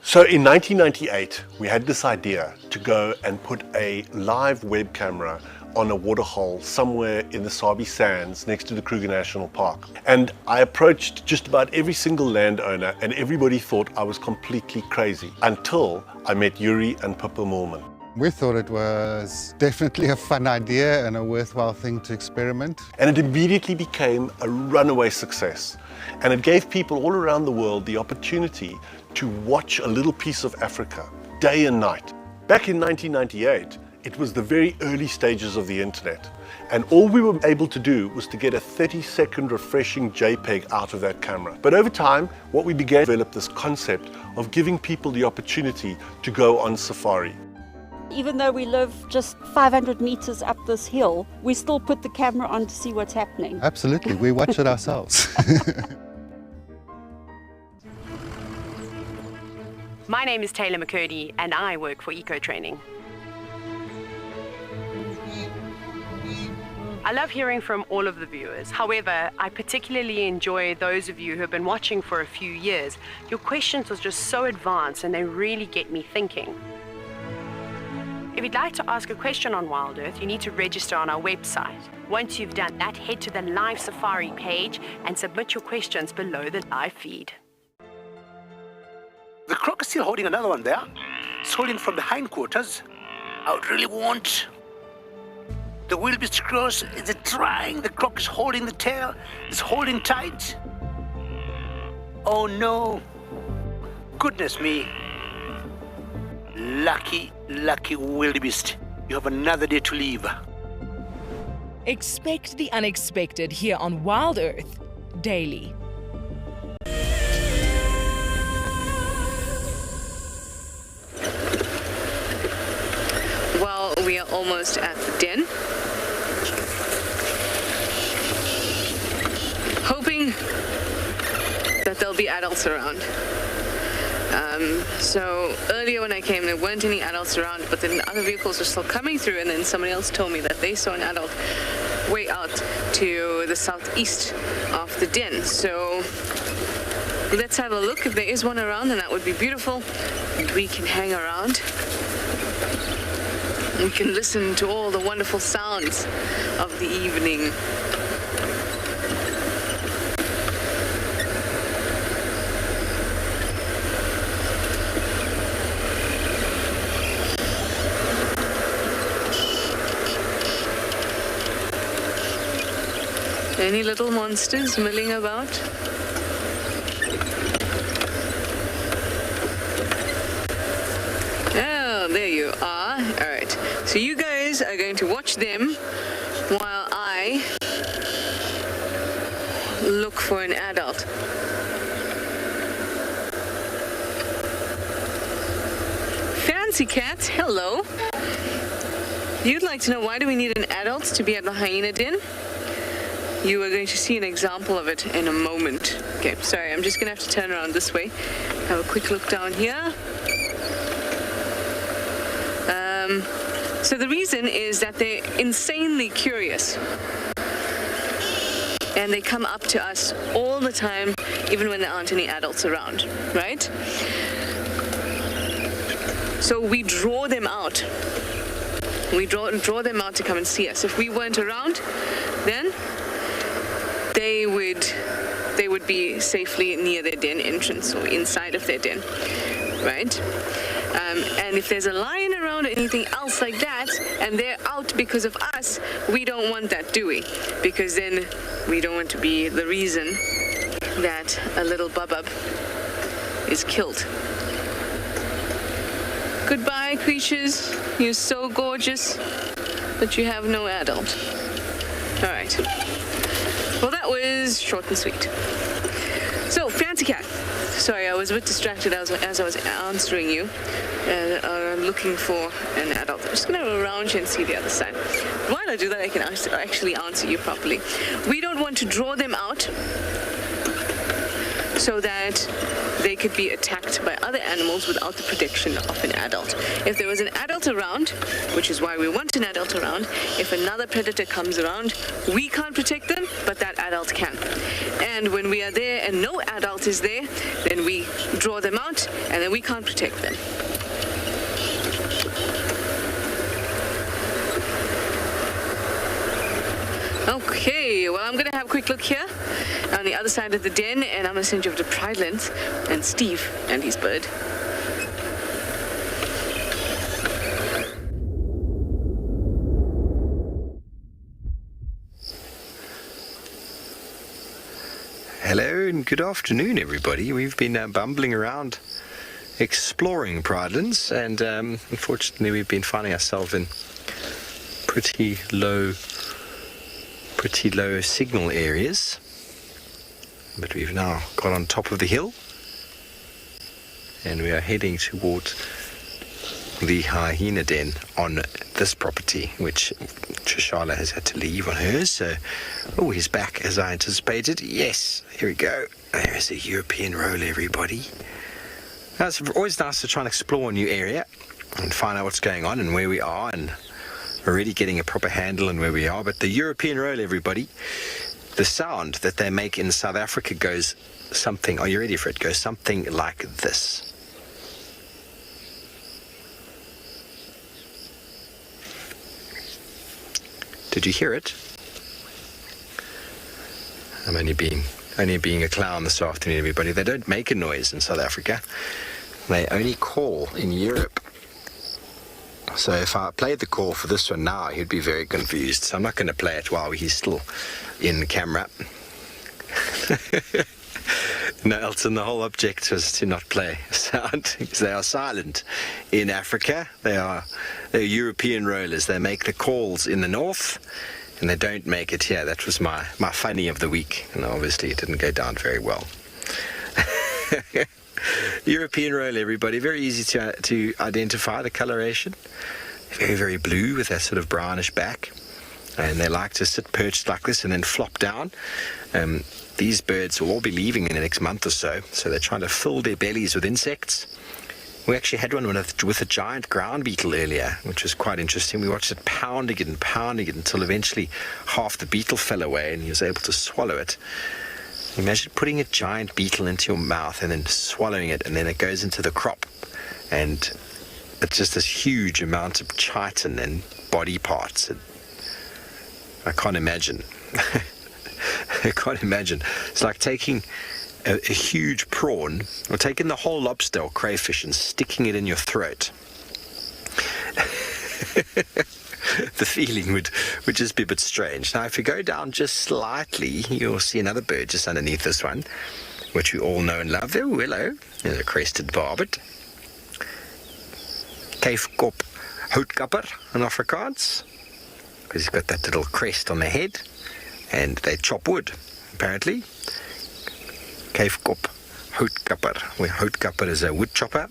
So in 1998, we had this idea to go and put a live web camera on a waterhole somewhere in the Sabi sands next to the Kruger National Park. And I approached just about every single landowner and everybody thought I was completely crazy until I met Yuri and Pippa Moorman. We thought it was definitely a fun idea and a worthwhile thing to experiment. And it immediately became a runaway success. And it gave people all around the world the opportunity to watch a little piece of Africa day and night. Back in 1998, it was the very early stages of the internet. And all we were able to do was to get a 30-second refreshing JPEG out of that camera. But over time, what we began to develop this concept of giving people the opportunity to go on safari. Even though we live just 500 meters up this hill, we still put the camera on to see what's happening. Absolutely, we watch it ourselves. My name is Taylor McCurdy and I work for Eco Training. I love hearing from all of the viewers. However, I particularly enjoy those of you who have been watching for a few years. Your questions are just so advanced and they really get me thinking. If you'd like to ask a question on WildEarth, you need to register on our website. Once you've done that, head to the live safari page and submit your questions below the live feed. The croc is still holding another one there. It's holding from the hindquarters. I would really want the wildebeest cross. Is it trying? The croc is holding the tail. It's holding tight. Oh no. Goodness me. Lucky wildebeest. You have another day to live. Expect the unexpected here on WildEarth daily. Well, we are almost at the den. Hoping that there'll be adults around. So earlier when I came, there weren't any adults around, but then other vehicles were still coming through, and then somebody else told me that they saw an adult way out to the southeast of the den. So let's have a look. If there is one around, then that would be beautiful. And we can hang around. We can listen to all the wonderful sounds of the evening. Any little monsters milling about? Oh, there you are. All right. So you guys are going to watch them while I look for an adult. Fancy Cat, hello. You'd like to know why do we need an adult to be at the hyena den? You are going to see an example of it in a moment. Okay, sorry, I'm just going to have to turn around this way. Have a quick look down here. So the reason is that they're insanely curious. And they come up to us all the time, even when there aren't any adults around, right? So we draw them out. We draw them out to come and see us. If we weren't around, then they would be safely near their den entrance or inside of their den, right? And if there's a lion around or anything else like that, and they're out because of us, we don't want that, do we? Because then we don't want to be the reason that a little bubub is killed. Goodbye, creatures. You're so gorgeous, but you have no adult. All right. Well, that was short and sweet. So, Fancy Cat. Sorry, I was a bit distracted as I was answering you. And looking for an adult. I'm just going to go around here and see the other side. While I do that, I can actually answer you properly. We don't want to draw them out so that they could be attacked by other animals without the protection of an adult. If there was an adult around, which is why we want an adult around, if another predator comes around, we can't protect them, but that adult can. And when we are there and no adult is there, then we draw them out and then we can't protect them. Okay, well, I'm going to have a quick look here on the other side of the den, and I'm going to send you over to Pridelands and Steve and his bird. Hello and good afternoon, everybody. We've been bumbling around exploring Pridelands, and unfortunately we've been finding ourselves in pretty low signal areas, but we've now got on top of the hill and we are heading towards the hyena den on this property, which Trishala has had to leave on hers. So, oh, he's back as I anticipated. Yes, here we go. There's a European roll, everybody. Now, it's always nice to try and explore a new area and find out what's going on and where we are, and already getting a proper handle on where we are. But the European roll, everybody, the sound that they make in South Africa goes something, are you ready for it? Goes something like this. Did you hear it? I'm only being a clown this afternoon, everybody. They don't make a noise in South Africa. They only call in Europe. So if I played the call for this one now, he'd be very confused. So I'm not going to play it while he's still in camera. No, Elton, the whole object was to not play sound, because they are silent in Africa. They're European rollers. They make the calls in the north, and they don't make it here. That was my funny of the week, and obviously it didn't go down very well. European roll, everybody. Very easy to identify the coloration. Very, very blue with that sort of brownish back. And they like to sit perched like this and then flop down. These birds will all be leaving in the next month or so, so they're trying to fill their bellies with insects. We actually had one with a giant ground beetle earlier, which was quite interesting. We watched it pounding it until eventually half the beetle fell away and he was able to swallow it. Imagine putting a giant beetle into your mouth and then swallowing it, and then it goes into the crop. And it's just this huge amount of chitin and body parts. I can't imagine. I can't imagine. It's like taking a huge prawn, or taking the whole lobster or crayfish and sticking it in your throat. The feeling would just be a bit strange. Now, if you go down just slightly, you'll see another bird just underneath this one, which we all know and love. Oh, hello. There's a crested barbet. Keifkop houtkapper in Afrikaans, because he's got that little crest on the head, and they chop wood, apparently. Keifkop houtkapper. Houtkapper is a wood chopper.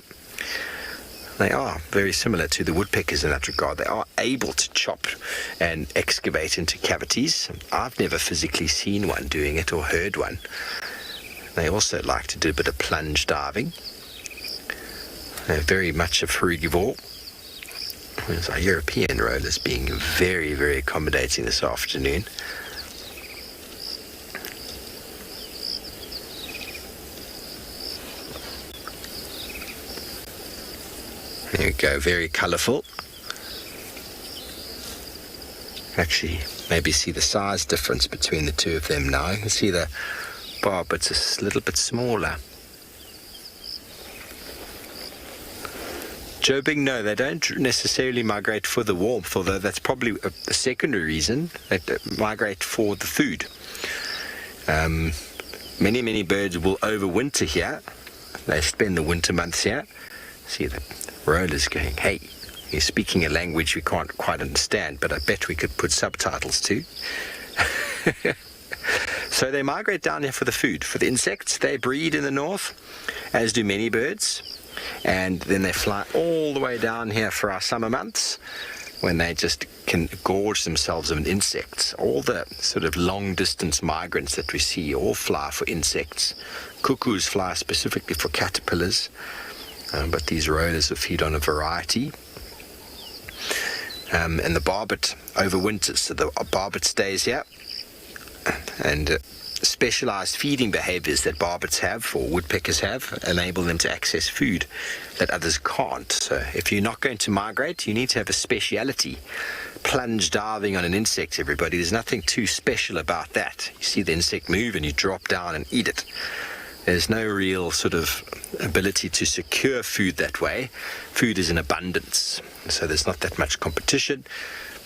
They are very similar to the woodpeckers in that regard. They are able to chop and excavate into cavities. I've never physically seen one doing it or heard one. They also like to do a bit of plunge diving. They're very much a frugivore. There's our European rollers being very, very accommodating this afternoon. There we go, very colourful. Actually, maybe see the size difference between the two of them now. You can see the barbet's a little bit smaller. Jobing, no, they don't necessarily migrate for the warmth, although that's probably a secondary reason. They migrate for the food. Many birds will overwinter here. They spend the winter months here. See the rollers going, hey, you're speaking a language we can't quite understand, but I bet we could put subtitles to. So they migrate down here for the food. For the insects, they breed in the north, as do many birds. And then they fly all the way down here for our summer months, when they just can gorge themselves on insects. All the sort of long-distance migrants that we see all fly for insects. Cuckoos fly specifically for caterpillars, but these rollers will feed on a variety. And the barbet overwinters, so the barbet stays here. And specialized feeding behaviors that barbets have, or woodpeckers have, enable them to access food that others can't. So if you're not going to migrate, you need to have a speciality. Plunge diving on an insect, everybody. There's nothing too special about that. You see the insect move and you drop down and eat it. There's no real sort of ability to secure food that way. Food is in abundance, so there's not that much competition.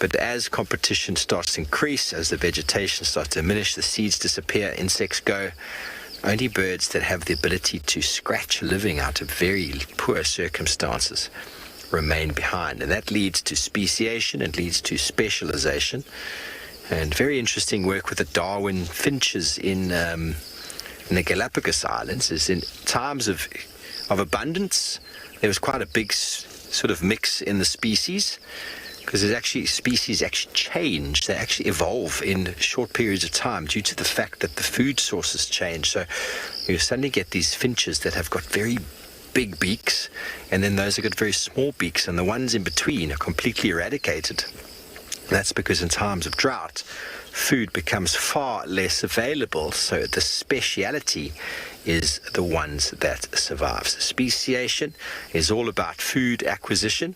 But as competition starts to increase, as the vegetation starts to diminish, the seeds disappear, insects go, only birds that have the ability to scratch a living out of very poor circumstances remain behind. And that leads to speciation and leads to specialization. And very interesting work with the Darwin finches in the Galapagos Islands is in times of abundance, there was quite a big sort of mix in the species. Because there's actually species actually change, they actually evolve in short periods of time due to the fact that the food sources change. So you suddenly get these finches that have got very big beaks, and then those have got very small beaks, and the ones in between are completely eradicated. That's because in times of drought, food becomes far less available, so the speciality is the ones that survive. So speciation is all about food acquisition,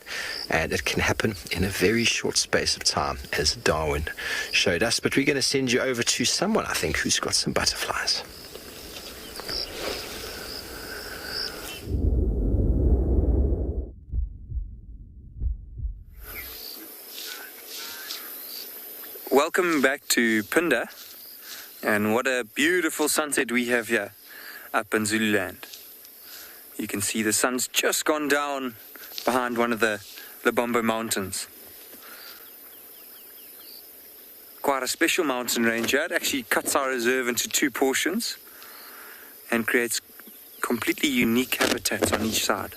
and it can happen in a very short space of time, as Darwin showed us. But we're going to send you over to someone, I think, who's got some butterflies. Welcome back to Phinda, and what a beautiful sunset we have here up in Zululand. You can see the sun's just gone down behind one of the Lebombo Mountains. Quite a special mountain range here. It actually cuts our reserve into two portions and creates completely unique habitats on each side.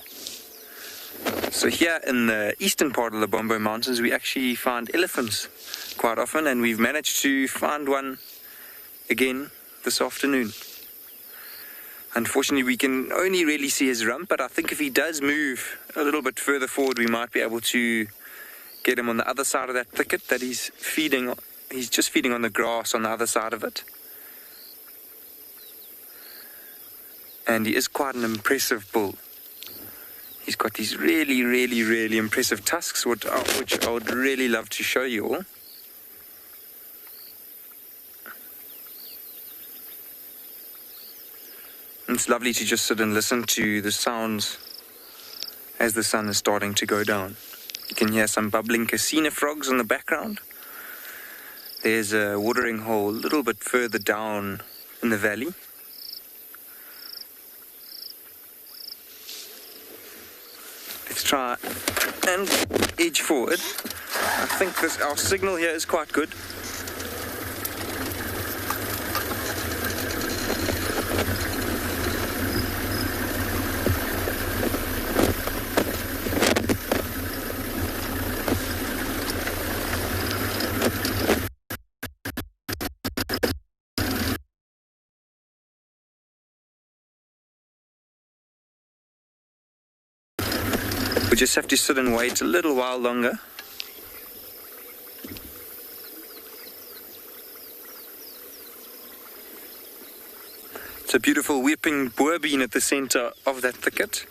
So here in the eastern part of the Lebombo Mountains, we actually find elephants quite often, and we've managed to find one again this afternoon. Unfortunately, we can only really see his rump, but I think if he does move a little bit further forward, we might be able to get him on the other side of that thicket that he's feeding on. He's just feeding on the grass on the other side of it. And he is quite an impressive bull. He's got these really, really, really impressive tusks, which I would really love to show you all. It's lovely to just sit and listen to the sounds as the sun is starting to go down. You can hear some bubbling cassina frogs in the background. There's a watering hole a little bit further down in the valley. Let's try and edge forward. I think our signal here is quite good. We just have to sit and wait a little while longer. It's a beautiful weeping boerbean at the center of that thicket.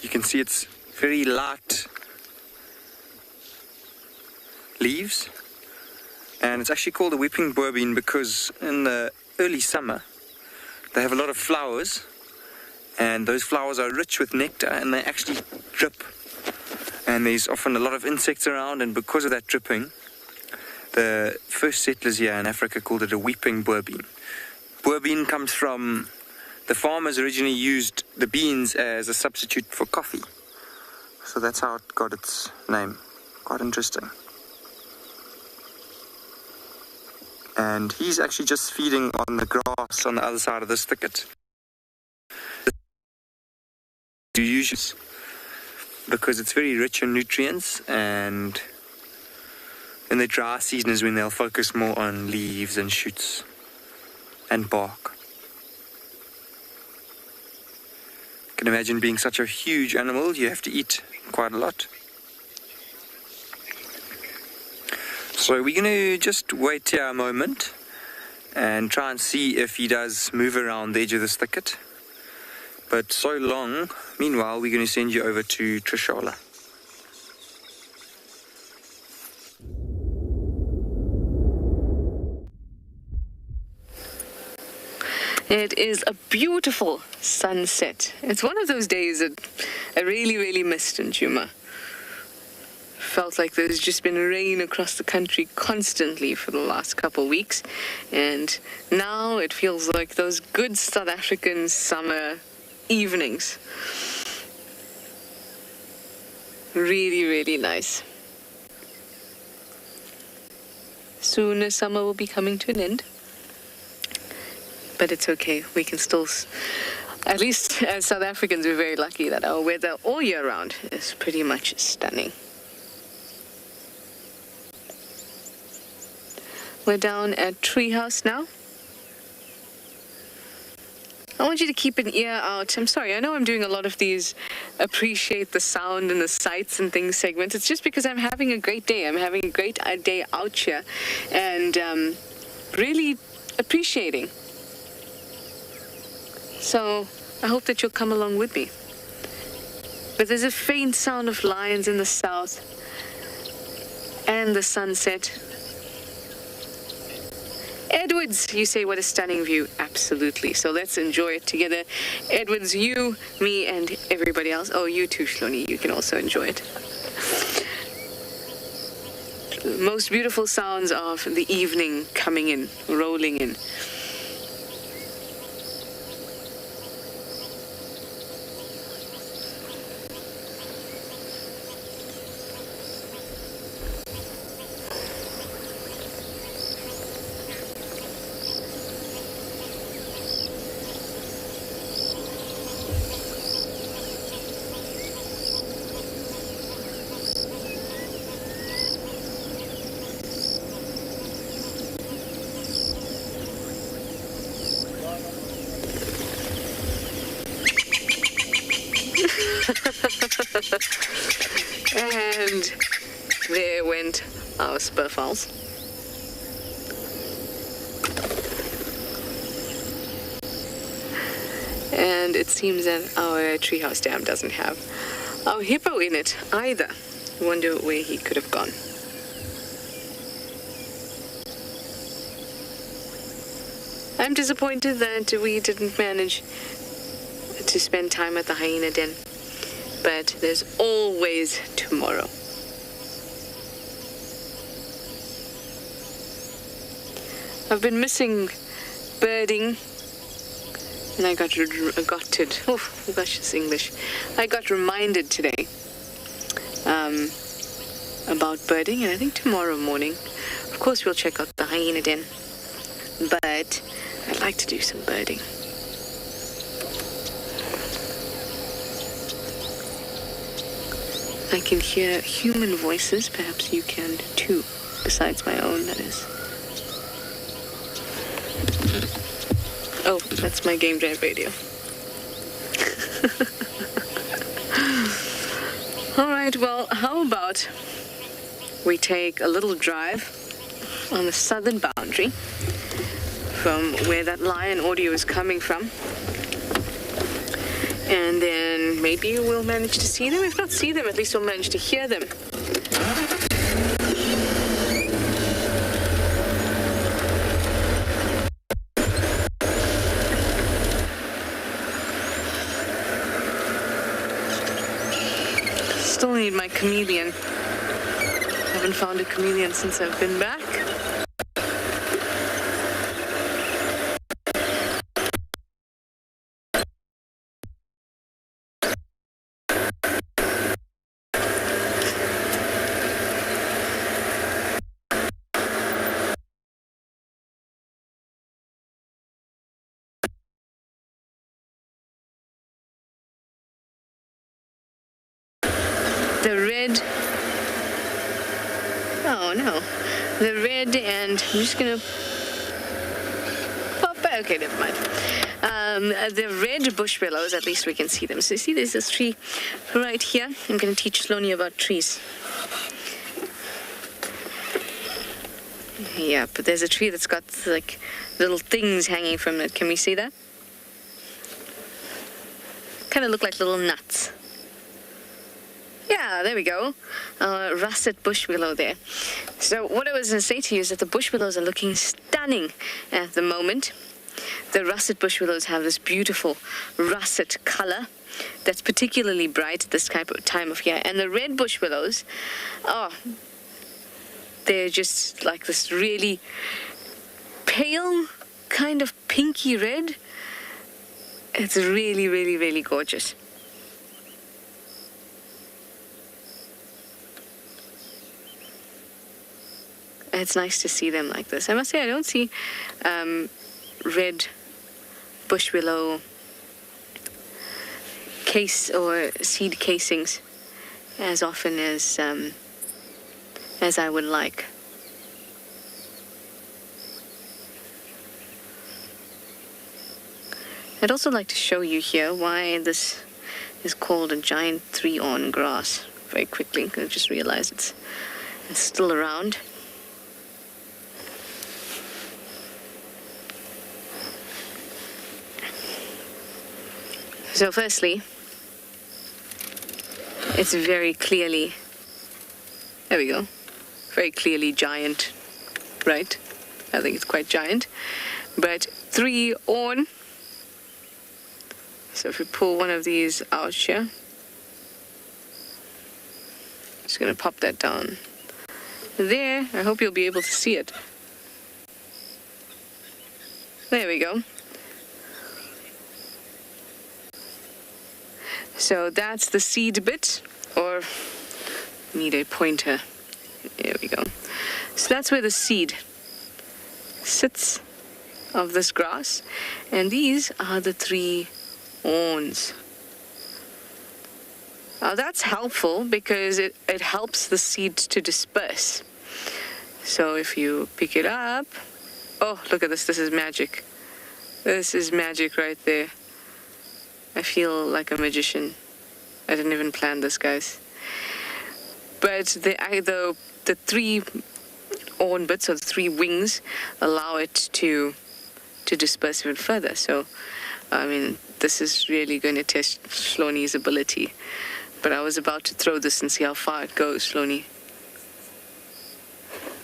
You can see it's very light leaves, and it's actually called a weeping boerbean because in the early summer they have a lot of flowers, and those flowers are rich with nectar and they actually drip, and there's often a lot of insects around, and because of that dripping, the first settlers here in Africa called it a weeping boerbean. Boerbean comes from the farmers originally used the beans as a substitute for coffee, so that's how it got its name. Quite interesting. And he's actually just feeding on the grass on the other side of this thicket. You use it because it's very rich in nutrients, and in the dry season is when they'll focus more on leaves and shoots and bark. You can imagine being such a huge animal, you have to eat quite a lot. So we're going to just wait here a moment and try and see if he does move around the edge of this thicket. But so long, meanwhile, we're going to send you over to Tswalu. It is a beautiful sunset. It's one of those days that I really, really missed in Djuma. Felt like there's just been rain across the country constantly for the last couple of weeks, and now it feels like those good South African summer evenings. Really, really nice. Soon summer will be coming to an end, but it's okay. We can still, at least as South Africans, we're very lucky that our weather all year round is pretty much stunning. We're down at Treehouse now. I want you to keep an ear out. I'm sorry, I know I'm doing a lot of these appreciate the sound and the sights and things segments. It's just because I'm having a great day. I'm having a great day out here and really appreciating. So I hope that you'll come along with me. But there's a faint sound of lions in the south and the sunset. Edwards, you say, what a stunning view. Absolutely. So let's enjoy it together. Edwards, you, me, and everybody else. Oh, you too, Shloni. You can also enjoy it. The most beautiful sounds of the evening coming in, rolling in. And there went our spurfowls. And it seems that our treehouse dam doesn't have our hippo in it either. I wonder where he could have gone. I'm disappointed that we didn't manage to spend time at the hyena den. But there's always tomorrow. I've been missing birding, and I got reminded today about birding, and I think tomorrow morning, of course, we'll check out the hyena den, but I'd like to do some birding. I can hear human voices, perhaps you can too, besides my own, that is. Oh, that's my game drive radio. All right, well, how about we take a little drive on the southern boundary from where that lion audio is coming from. And then maybe we'll manage to see them. If not see them, at least we'll manage to hear them. Still need my chameleon. Haven't found a chameleon since I've been back. The red, oh no, the red, and I'm just gonna pop back, okay, never mind. The red bush willows, at least we can see them. So you see there's this tree right here. I'm gonna teach Sloni about trees. Yeah, but there's a tree that's got like little things hanging from it. Can we see that? Kind of look like little nuts. Yeah, there we go. Russet bush willow there. So what I was going to say to you is that the bush willows are looking stunning at the moment. The russet bush willows have this beautiful russet color that's particularly bright at this time of year. And the red bush willows, oh, they're just like this really pale kind of pinky red. It's really, really, really gorgeous. It's nice to see them like this. I must say I don't see red bush willow case or seed casings as often as I would like. I'd also like to show you here why this is called a giant thereon grass very quickly. I just realized it's still around. So firstly, it's very clearly, there we go, very clearly giant, right? I think it's quite giant, but thereon. So if we pull one of these out here, just gonna pop that down there. I hope you'll be able to see it. There we go. So that's the seed bit, or need a pointer. There we go. So that's where the seed sits of this grass, and these are the thereons. Now that's helpful because it helps the seed to disperse. So if you pick it up, oh, look at this, this is magic. This is magic right there. I feel like a magician. I didn't even plan this, guys. But the three horn bits, or the three wings, allow it to disperse even further. So, I mean, this is really going to test Sloni's ability. But I was about to throw this and see how far it goes, Sloni.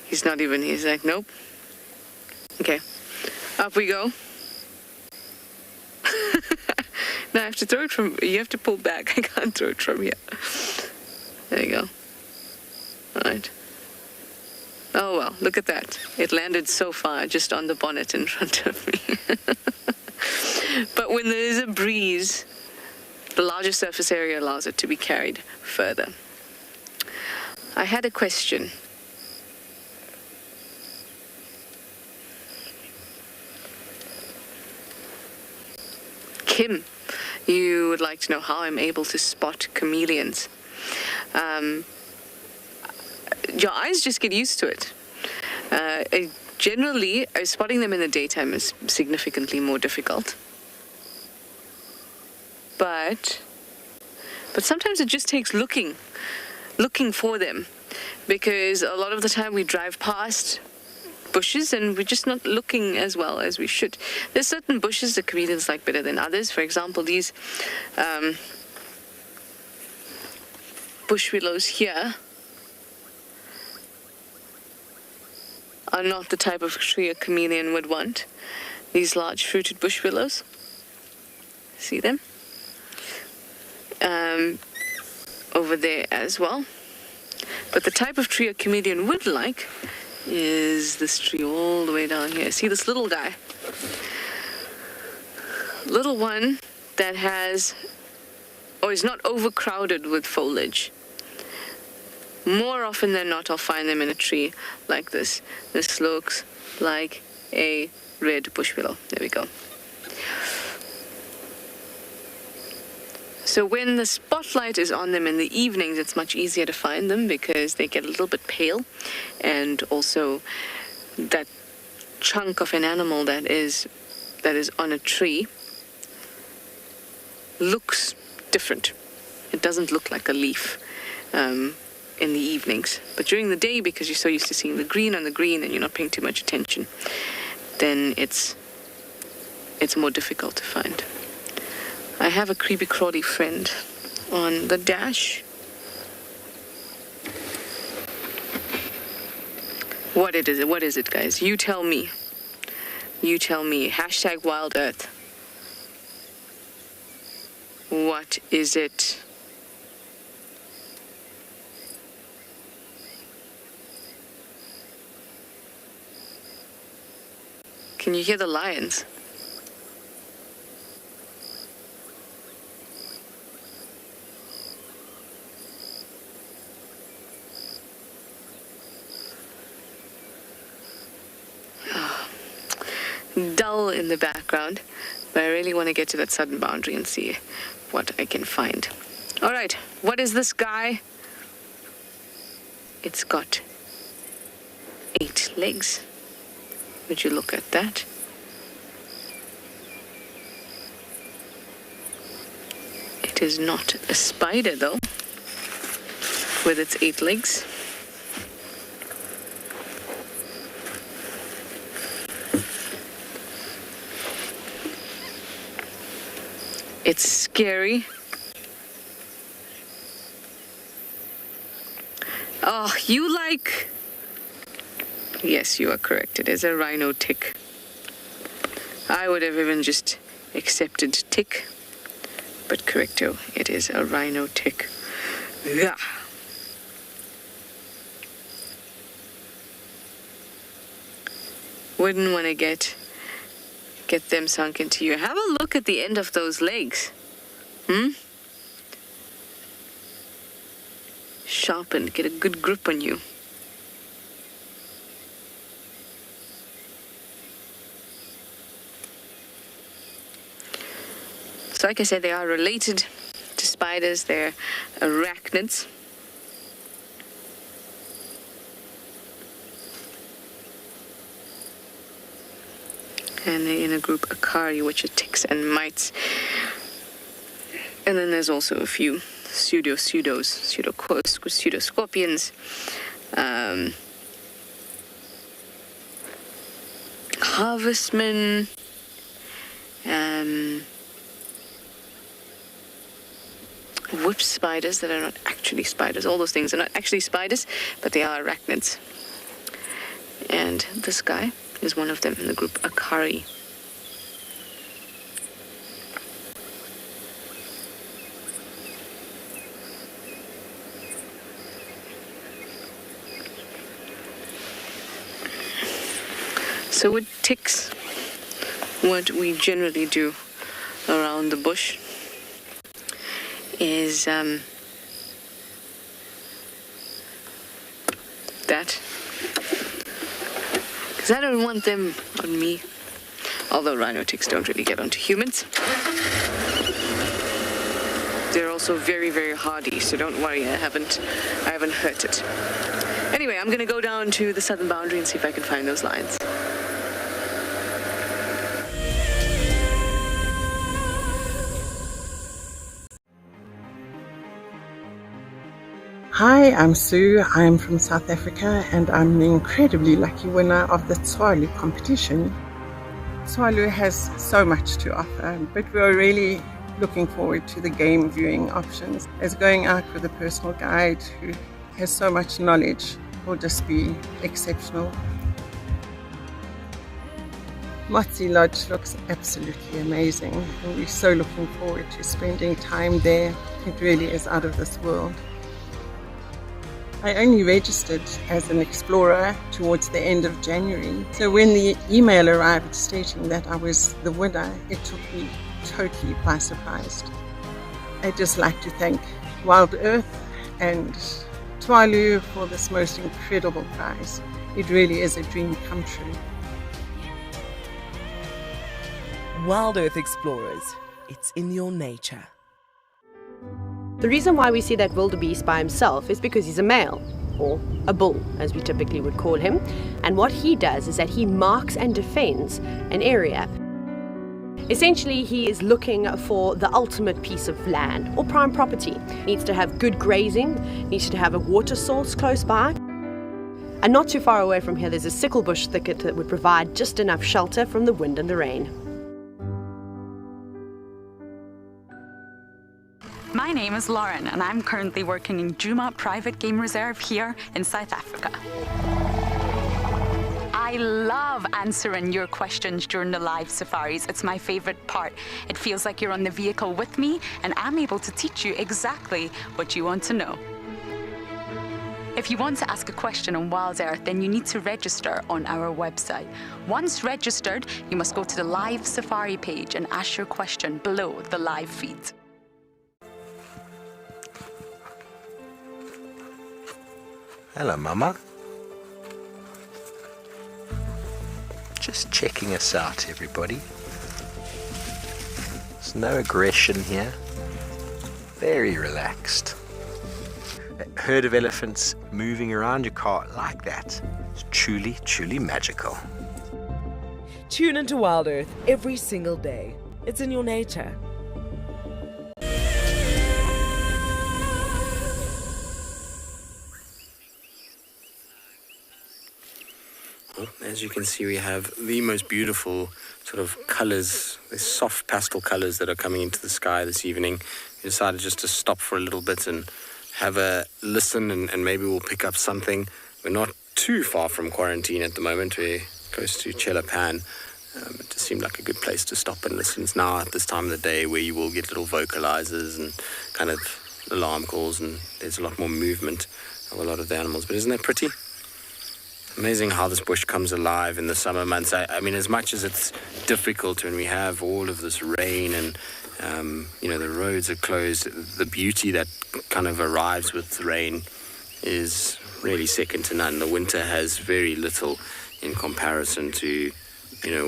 He's like, nope. Okay, up we go. Now I have to throw it from, you have to pull back. I can't throw it from here. There you go. All right. Oh well, look at that. It landed so far, just on the bonnet in front of me. But when there is a breeze, the larger surface area allows it to be carried further. I had a question. Kim, you would like to know how I'm able to spot chameleons. Your eyes just get used to it. Generally, spotting them in the daytime is significantly more difficult. But But sometimes it just takes looking for them, because a lot of the time we drive past bushes and we're just not looking as well as we should. There's certain bushes that chameleons like better than others. For example, these bush willows here are not the type of tree a chameleon would want. These large fruited bush willows, see them? Over there as well. But the type of tree a chameleon would like is this tree all the way down here. See this little guy? Little one that has, or is not overcrowded with foliage. More often than not, I'll find them in a tree like this. This looks like a red bush willow. There we go. So when the spotlight is on them in the evenings, it's much easier to find them because they get a little bit pale, and also that chunk of an animal that is on a tree looks different. It doesn't look like a leaf in the evenings. But during the day, because you're so used to seeing the green on the green and you're not paying too much attention, then it's more difficult to find. I have a creepy crawly friend on the dash. What is it, guys? You tell me. You tell me. Hashtag WildEarth. What is it? Can you hear the lions? Dull in the background, but I really want to get to that southern boundary and see what I can find. All right, what is this guy? It's got 8 legs. Would you look at that? It is not a spider though, with its 8 legs. It's scary. Oh, you like... Yes, you are correct. It is a rhino tick. I would have even just accepted tick, but correcto, it is a rhino tick. Yeah. Wouldn't want to get them sunk into you. Have a look at the end of those legs. Sharpened, get a good grip on you. So like I said, they are related to spiders. They're arachnids. And they're in a group Akari, which are ticks and mites. And then there's also a few pseudoscorpions, harvestmen, whip spiders that are not actually spiders. All those things are not actually spiders, but they are arachnids. And this guy is one of them in the group Akari. So with ticks, what we generally do around the bush is that, because I don't want them on me, although rhino ticks don't really get onto humans. They're also very, very hardy, so don't worry, I haven't hurt it. Anyway, I'm gonna go down to the southern boundary and see if I can find those lions. Hi, I'm Sue. I'm from South Africa and I'm the incredibly lucky winner of the Tswalu competition. Tswalu has so much to offer, but we're really looking forward to the game viewing options, as going out with a personal guide who has so much knowledge will just be exceptional. Motsi Lodge looks absolutely amazing and we're so looking forward to spending time there. It really is out of this world. I only registered as an explorer towards the end of January, so when the email arrived stating that I was the winner, it took me totally by surprise. I'd just like to thank WildEarth and Tswalu for this most incredible prize. It really is a dream come true. WildEarth Explorers, it's in your nature. The reason why we see that wildebeest by himself is because he's a male, or a bull, as we typically would call him. And what he does is that he marks and defends an area. Essentially, he is looking for the ultimate piece of land or prime property. Needs to have good grazing, needs to have a water source close by. And not too far away from here, there's a sickle bush thicket that would provide just enough shelter from the wind and the rain. My name is Lauren and I'm currently working in Djuma Private Game Reserve here in South Africa. I love answering your questions during the live safaris. It's my favorite part. It feels like you're on the vehicle with me and I'm able to teach you exactly what you want to know. If you want to ask a question on WildEarth, then you need to register on our website. Once registered, you must go to the live safari page and ask your question below the live feed. Hello, Mama. Just checking us out, everybody. There's no aggression here. Very relaxed. A herd of elephants moving around your car like that. It's truly, truly magical. Tune into WildEarth every single day. It's in your nature. As you can see, we have the most beautiful sort of colors, the soft pastel colors that are coming into the sky this evening. We decided just to stop for a little bit and have a listen and maybe we'll pick up something. We're not too far from quarantine at the moment. We're close to Chelapan. It just seemed like a good place to stop and listen. It's now at this time of the day where you will get little vocalizers and kind of alarm calls, and there's a lot more movement of a lot of the animals. But isn't that pretty? Amazing how this bush comes alive in the summer months. I mean, as much as it's difficult when we have all of this rain and, the roads are closed, the beauty that kind of arrives with rain is really second to none. The winter has very little in comparison to,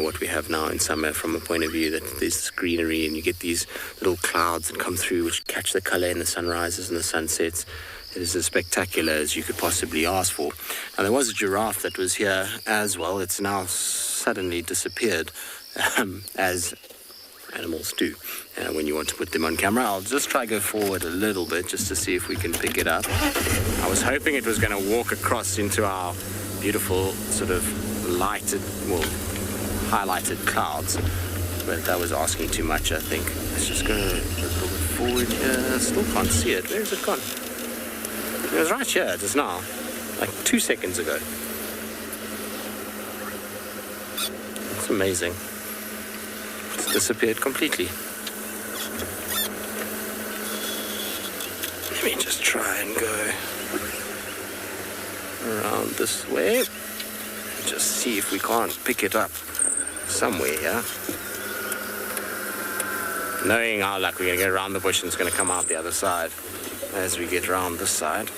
what we have now in summer, from a point of view that there's this greenery and you get these little clouds that come through which catch the color in the sunrises and the sunsets. It is as spectacular as you could possibly ask for. Now, there was a giraffe that was here as well. It's now suddenly disappeared, as animals do when you want to put them on camera. I'll just try to go forward a little bit just to see if we can pick it up. I was hoping it was going to walk across into our beautiful sort of highlighted clouds, but that was asking too much, I think. Let's just go a little bit forward here. Still can't see it. Where has it gone? It was right here just now, like 2 seconds ago. It's amazing. It's disappeared completely. Let me just try and go around this way. Just see if we can't pick it up somewhere here. Knowing how we're going to get around the bush and it's going to come out the other side as we get around this side.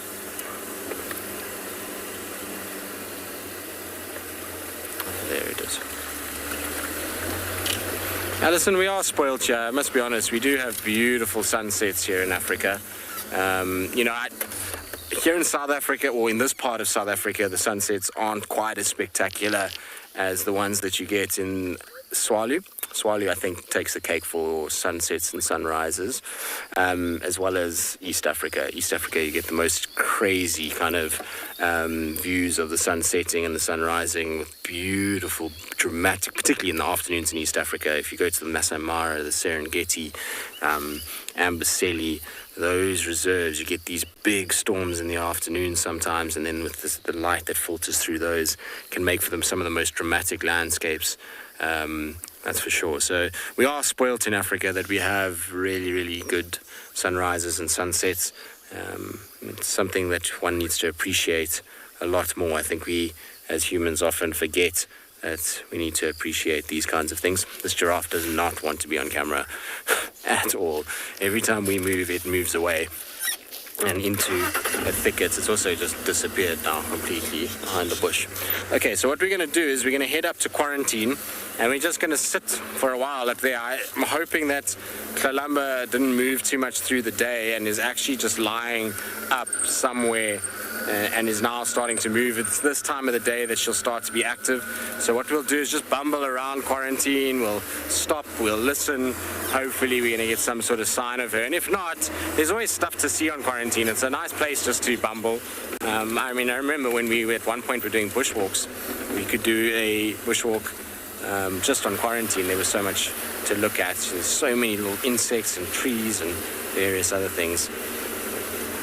There it is. Now listen, we are spoiled here, I must be honest. We do have beautiful sunsets here in Africa. Here in South Africa, or in this part of South Africa, the sunsets aren't quite as spectacular as the ones that you get in Tswalu. Tswalu, I think, takes the cake for sunsets and sunrises, as well as East Africa. East Africa, you get the most crazy kind of views of the sun setting and the sun rising with beautiful, dramatic, particularly in the afternoons in East Africa. If you go to the Masai Mara, the Serengeti, Amboseli, those reserves, you get these big storms in the afternoon sometimes, and then with the light that filters through those can make for them some of the most dramatic landscapes. That's for sure. So we are spoilt in Africa that we have really, really good sunrises and sunsets. It's something that one needs to appreciate a lot more. I think we, as humans, often forget that we need to appreciate these kinds of things. This giraffe does not want to be on camera at all. Every time we move, it moves away and into a thicket. It's also just disappeared now completely behind the bush. Okay, so what we're going to do is we're going to head up to quarantine, and we're just going to sit for a while up there. I'm hoping that Kalamba didn't move too much through the day and is actually just lying up somewhere and is now starting to move. It's this time of the day that she'll start to be active. So what we'll do is just bumble around quarantine. We'll stop, we'll listen. Hopefully we're going to get some sort of sign of her. And if not, there's always stuff to see on quarantine. It's a nice place just to bumble. I remember when we at one point were doing bushwalks. We could do a bushwalk just on quarantine. There was so much to look at. There's so many little insects and trees and various other things.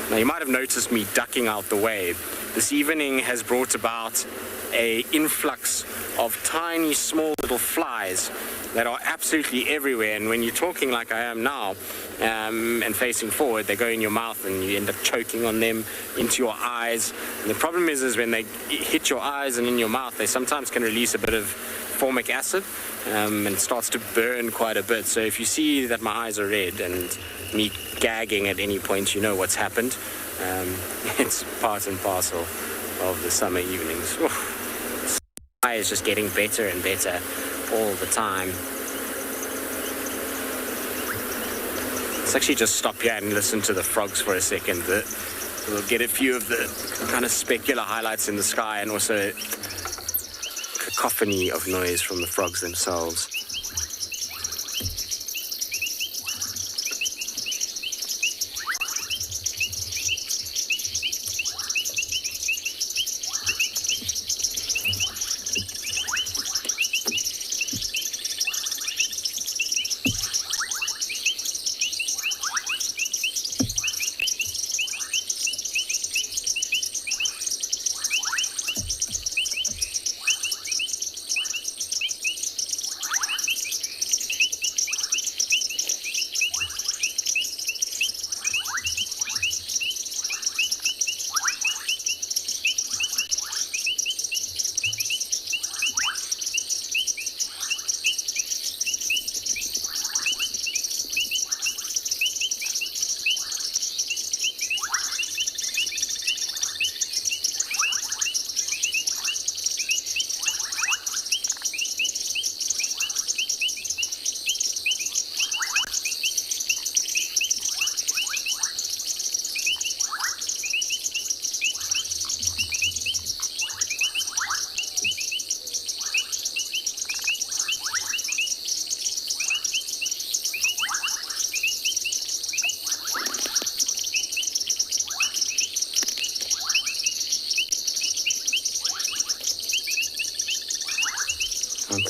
Now, you might have noticed me ducking out the way. This evening has brought about an influx of tiny, small little flies that are absolutely everywhere. And when you're talking like I am now and facing forward, they go in your mouth and you end up choking on them into your eyes. And the problem is when they hit your eyes and in your mouth, they sometimes can release a bit of formic acid and it starts to burn quite a bit. So if you see that my eyes are red and me gagging at any point, you know what's happened. It's part and parcel of the summer evenings. Oof. The sky is just getting better and better all the time. Let's actually just stop here and listen to the frogs for a second. We'll get a few of the kind of specular highlights in the sky and also a cacophony of noise from the frogs themselves.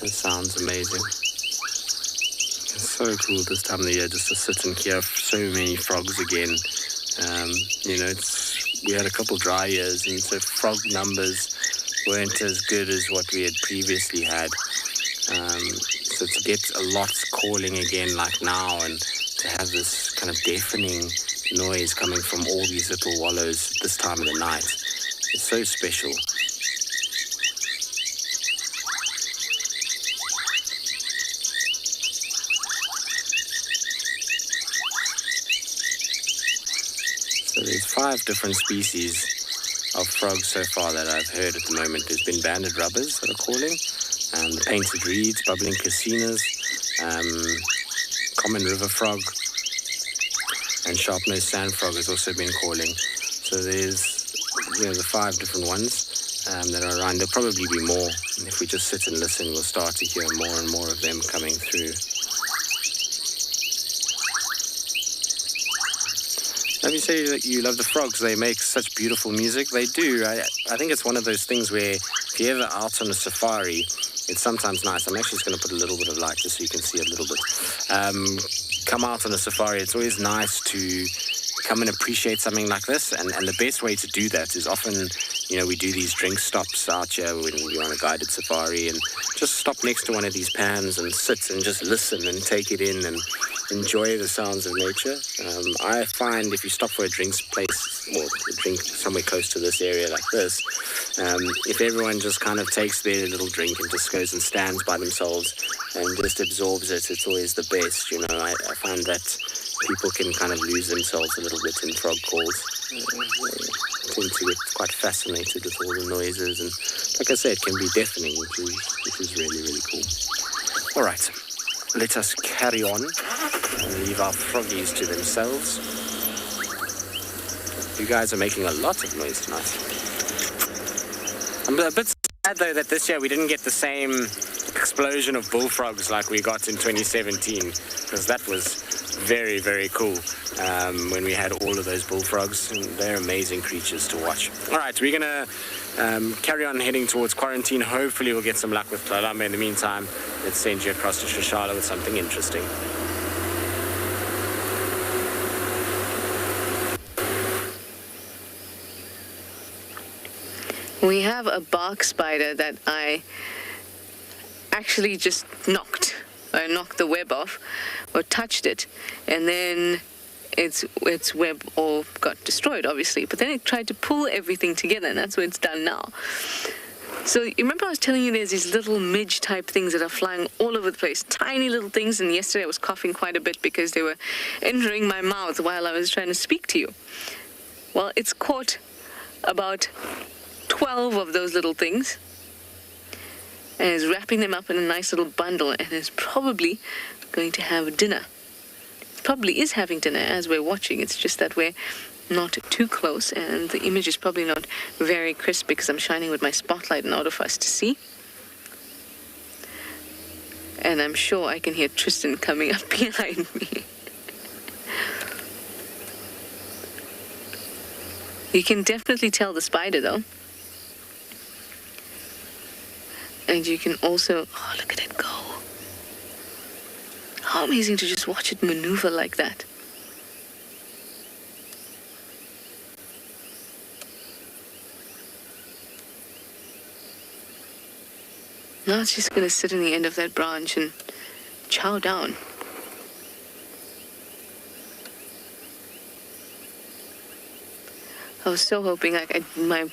That sounds amazing. It's so cool this time of the year just to sit and hear so many frogs again. We had a couple dry years, and so frog numbers weren't as good as what we had previously had. So to get a lot calling again like now, and to have this kind of deafening noise coming from all these little wallows this time of the night, it's so special. So there's 5 different species of frogs so far that I've heard at the moment. There's been banded rubbers that are calling, the painted reeds, bubbling cassinas, common river frog, and sharp-nosed sand frog has also been calling. So there's the 5 different ones. that are around. There'll probably be more. And if we just sit and listen, we'll start to hear more and more of them coming through. Have you said that you love the frogs? They make such beautiful music. They do. I think it's one of those things where if you're ever out on a safari, it's sometimes nice. I'm actually just going to put a little bit of light just so you can see a little bit. Come out on a safari, it's always nice to come and appreciate something like this. And the best way to do that is often, we do these drink stops out here when we're on a guided safari and just stop next to one of these pans and sit and just listen and take it in and enjoy the sounds of nature. I find if you stop for a drinks place or a drink somewhere close to this area like this, if everyone just kind of takes their little drink and just goes and stands by themselves and just absorbs it, it's always the best. I find that people can kind of lose themselves a little bit in frog calls. They tend to get quite fascinated with all the noises, and like I say, it can be deafening, which is really, really cool. All right, let us carry on and leave our froggies to themselves. You guys are making a lot of noise tonight. I'm a bit sad though that this year we didn't get the same explosion of bullfrogs like we got in 2017, because that was very, very cool when we had all of those bullfrogs. And they're amazing creatures to watch. All right, we're going to carry on heading towards quarantine. Hopefully we'll get some luck with Tlalamba. In the meantime, let's send you across to Shashala with something interesting. We have a bark spider that I actually just knocked the web off or touched it, and then its web all got destroyed, obviously, but then it tried to pull everything together, and that's what it's done now. So you remember I was telling you there's these little midge type things that are flying all over the place, tiny little things, and yesterday I was coughing quite a bit because they were entering my mouth while I was trying to speak to you. Well, it's caught about 12 of those little things and is wrapping them up in a nice little bundle and is probably going to have dinner. It probably is having dinner as we're watching. It's just that we're not too close and the image is probably not very crisp because I'm shining with my spotlight in order for us to see. And I'm sure I can hear Tristan coming up behind me. You can definitely tell the spider though. And you can also, oh, look at it go. How amazing to just watch it maneuver like that. Now it's just going to sit in the end of that branch and chow down. I was so hoping my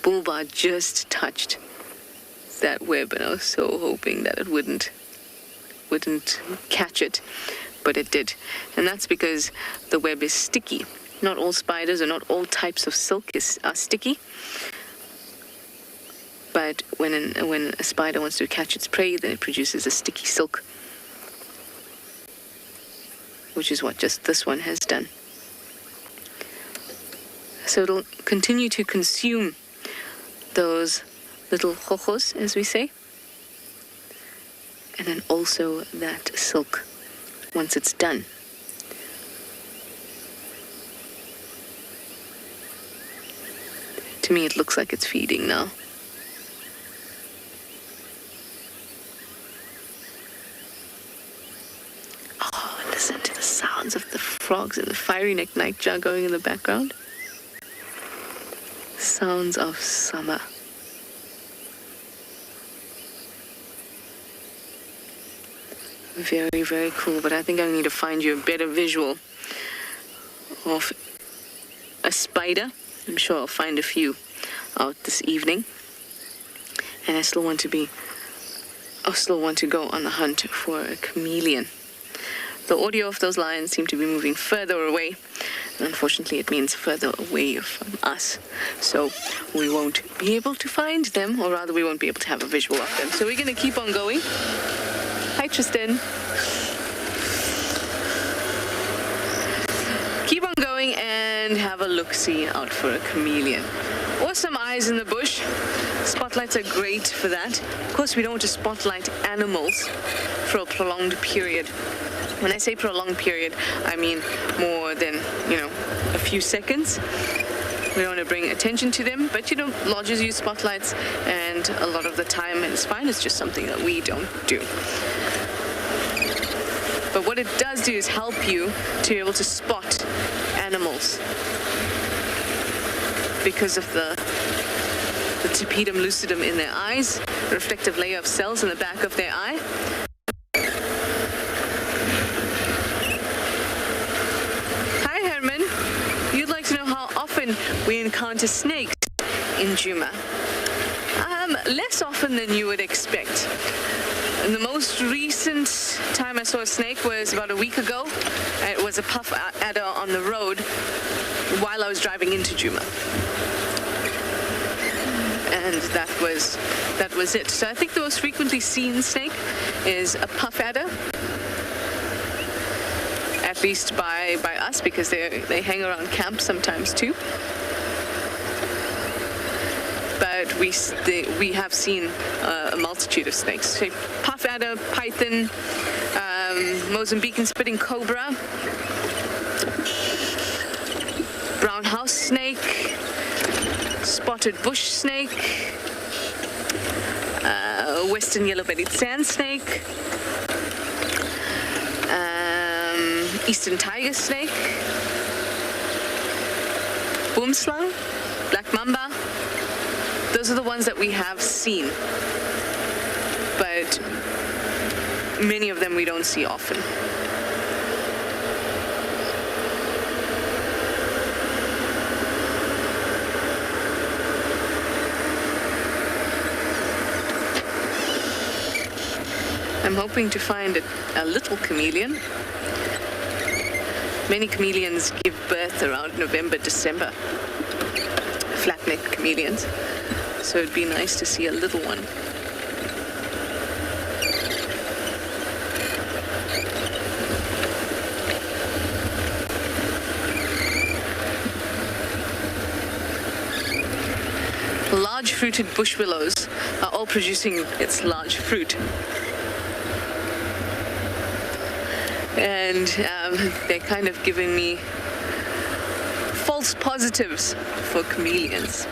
bull bar just touched that web, and I was so hoping that it wouldn't catch it, but it did. And that's because the web is sticky. Not all spiders or not all types of silk are sticky, but when a spider wants to catch its prey, then it produces a sticky silk, which is what just this one has done. So it'll continue to consume those little hojos, as we say, and then also that silk once it's done. To me, it looks like it's feeding now. Oh, listen to the sounds of the frogs and the fiery neck nightjar going in the background. Sounds of summer. Very, very cool, but I think I need to find you a better visual of a spider. I'm sure I'll find a few out this evening. And I still want to go on the hunt for a chameleon. The audio of those lions seem to be moving further away, and unfortunately it means further away from us. So we won't be able to find them, or rather we won't be able to have a visual of them. So we're going to keep on going. Hi, Tristan. Keep on going and have a look-see out for a chameleon. or some eyes in the bush. Spotlights are great for that. Of course, we don't want to spotlight animals for a prolonged period. When I say prolonged period, I mean more than, a few seconds. We don't want to bring attention to them, but lodges use spotlights, and a lot of the time it's fine. It's just something that we don't do. But what it does do is help you to be able to spot animals because of the tapetum lucidum in their eyes, a reflective layer of cells in the back of their eye. Hi, Herman. You'd like to know how often we encounter snakes in Djuma? Less often than you would expect. And the most recent time I saw a snake was about a week ago. It was a puff adder on the road while I was driving into Djuma. And that was it. So I think the most frequently seen snake is a puff adder, at least by us, because they hang around camp sometimes too. But we have seen a multitude of snakes. So puff adder, python, Mozambican spitting cobra, brown house snake, spotted bush snake, western yellow-bellied sand snake, eastern tiger snake, boomslang, black mamba. Those are the ones that we have seen, but many of them we don't see often. I'm hoping to find a little chameleon. Many chameleons give birth around November, December. Flat-necked chameleons. So it'd be nice to see a little one. Large-fruited bush willows are all producing its large fruit. And they're kind of giving me false positives for chameleons.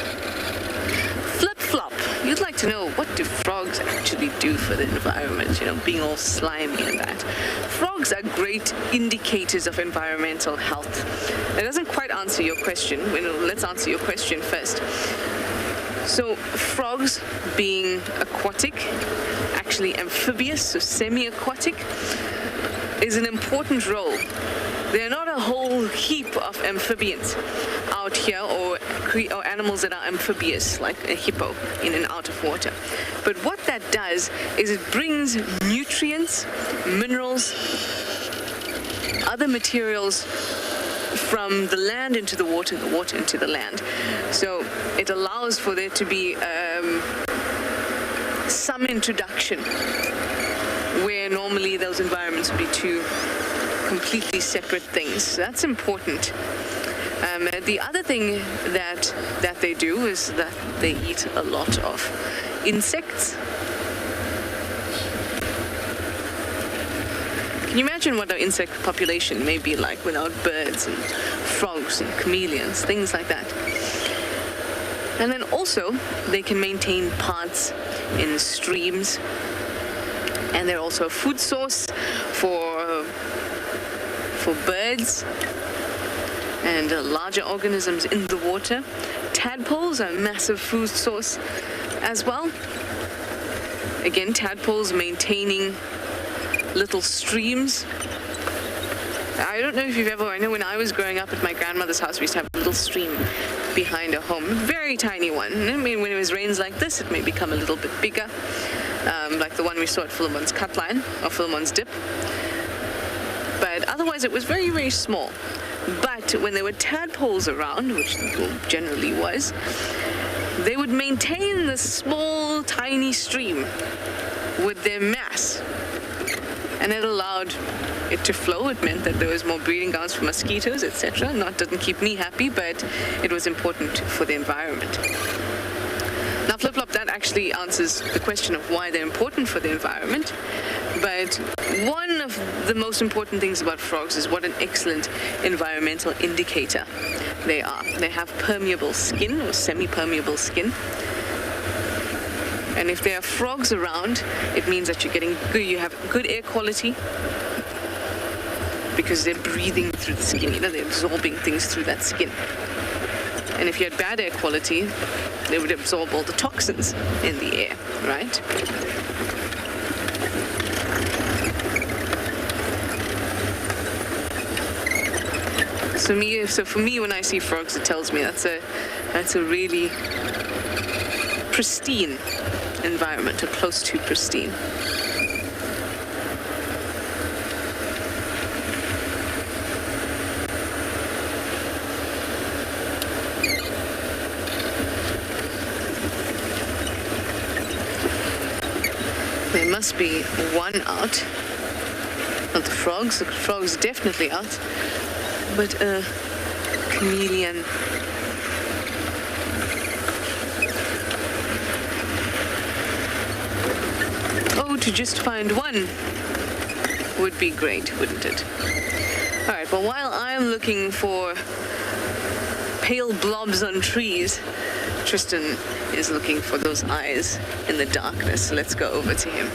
Flip-flop. You'd like to know, what do frogs actually do for the environment? Being all slimy and that. Frogs are great indicators of environmental health. It doesn't quite answer your question. Let's answer your question first. So frogs, being aquatic, actually amphibious, so semi-aquatic, is an important role. There are not a whole heap of amphibians out here, or animals that are amphibious, like a hippo, in and out of water. But what that does is it brings nutrients, minerals, other materials from the land into the water, and the water into the land. So it allows for there to be some introduction, where normally those environments would be two completely separate things. So that's important. The other thing that they do is that they eat a lot of insects. Can you imagine what our insect population may be like without birds and frogs and chameleons, things like that? And then also, they can maintain paths in streams, and they're also a food source for birds and larger organisms in the water. Tadpoles are a massive food source as well. Again, tadpoles maintaining little streams. I don't know if you've ever, I know when I was growing up at my grandmother's house, we used to have a little stream behind a home, very tiny one. I mean, when it was rains like this, it may become a little bit bigger, like the one we saw at Philemon's Cutline, or Philemon's Dip. But otherwise, it was very, very small. But when there were tadpoles around, which there generally was, they would maintain this small, tiny stream with their mass. And it allowed it to flow. It meant that there was more breeding grounds for mosquitoes, etc. Didn't keep me happy, but it was important for the environment. Now, flip-flop, that actually answers the question of why they're important for the environment. But one of the most important things about frogs is what an excellent environmental indicator they are. They have permeable skin or semi-permeable skin. And if there are frogs around, it means that you have good air quality because they're breathing through the skin, they're absorbing things through that skin. And if you had bad air quality, they would absorb all the toxins in the air, right? So for me, when I see frogs, it tells me that's a really pristine environment, or close to pristine. There must be one out. Not the frogs. The frogs are definitely out. But a chameleon. Oh, to just find one would be great, wouldn't it? All right, well, while I'm looking for pale blobs on trees, Tristan is looking for those eyes in the darkness. Let's go over to him.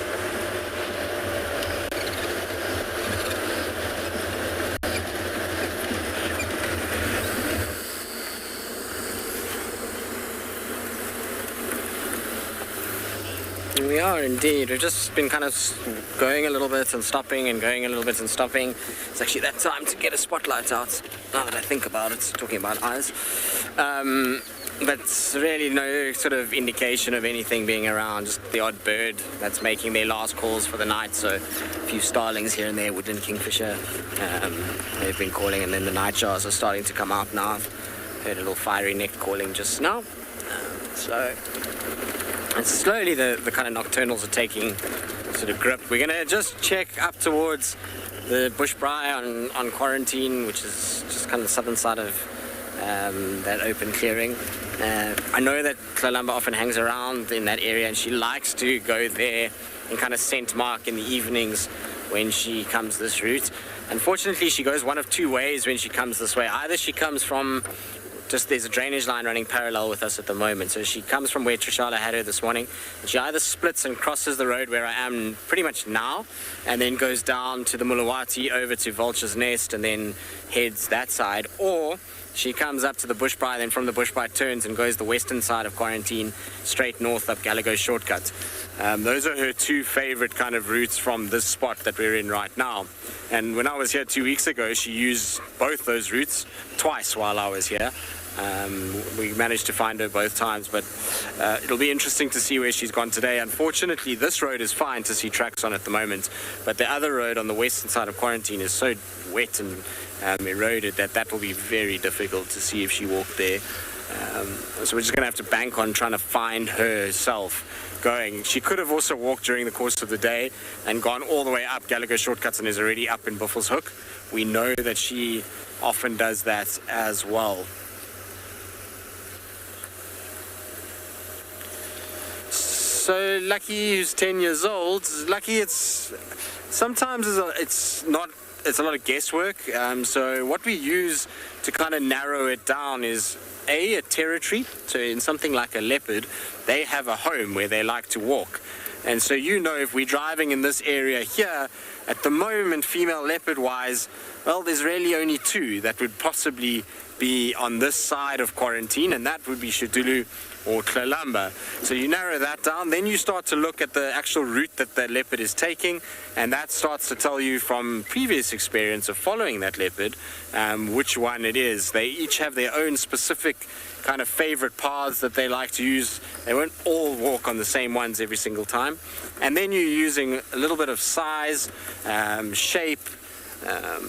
We are indeed. We've just been kind of going a little bit and stopping and going a little bit and stopping. It's actually that time to get a spotlight out, now that I think about it, talking about eyes. But really no sort of indication of anything being around, just the odd bird that's making their last calls for the night. So a few starlings here and there, woodland kingfisher, they've been calling, and then the nightjars are starting to come out now. I've heard a little fiery neck calling just now. And slowly the kind of nocturnals are taking sort of grip. We're going to just check up towards the bushbrae on quarantine, which is just kind of the southern side of that open clearing. I know that Kalamba often hangs around in that area, and she likes to go there and kind of scent mark in the evenings when she comes this route. Unfortunately, she goes one of two ways when she comes this way. Either she comes from there's a drainage line running parallel with us at the moment. So she comes from where Trishala had her this morning. And she either splits and crosses the road where I am pretty much now, and then goes down to the Mulawati over to Vulture's Nest and then heads that side. Or she comes up to the bushbrae, then from the bushbrae turns and goes the western side of quarantine, straight north up Gallagher shortcut. Those are her two favorite kind of routes from this spot that we're in right now. And when I was here 2 weeks ago, she used both those routes twice while I was here. We managed to find her both times, but it'll be interesting to see where she's gone today. Unfortunately, this road is fine to see tracks on at the moment, but the other road on the western side of quarantine is so wet and eroded that will be very difficult to see if she walked there. So we're just going to have to bank on trying to find herself going. She could have also walked during the course of the day and gone all the way up Gallagher shortcuts and is already up in Buffels Hook. We know that she often does that as well. So Lucky, who's 10 years old, Lucky, sometimes it's a lot of guesswork. So what we use to kind of narrow it down is a territory. So in something like a leopard, they have a home where they like to walk. And so if we're driving in this area here, at the moment, female leopard-wise, well, there's really only two that would possibly be on this side of quarantine, and that would be Shidulu or Kalamba. So you narrow that down, then you start to look at the actual route that the leopard is taking, and that starts to tell you from previous experience of following that leopard which one it is. They each have their own specific kind of favorite paths that they like to use. They won't all walk on the same ones every single time. And then you're using a little bit of size, shape.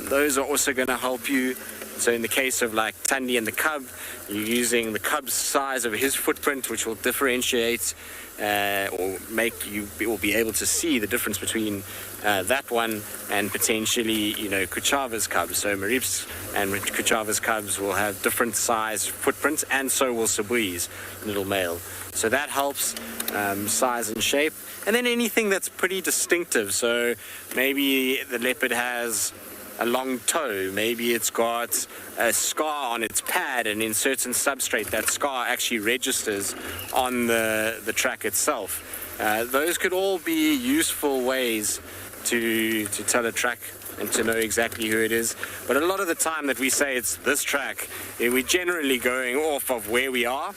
Those are also going to help you. So in the case of like Thandi and the cub, you're using the cub's size of his footprint, which will differentiate or will be able to see the difference between that one and potentially, Kuchava's cubs. So Marip's and Kuchava's cubs will have different size footprints, and so will Sabui's little male. So that helps size and shape. And then anything that's pretty distinctive. So maybe the leopard has a long toe, maybe it's got a scar on its pad, and in certain substrate that scar actually registers on the track itself. Those could all be useful ways to tell a track and to know exactly who it is. But a lot of the time that we say it's this track, we're generally going off of where we are.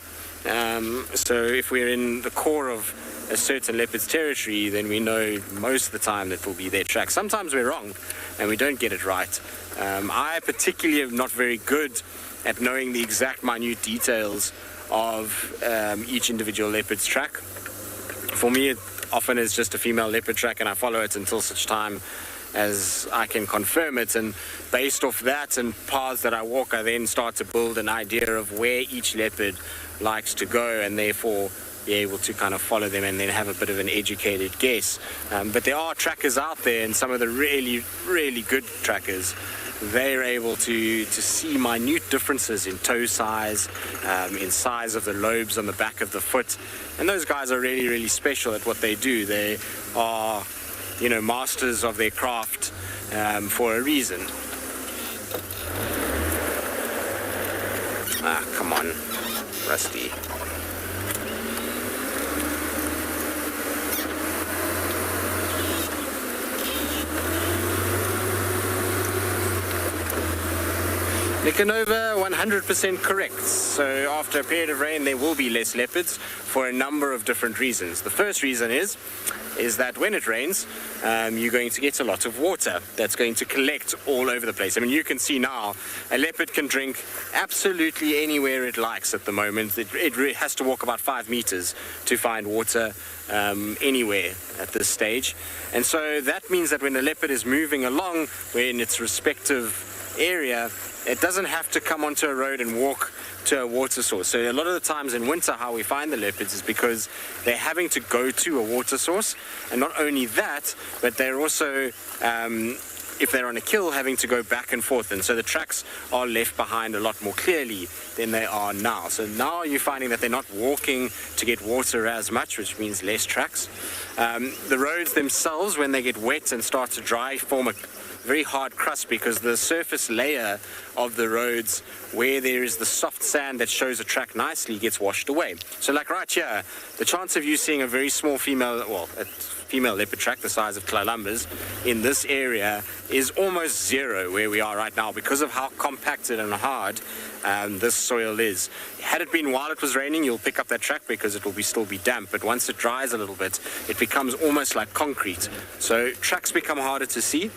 So if we're in the core of a certain leopard's territory, then we know most of the time that will be their track. Sometimes we're wrong and we don't get it right. I particularly am not very good at knowing the exact minute details of each individual leopard's track. For me, it often is just a female leopard track, and I follow it until such time as I can confirm it, and based off that and paths that I walk, I then start to build an idea of where each leopard likes to go, and therefore be able to kind of follow them and then have a bit of an educated guess. But there are trackers out there, and some of the really, really good trackers, they're able to see minute differences in toe size, in size of the lobes on the back of the foot. And those guys are really, really special at what they do. They are, masters of their craft for a reason. Come on, Rusty. Nicanova, 100% correct. So after a period of rain, there will be less leopards for a number of different reasons. The first reason is that when it rains, you're going to get a lot of water that's going to collect all over the place. I mean, you can see now, a leopard can drink absolutely anywhere it likes at the moment. It has to walk about 5 meters to find water anywhere at this stage. And so that means that when the leopard is moving along in its respective area, it doesn't have to come onto a road and walk to a water source. So a lot of the times in winter, how we find the leopards is because they're having to go to a water source. And not only that, but they're also, if they're on a kill, having to go back and forth. And so the tracks are left behind a lot more clearly than they are now. So now you're finding that they're not walking to get water as much, which means less tracks. The roads themselves, when they get wet and start to dry, form a very hard crust because the surface layer of the roads where there is the soft sand that shows a track nicely gets washed away. So like right here, the chance of you seeing a very small female leopard track the size of Kalambas in this area is almost zero where we are right now because of how compacted and hard this soil is. Had it been while it was raining, you'll pick up that track because it will still be damp, but once it dries a little bit, it becomes almost like concrete. So tracks become harder to see.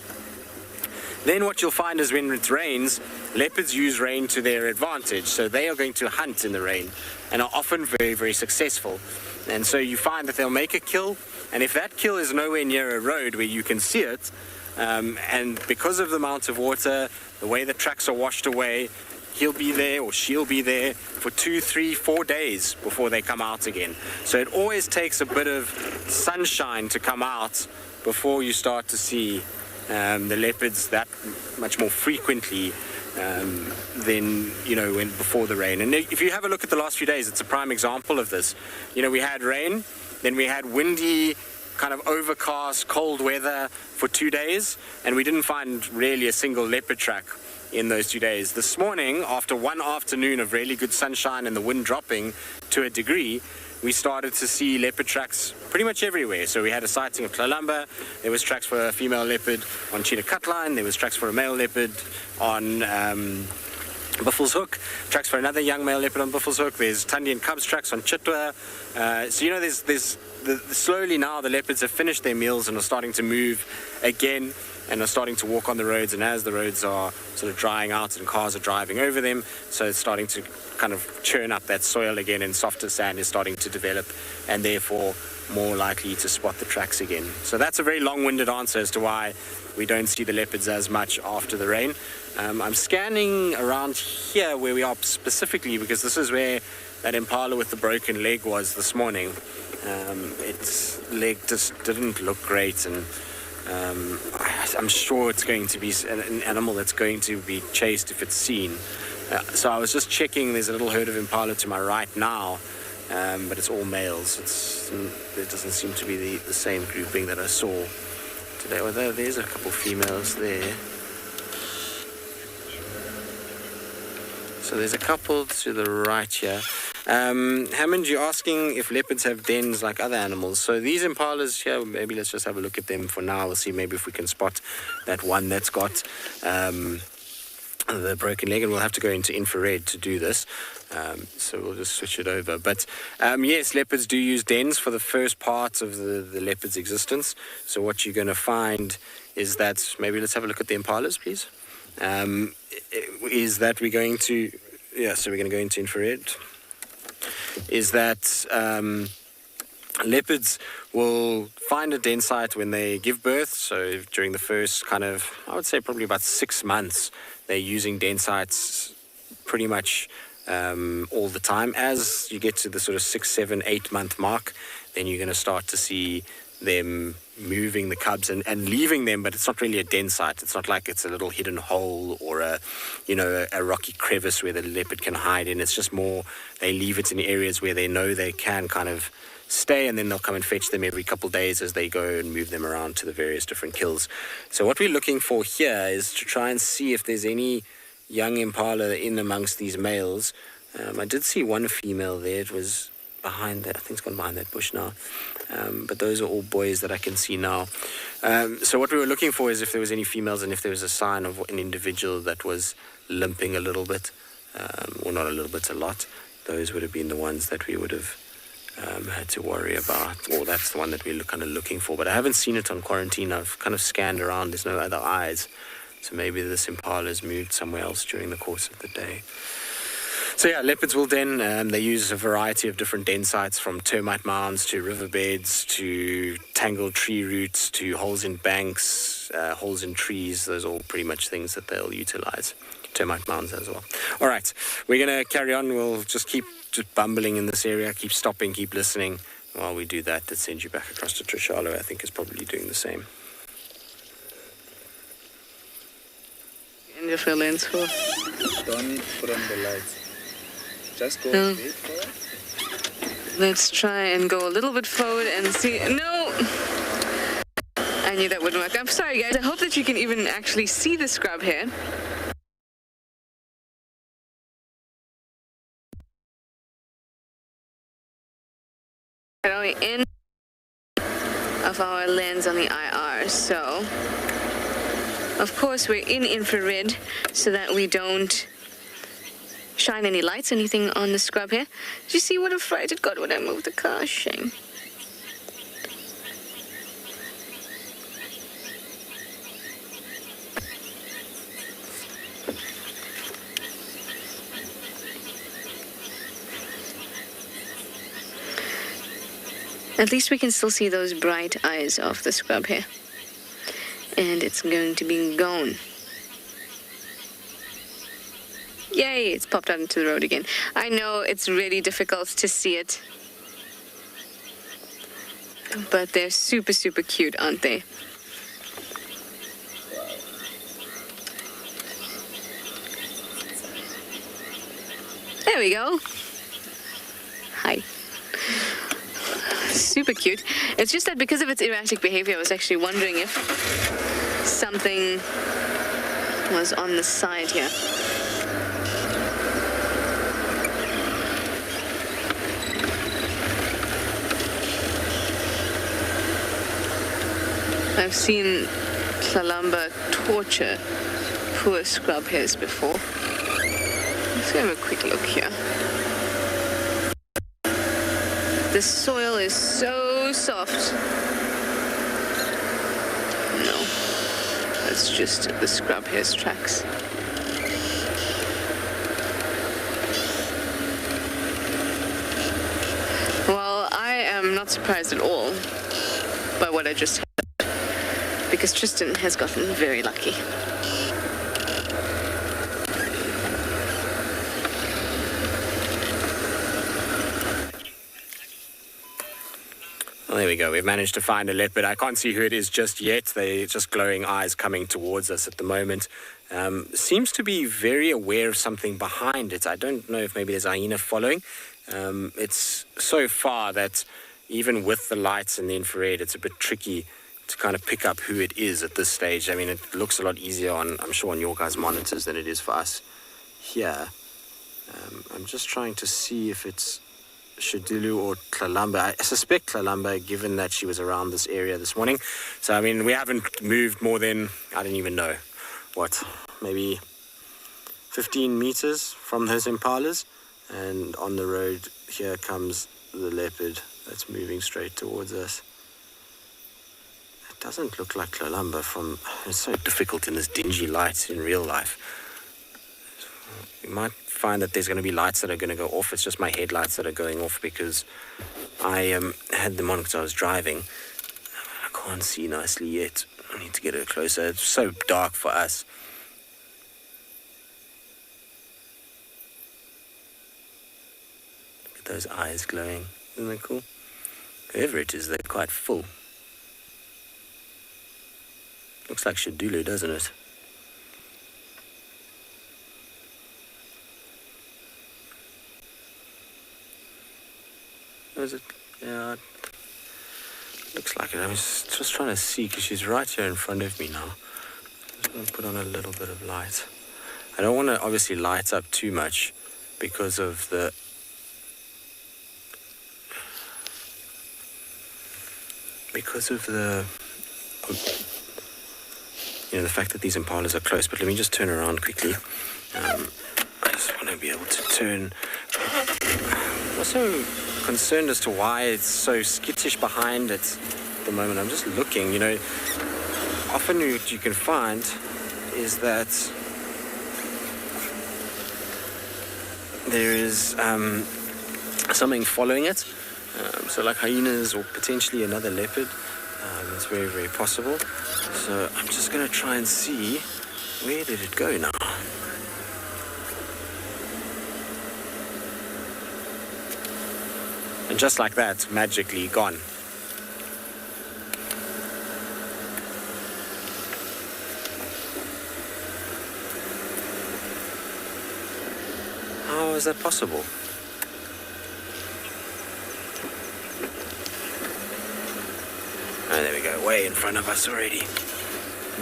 Then what you'll find is when it rains, leopards use rain to their advantage. So they are going to hunt in the rain and are often very, very successful. And so you find that they'll make a kill, and if that kill is nowhere near a road where you can see it, and because of the amount of water, the way the tracks are washed away, he'll be there or she'll be there for 2, 3, 4 days before they come out again. So it always takes a bit of sunshine to come out before you start to see the leopards that much more frequently than when before the rain. And if you have a look at the last few days, it's a prime example of this. We had rain, then we had windy, kind of overcast, cold weather for 2 days, and we didn't find really a single leopard track in those 2 days. This morning, after one afternoon of really good sunshine and the wind dropping to a degree, we started to see leopard tracks pretty much everywhere. So we had a sighting of Kalamba, there was tracks for a female leopard on Cheetah Cutline, there was tracks for a male leopard on Buffelshoek Hook, tracks for another young male leopard on Buffelshoek Hook, there's Thandi and Cubs tracks on Chitwa. So there's slowly now the leopards have finished their meals and are starting to move again and are starting to walk on the roads, and as the roads are sort of drying out and cars are driving over them, so it's starting to kind of churn up that soil again, and softer sand is starting to develop, and therefore more likely to spot the tracks again. So that's a very long-winded answer as to why we don't see the leopards as much after the rain. I'm scanning around here where we are specifically because this is where that impala with the broken leg was this morning. Its leg just didn't look great, and I'm sure it's going to be an animal that's going to be chased if it's seen. So I was just checking, there's a little herd of impala to my right now, but it's all males. There doesn't seem to be the same grouping that I saw today. Well, there's a couple females there. So there's a couple to the right here. Hammond, you're asking if leopards have dens like other animals. So these impalas here, maybe let's just have a look at them for now. We'll see maybe if we can spot that one that's got the broken leg, and we'll have to go into infrared to do this. So we'll just switch it over. But yes, leopards do use dens for the first part of the leopard's existence. So what you're going to find is that, maybe let's have a look at the impalas, please. Is that we're going to, so we're going to go into infrared. Is that leopards will find a den site when they give birth. So during the first kind of, I would say probably about 6 months, they're using den sites pretty much all the time. As you get to the sort of 6, 7, 8 month mark, then you're going to start to see them moving the cubs and leaving them, but it's not really a den site. It's not like it's a little hidden hole or a rocky crevice where the leopard can hide in. It's just more they leave it in areas where they know they can kind of stay, and then they'll come and fetch them every couple of days as they go and move them around to the various different kills. So what we're looking for here is to try and see if there's any young impala in amongst these males. I did see one female there. It was behind that, I think it's gone behind that bush now. But those are all boys that I can see now. So what we were looking for is if there was any females and if there was a sign of an individual that was limping a little bit, or not a little bit, a lot. Those would have been the ones that we would have had to worry about, or that's the one that we're kind of looking for. But I haven't seen it on quarantine. I've kind of scanned around. There's no other eyes. So maybe this impala's moved somewhere else during the course of the day. So yeah, leopards will den. They use a variety of different den sites, from termite mounds to riverbeds to tangled tree roots to holes in banks, holes in trees. Those are all pretty much things that they'll utilize. Termite mounds as well. All right, we're going to carry on. We'll just keep bumbling in this area, keep stopping, keep listening. While we do that, let's send you back across to Tswalu. I think is probably doing the same. In your lens for. Don't put on the lights. Just go a bit forward. Let's try and go a little bit forward and see. No! I knew that wouldn't work. I'm sorry, guys. I hope that you can even actually see the scrub here. Only in of our lens on the IR, so of course we're in infrared so that we don't shine any lights, anything on the scrub here. Did you see what a fright it got when I moved the car? Shame. At least we can still see those bright eyes of the scrub here. And it's going to be gone. Yay, it's popped out into the road again. I know it's really difficult to see it. But they're super, super cute, aren't they? There we go. Hi. Super cute. It's just that because of its erratic behavior, I was actually wondering if something was on the side here. I've seen Tlalamba torture poor scrub hares before. Let's have a quick look here. The soil is so soft. No, that's just the scrub hare's tracks. Well, I am not surprised at all by what I just heard, because Tristan has gotten very lucky. Well, there we go. We've managed to find a leopard. I can't see who it is just yet. They're just glowing eyes coming towards us at the moment. Seems to be very aware of something behind it. I don't know if maybe there's a hyena following. It's so far that even with the lights and the infrared, it's a bit tricky to kind of pick up who it is at this stage. I mean, it looks a lot easier on, I'm sure, on your guys' monitors than it is for us here. I'm just trying to see if it's Shadulu or Kalamba. I suspect Kalamba, given that she was around this area this morning. So, I mean, we haven't moved more than, I don't even know, what, maybe 15 meters from those impalas. And on the road, here comes the leopard that's moving straight towards us. It doesn't look like Kalamba from, it's so difficult in this dingy light in real life. You might find that there's going to be lights that are going to go off. It's just my headlights that are going off because I had them on because I was driving. I can't see nicely yet. I need to get it closer. It's so dark for us. Look at those eyes glowing. Isn't that cool? Whoever it is, they're quite full. Looks like Shadulu, doesn't it? Is it? Yeah, looks like it. I was just trying to see because she's right here in front of me now. I'm just going to put on a little bit of light. I don't want to obviously light up too much because of the the fact that these impalas are close. But let me just turn around quickly. I just want to be able to turn. I'm also concerned as to why it's so skittish behind it at the moment. I'm just looking, often what you can find is that there is something following it. So like hyenas or potentially another leopard. It's very, very possible. So I'm just going to try and see, where did it go now? And just like that, magically gone. How is that possible? Oh, there we go, way in front of us already.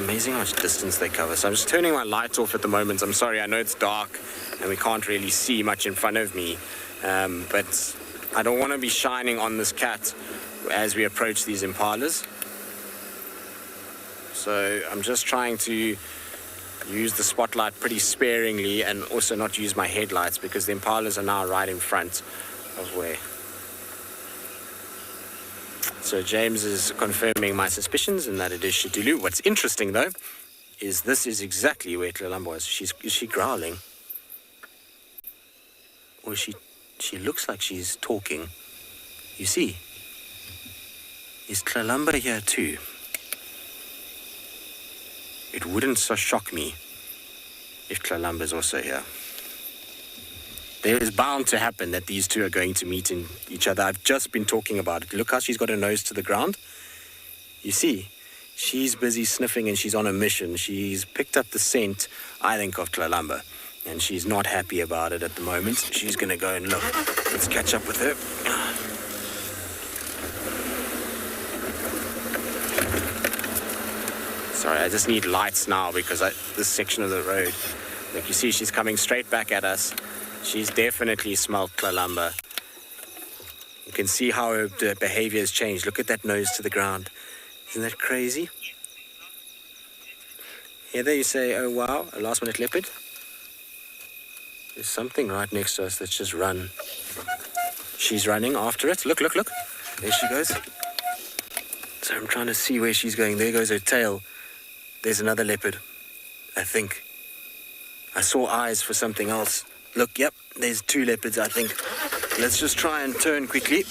Amazing how much distance they cover. So I'm just turning my lights off at the moment. I'm sorry, I know it's dark and we can't really see much in front of me. But I don't want to be shining on this cat as we approach these impalas. So I'm just trying to use the spotlight pretty sparingly and also not use my headlights because the impalas are now right in front of where. So James is confirming my suspicions and that it is Shadulu. What's interesting though is this is exactly where Kalamba was. Is she growling? Or is she looks like she's talking. You see? Is Kalamba here too? It wouldn't so shock me if Kalamba's also here. There is bound to happen that these two are going to meet in each other. I've just been talking about it. Look how she's got her nose to the ground. You see, she's busy sniffing and she's on a mission. She's picked up the scent, I think, of Kalamba. And she's not happy about it at the moment. She's going to go and look. Let's catch up with her. Sorry, I just need lights now because this section of the road, like you see, she's coming straight back at us. She's definitely smelled Kalamba. You can see how her behavior has changed. Look at that nose to the ground. Isn't that crazy? Heather, you say, oh wow, a last minute leopard? There's something right next to us that's just run. She's running after it. Look, look, look. There she goes. So I'm trying to see where she's going. There goes her tail. There's another leopard, I think. I saw eyes for something else. Look, yep, there's two leopards, I think. Let's just try and turn quickly.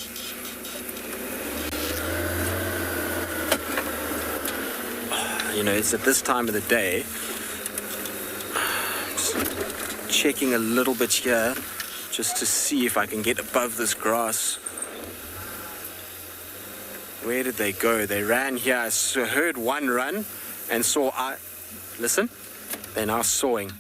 You know, it's at this time of the day. Just checking a little bit here, just to see if I can get above this grass. Where did they go? They ran here. I heard one run and saw... Listen, they're now sawing.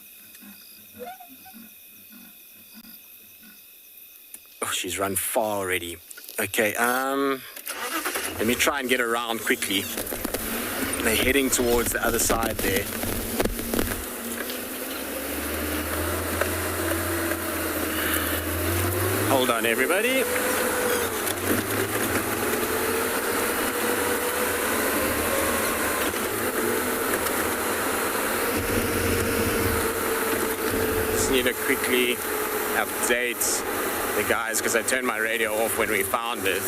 Oh, she's run far already. Okay, let me try and get around quickly. They're heading towards the other side there. Hold on, everybody. Just need to quickly update the guys because I turned my radio off when we found it.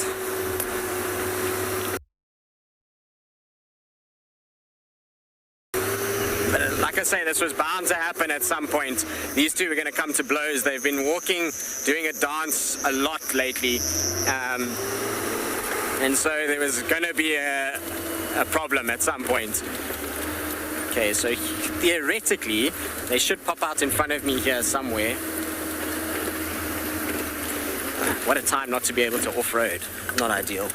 Like I say, this was bound to happen at some point. These two were going to come to blows. They've been walking, doing a dance a lot lately. And so there was going to be a problem at some point. Okay, so theoretically, they should pop out in front of me here somewhere. What a time not to be able to off-road. Not ideal.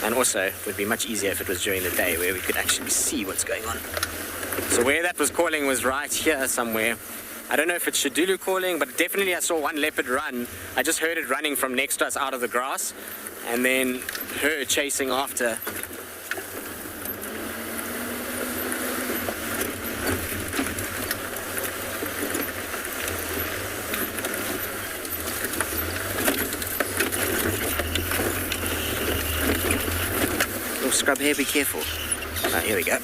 And also, it would be much easier if it was during the day where we could actually see what's going on. So where that was calling was right here somewhere. I don't know if it's Tswalu calling, but definitely I saw one leopard run. I just heard it running from next to us out of the grass, and then her chasing after. Oh, scrub here, be careful. Oh, here we go.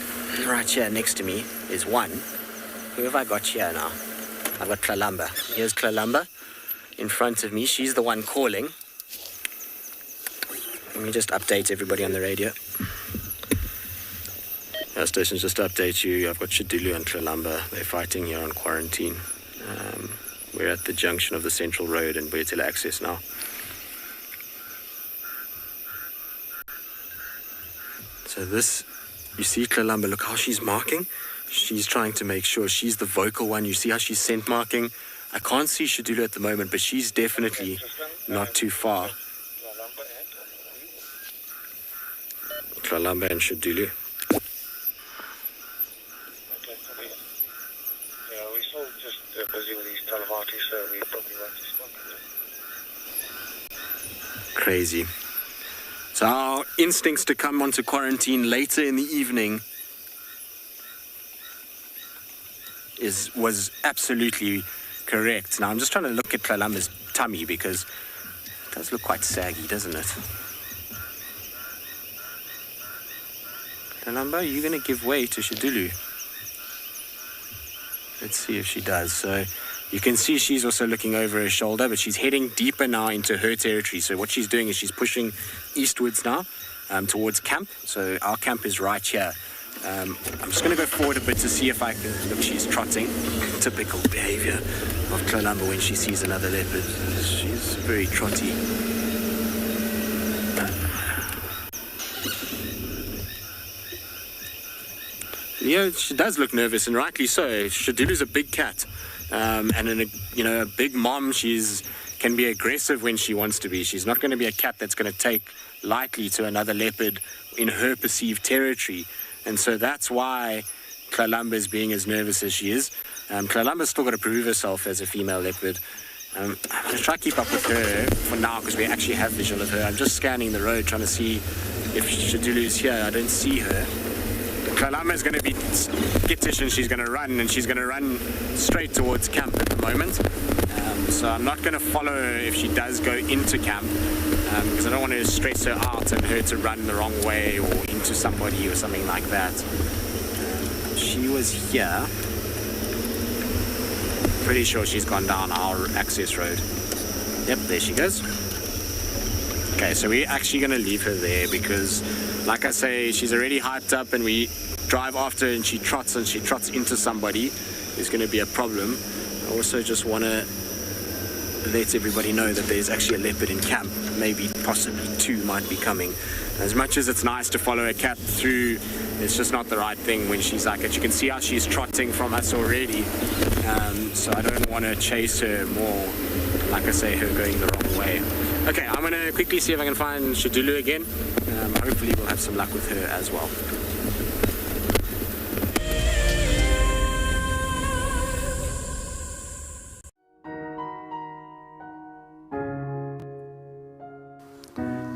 Right here next to me is one. Who have I got here now? I've got Kalamba. Here's Kalamba in front of me. She's the one calling. Let me just update everybody on the radio. Our stations, just to update you. I've got Tswalu and Kalamba. They're fighting here on quarantine. We're at the junction of the Central Road and beetle access now. So this... You see Kalamba, look how she's marking. She's trying to make sure she's the vocal one. You see how she's scent marking. I can't see Tswalu at the moment, but she's definitely not too far. Kalamba and Tswalu. Yeah, we're still just busy with these telemarketers, so we probably won't respond. Crazy. So our instincts to come onto quarantine later in the evening was absolutely correct. Now I'm just trying to look at Kalamba's tummy because it does look quite saggy, doesn't it? Kalamba, are you going to give way to Tswalu? Let's see if she does. So you can see she's also looking over her shoulder, but she's heading deeper now into her territory. So what she's doing is she's pushing eastwards now towards camp. So our camp is right here. I'm just going to go forward a bit to see if I can... Look, she's trotting. Typical behavior of Kalamba when she sees another leopard. She's very trotty. Yeah, she does look nervous, and rightly so. Tswalu's a big cat. And a big mom, can be aggressive when she wants to be. She's not going to be a cat that's going to take lightly to another leopard in her perceived territory. And so that's why Kalamba is being as nervous as she is. Kalamba's still got to prove herself as a female leopard. I'm going to try to keep up with her for now because we actually have visual of her. I'm just scanning the road trying to see if Tswalu's here. I don't see her. Kalamba is going to be skittish and she's going to run, and she's going to run straight towards camp at the moment. So I'm not going to follow her if she does go into camp because I don't want to stress her out and her to run the wrong way or into somebody or something like that. She was here. Pretty sure she's gone down our access road. Yep, there she goes. Okay, so we're actually going to leave her there because, like I say, she's already hyped up and we drive after her and she trots into somebody. There's going to be a problem. I also just want to let everybody know that there's actually a leopard in camp. Maybe, possibly two might be coming. As much as it's nice to follow a cat through it's just not the right thing when she's like it. You can see how she's trotting from us already. So I don't want to chase her more, like I say, her going the wrong way. Okay, I'm going to quickly see if I can find Shadulu again. Hopefully we'll have some luck with her as well.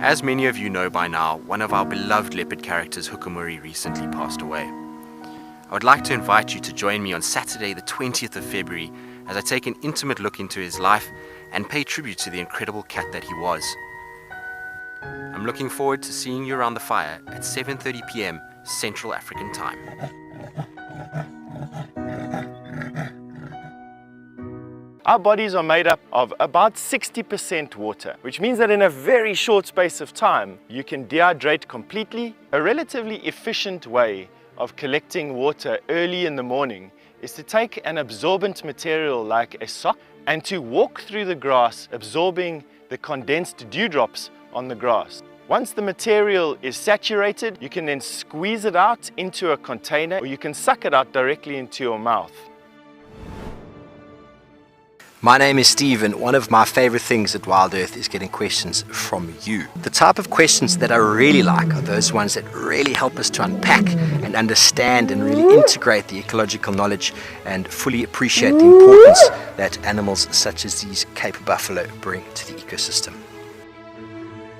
As many of you know by now, one of our beloved leopard characters, Hukumuri, recently passed away. I would like to invite you to join me on Saturday the 20th of February as I take an intimate look into his life and pay tribute to the incredible cat that he was. I'm looking forward to seeing you around the fire at 7:30 p.m. Central African Time. Our bodies are made up of about 60% water, which means that in a very short space of time, you can dehydrate completely. A relatively efficient way of collecting water early in the morning is to take an absorbent material like a sock and to walk through the grass, absorbing the condensed dewdrops on the grass. Once the material is saturated, you can then squeeze it out into a container, or you can suck it out directly into your mouth. My name is Steve, and one of my favorite things at WildEarth is getting questions from you. The type of questions that I really like are those ones that really help us to unpack and understand and really integrate the ecological knowledge and fully appreciate the importance that animals such as these Cape buffalo bring to the ecosystem.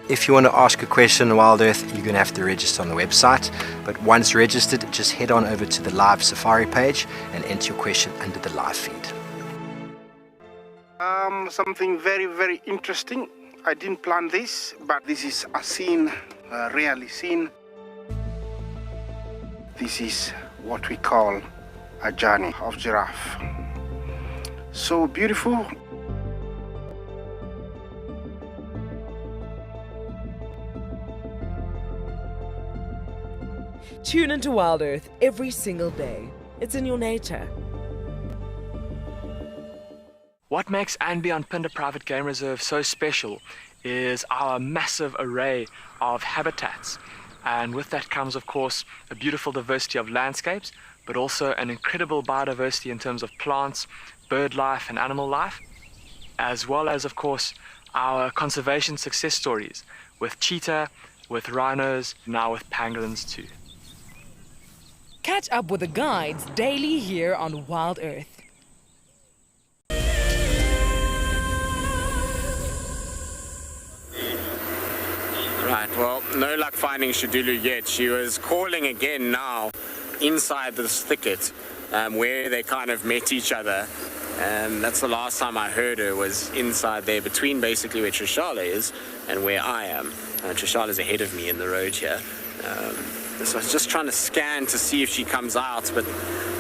If you want to ask a question on WildEarth, you're going to have to register on the website, but once registered, just head on over to the live safari page and enter your question under the live feed. Something very, very interesting. I didn't plan this, but this is a scene rarely seen. This is what we call a journey of giraffe. So beautiful. Tune into WildEarth every single day. It's in your nature. What makes andBeyond Phinda Private Game Reserve so special is our massive array of habitats. And with that comes, of course, a beautiful diversity of landscapes, but also an incredible biodiversity in terms of plants, bird life and animal life, as well as, of course, our conservation success stories with cheetah, with rhinos, now with pangolins too. Catch up with the guides daily here on WildEarth. Right, well, no luck finding Shadulu yet. She was calling again now inside this thicket where they kind of met each other. That's the last time I heard her, was inside there between basically where Trishala is and where I am. Trishala's ahead of me in the road here. So I was just trying to scan to see if she comes out, but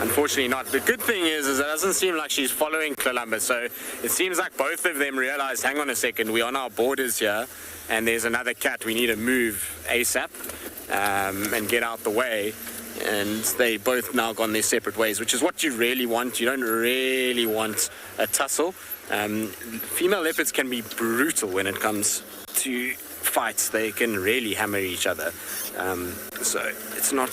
unfortunately not. The good thing is it doesn't seem like she's following Kalamba, so it seems like both of them realized, hang on a second, we're on our borders here, and there's another cat, we need to move ASAP and get out the way. And they both now gone their separate ways, which is what you really want. You don't really want a tussle. Female leopards can be brutal when it comes to fights. They can really hammer each other. So it's not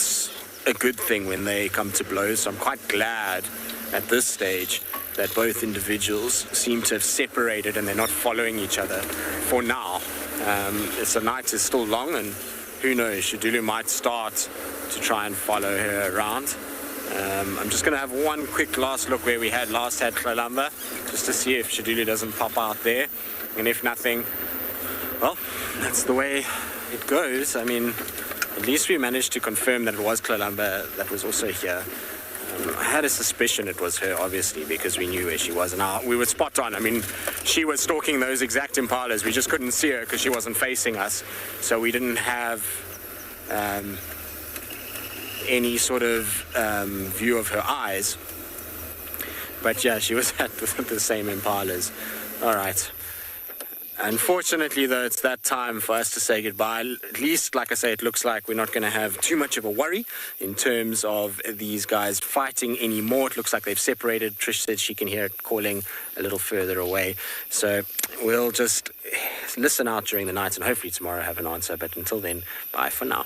a good thing when they come to blows. So I'm quite glad at this stage that both individuals seem to have separated and they're not following each other for now. The night is still long, and who knows, Shadulu might start to try and follow her around. I'm just going to have one quick last look where we had Kalamba, just to see if Shadulu doesn't pop out there. And if nothing, well, that's the way it goes. I mean, at least we managed to confirm that it was Kalamba that was also here. I had a suspicion it was her, obviously, because we knew where she was. And we were spot on. I mean, she was stalking those exact impalas. We just couldn't see her because she wasn't facing us. So we didn't have any sort of view of her eyes. But yeah, she was at the same impalas. All right. Unfortunately, though, it's that time for us to say goodbye. At least, like I say, it looks like we're not going to have too much of a worry in terms of these guys fighting anymore. It looks like they've separated. Trish said she can hear it calling a little further away. So we'll just listen out during the night and hopefully tomorrow have an answer. But until then, bye for now.